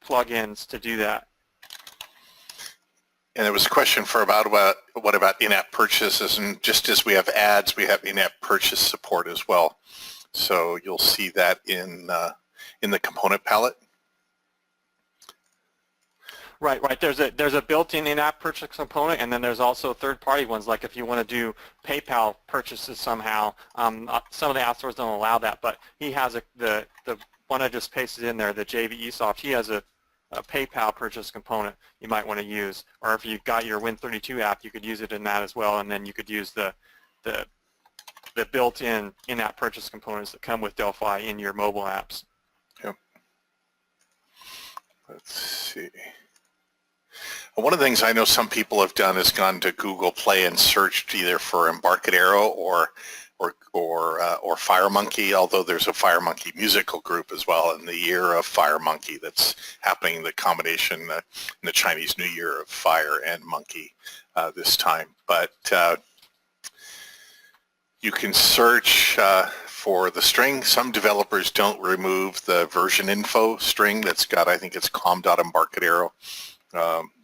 plugins to do that. And there was a question for about what about in-app purchases, and just as we have ads, we have in-app purchase support as well. So you'll see that in the component palette. Right. There's a built-in in-app purchase component, and then there's also third-party ones. Like if you want to do PayPal purchases somehow, some of the app stores don't allow that. But he has the one I just pasted in there, the JVE Soft. He has a PayPal purchase component you might want to use. Or if you got your Win32 app, you could use it in that as well, and then you could use the built-in in-app purchase components that come with Delphi in your mobile apps. Yep. Let's see. One of the things I know some people have done is gone to Google Play and searched either for Embarcadero or FireMonkey, although there's a FireMonkey musical group as well in the year of FireMonkey that's happening, the combination in the Chinese New Year of Fire and Monkey this time. But you can search for the string. Some developers don't remove the version info string that's got, I think it's com.embarcadero.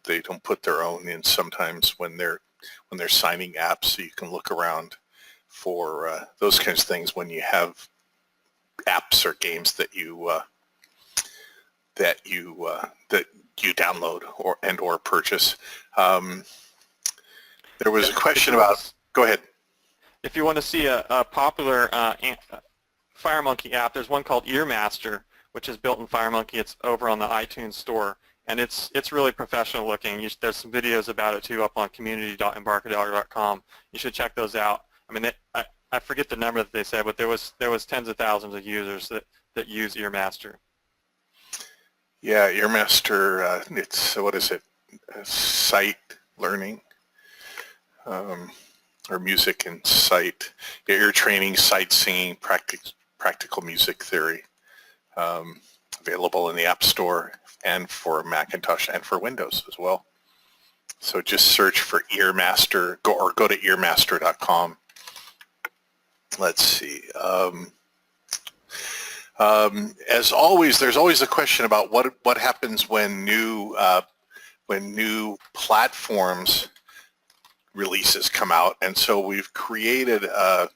They don't put their own in sometimes when they're signing apps, so you can look around for those kinds of things when you have apps or games that you download or purchase. There was a question about. Go ahead. If you want to see a popular FireMonkey app, there's one called Earmaster, which is built in FireMonkey. It's over on the iTunes store, and it's really professional looking. There's some videos about it too up on community.embarcadero.com. You should check those out. I mean, I forget the number that they said, but there was tens of thousands of users that use Earmaster. Yeah, Earmaster. It's what is it? Site learning. or music and sight, ear training, sight singing, practical music theory. Available in the App Store and for Macintosh and for Windows as well. So just search for Earmaster, go to earmaster.com. Let's see. As always, there's always a question about what happens when new platforms releases come out, and so we've created a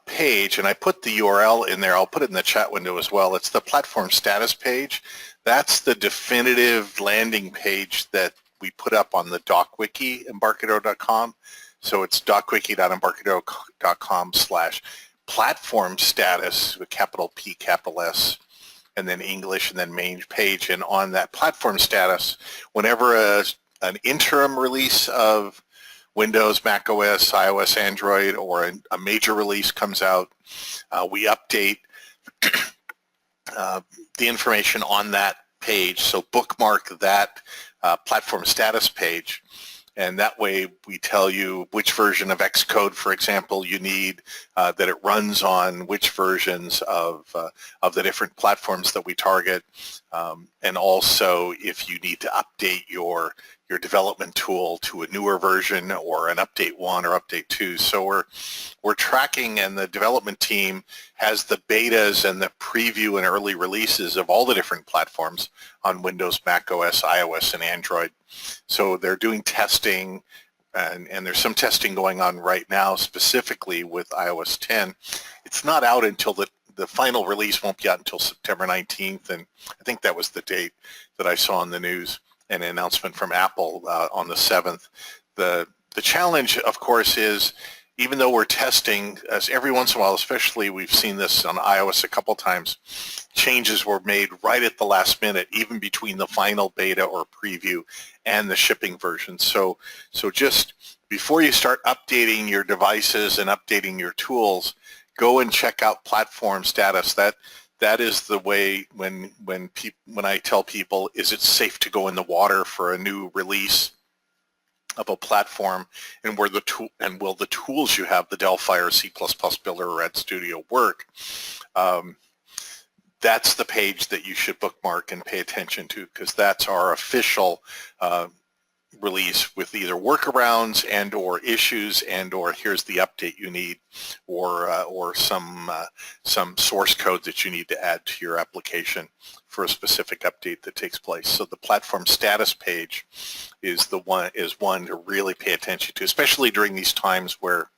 page, and I put the URL in there. I'll put it in the chat window as well. It's the platform status page. That's the definitive landing page that we put up on the docwiki, Embarcadero.com. So it's docwiki.embarcadero.com/platform status with capital P, capital S, and then English, and then main page. And on that platform status, whenever an interim release of Windows, Mac OS, iOS, Android, or a major release comes out, we update the information on that page. So bookmark that platform status page, and that way we tell you which version of Xcode, for example, you need, that it runs on which versions of the different platforms that we target, and also if you need to update your development tool to a newer version or an update 1 or update 2. So we're tracking, and the development team has the betas and the preview and early releases of all the different platforms on Windows, Mac OS, iOS, and Android. So they're doing testing, and there's some testing going on right now specifically with iOS 10. It's not out until the final release won't be out until September 19th, and I think that was the date that I saw in the news. An announcement from Apple on the 7th. The challenge, of course, is even though we're testing, as every once in a while, especially we've seen this on iOS a couple times, changes were made right at the last minute, even between the final beta or preview and the shipping version. So just before you start updating your devices and updating your tools, go and check out platform status. That is the way when I tell people, is it safe to go in the water for a new release of a platform, and will the tools you have, the Delphi or C++ Builder or Red Studio, work? That's the page that you should bookmark and pay attention to, because that's our official release with either workarounds and or issues and or here's the update you need, or some source code that you need to add to your application for a specific update that takes place. So the platform status page is one to really pay attention to, especially during these times where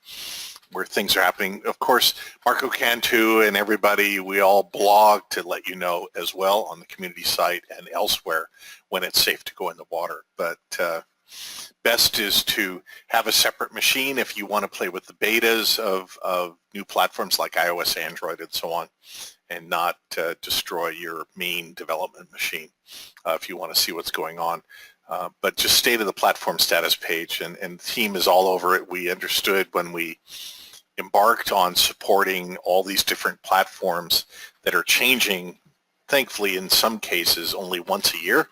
things are happening. Of course, Marco Cantu and everybody, we all blog to let you know as well on the community site and elsewhere when it's safe to go in the water. But best is to have a separate machine if you want to play with the betas of new platforms like iOS, Android, and so on, and not destroy your main development machine if you want to see what's going on. But just stay to the platform status page, and the team is all over it. We understood when we embarked on supporting all these different platforms that are changing, thankfully in some cases only once a year,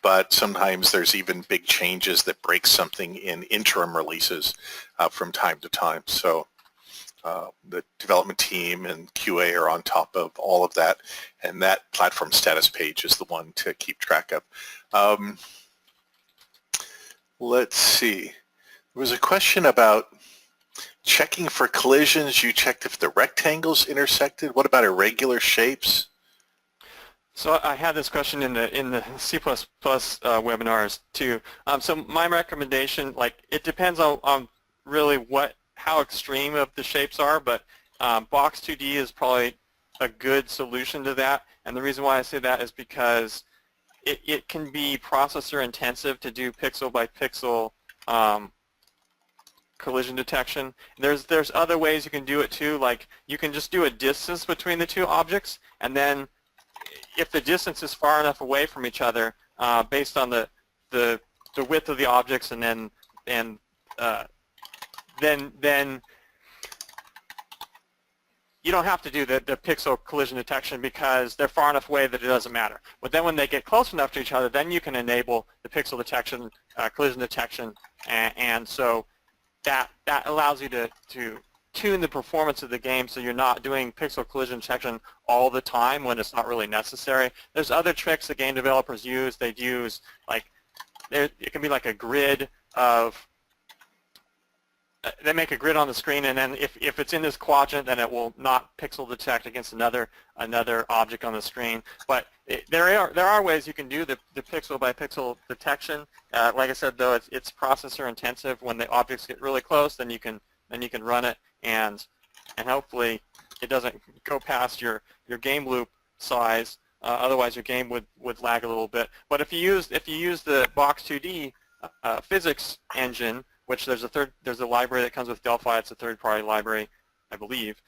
but sometimes there's even big changes that break something in interim releases from time to time. So the development team and QA are on top of all of that, and that platform status page is the one to keep track of. Let's see. There was a question about checking for collisions. You checked if the rectangles intersected. What about irregular shapes? So I had this question in the C++ webinars too. So my recommendation, it depends on really how extreme of the shapes are, but Box 2D is probably a good solution to that. And the reason why I say that is because it can be processor intensive to do pixel by pixel collision detection. There's other ways you can do it too, like you can just do a distance between the two objects, and then if the distance is far enough away from each other, based on the width of the objects, and then you don't have to do the pixel collision detection because they're far enough away that it doesn't matter. But then when they get close enough to each other, then you can enable the pixel detection, collision detection, and so that allows you to tune the performance of the game so you're not doing pixel collision detection all the time when it's not really necessary. There's other tricks that game developers use. They'd use, like, it can be like a grid of, they make a grid on the screen, and then if it's in this quadrant, then it will not pixel detect against another object on the screen. But there are ways you can do the pixel by pixel detection. Like I said, though, it's processor intensive. When the objects get really close, then you can run it, and hopefully it doesn't go past your game loop size. Otherwise, your game would lag a little bit. But if you use the Box2D physics engine, which there's a library that comes with Delphi. It's a third-party library, I believe.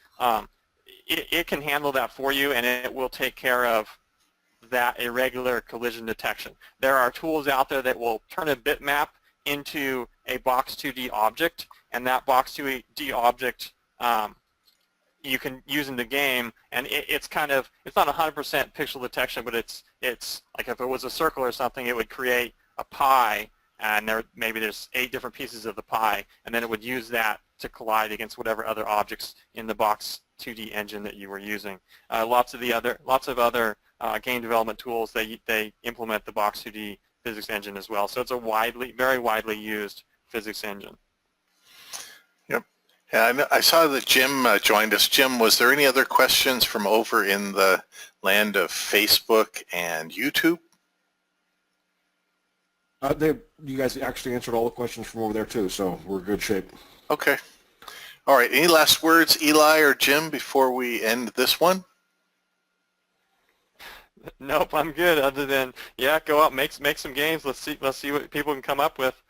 It can handle that for you, and it will take care of that irregular collision detection. There are tools out there that will turn a bitmap into a Box2D object, and that Box2D object you can use in the game, and it's not 100% pixel detection, but it's like if it was a circle or something, it would create a pie, and maybe there's 8 different pieces of the pie, and then it would use that to collide against whatever other objects in the Box2D engine that you were using. Lots of other game development tools, they implement the Box2D physics engine as well. So it's a very widely used physics engine. Yep. Yeah, I saw that Jim joined us. Jim, was there any other questions from over in the land of Facebook and YouTube? You guys actually answered all the questions from over there too, so we're in good shape. Okay. All right. Any last words, Eli or Jim, before we end this one? Nope, I'm good. Other than, yeah, go out, make some games. Let's see what people can come up with.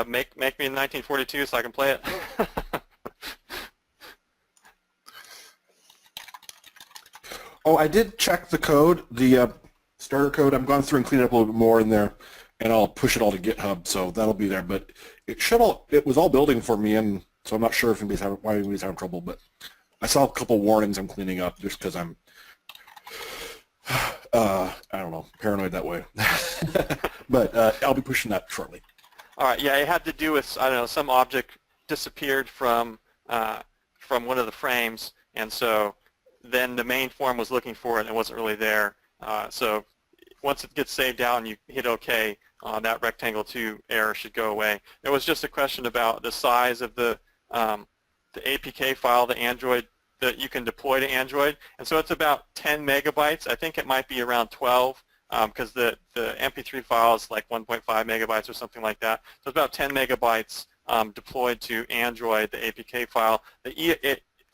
Make me in 1942 so I can play it. Oh, I did check the code, the starter code. I'm going through and cleaning up a little bit more in there, and I'll push it all to GitHub, so that'll be there. But it was all building for me, and so I'm not sure if why anybody's having trouble. But I saw a couple warnings I'm cleaning up just because I'm, I don't know, paranoid that way. But I'll be pushing that shortly. All right. Yeah, it had to do with, I don't know, some object disappeared from one of the frames, and so then the main form was looking for it and it wasn't really there. So once it gets saved out and you hit OK, that Rectangle 2 error should go away. It was just a question about the size of the APK file, the Android that you can deploy to Android, and so it's about 10 megabytes. I think it might be around 12 because the MP3 file is like 1.5 megabytes or something like that. So it's about 10 megabytes deployed to Android, the APK file.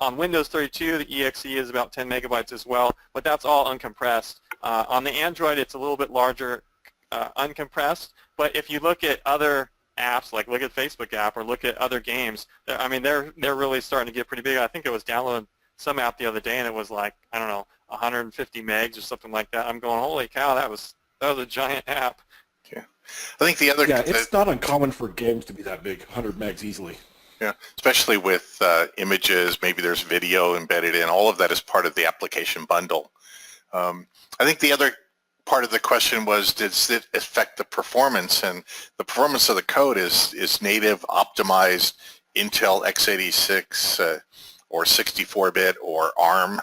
On Windows 32, the EXE is about 10 megabytes as well, but that's all uncompressed. On the Android, it's a little bit larger uncompressed, but if you look at other apps, like look at Facebook app or look at other games, I mean, they're really starting to get pretty big. I think it was downloading some app the other day, and it was like, I don't know, 150 megs or something like that. I'm going, holy cow, that was a giant app. Yeah, I think the other it's not uncommon for games to be that big, 100 megs easily. Yeah, especially with images, maybe there's video embedded in. All of that is part of the application bundle. I think the other part of the question was, does it affect the performance? And the performance of the code is native, optimized Intel x86 or 64-bit or ARM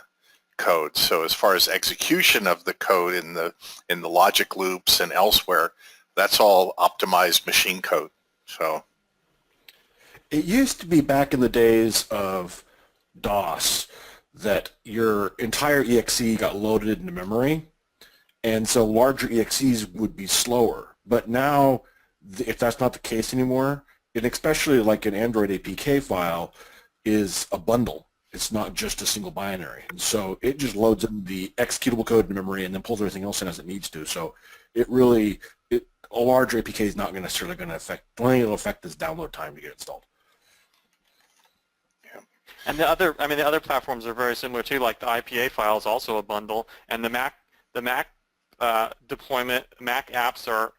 code. So as far as execution of the code in the logic loops and elsewhere, that's all optimized machine code. So. It used to be back in the days of DOS that your entire EXE got loaded into memory, and so larger EXEs would be slower. But now, if that's not the case anymore, and especially like an Android APK file is a bundle. It's not just a single binary. And so it just loads in the executable code into memory and then pulls everything else in as it needs to. So it really, a larger APK is not necessarily going to affect, the only thing it'll affect is download time to get installed. And the other platforms are very similar too. Like the IPA file is also a bundle, and the Mac deployment, Mac apps are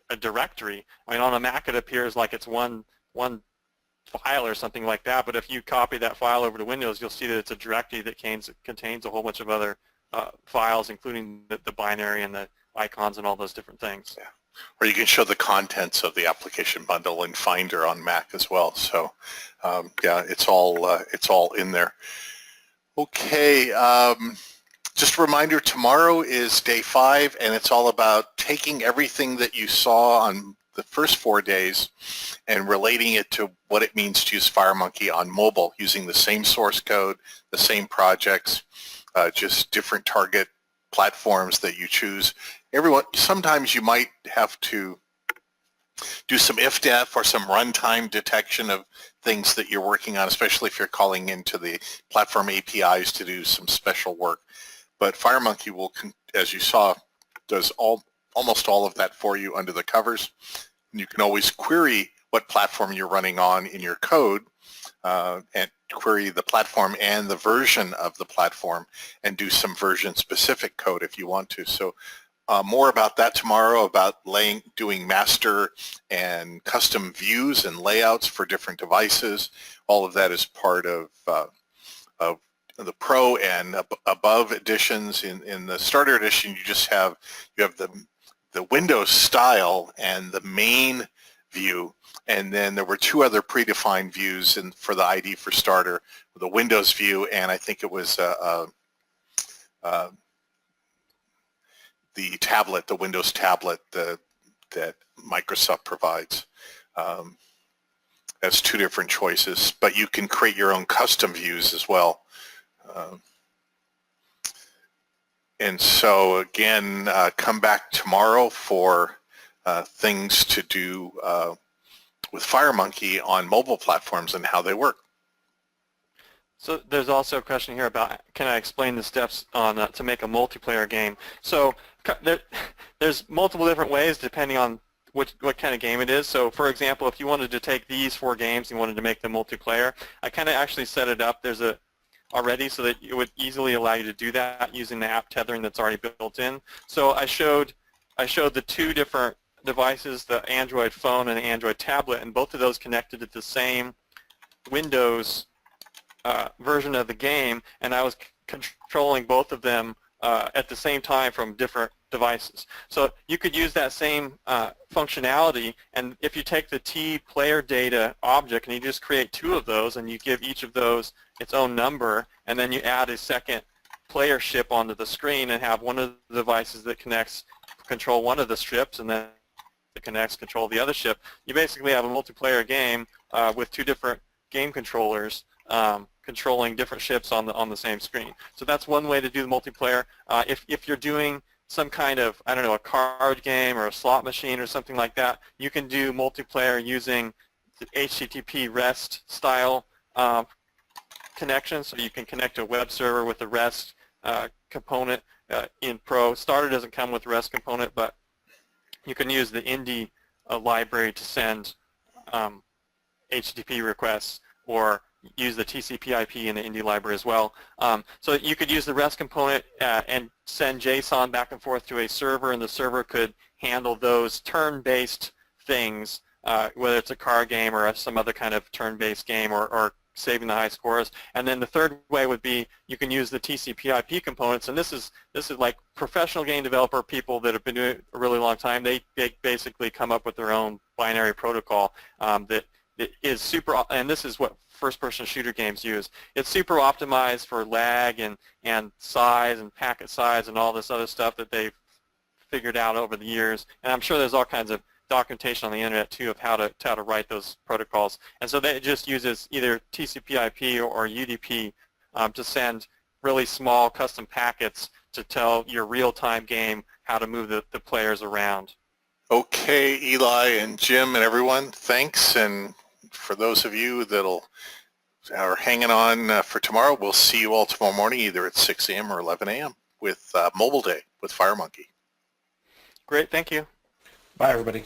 a directory. I mean, on a Mac it appears like it's one file or something like that. But if you copy that file over to Windows, you'll see that it's a directory that contains a whole bunch of other files, including the binary and the icons and all those different things. Yeah. Or you can show the contents of the application bundle in Finder on Mac as well. So yeah, it's all in there. Okay, just a reminder, tomorrow is day 5, and it's all about taking everything that you saw on the first 4 days and relating it to what it means to use FireMonkey on mobile using the same source code, the same projects, just different target platforms that you choose. Sometimes you might have to do some if-def or some runtime detection of things that you're working on, especially if you're calling into the platform APIs to do some special work. But FireMonkey will, as you saw, does almost all of that for you under the covers. And you can always query what platform you're running on in your code and query the platform and the version of the platform and do some version-specific code if you want to. So more about that tomorrow, about doing master and custom views and layouts for different devices. All of that is part of the Pro and above editions. In the Starter edition, you have the Windows style and the main view, and then there were 2 other predefined views for the ID for Starter, the Windows view, and I think it was the tablet, the Windows tablet that Microsoft provides. That's 2 different choices, but you can create your own custom views as well. And so again, come back tomorrow for things to do with FireMonkey on mobile platforms and how they work. So there's also a question here about, can I explain the steps on to make a multiplayer game? So there's multiple different ways depending on what kind of game it is. So for example, if you wanted to take these 4 games and you wanted to make them multiplayer, I kind of actually set it up. There's already so that it would easily allow you to do that using the app tethering that's already built in. So I showed the 2 different devices, the Android phone and the Android tablet, and both of those connected to the same Windows version of the game, and I was controlling both of them at the same time from different devices. So you could use that same functionality, and if you take the T player data object and you just create 2 of those and you give each of those its own number, and then you add a second player ship onto the screen and have one of the devices that connects control one of the ships and then it connects control the other ship, you basically have a multiplayer game with 2 different game controllers controlling different ships on the same screen. So that's one way to do the multiplayer. If you're doing some kind of, I don't know, a card game or a slot machine or something like that, you can do multiplayer using the HTTP REST style connection. So you can connect to a web server with a REST component in Pro. Starter doesn't come with a REST component, but you can use the Indy library to send HTTP requests, or use the TCP/IP in the Indy library as well. So you could use the REST component and send JSON back and forth to a server, and the server could handle those turn-based things, whether it's a card game or some other kind of turn-based game, or saving the high scores. And then the third way would be you can use the TCP/IP components, and this is like professional game developer people that have been doing it a really long time. They basically come up with their own binary protocol that is super, and this is what first-person shooter games use. It's super optimized for lag and size and packet size and all this other stuff that they've figured out over the years. And I'm sure there's all kinds of documentation on the internet too of how to write those protocols. And so that just uses either TCP/IP or UDP to send really small custom packets to tell your real-time game how to move the players around. Okay, Eli and Jim and everyone, thanks. And for those of you that are hanging on for tomorrow, we'll see you all tomorrow morning, either at 6 a.m. or 11 a.m. with Mobile Day with FireMonkey. Great, thank you. Bye, everybody.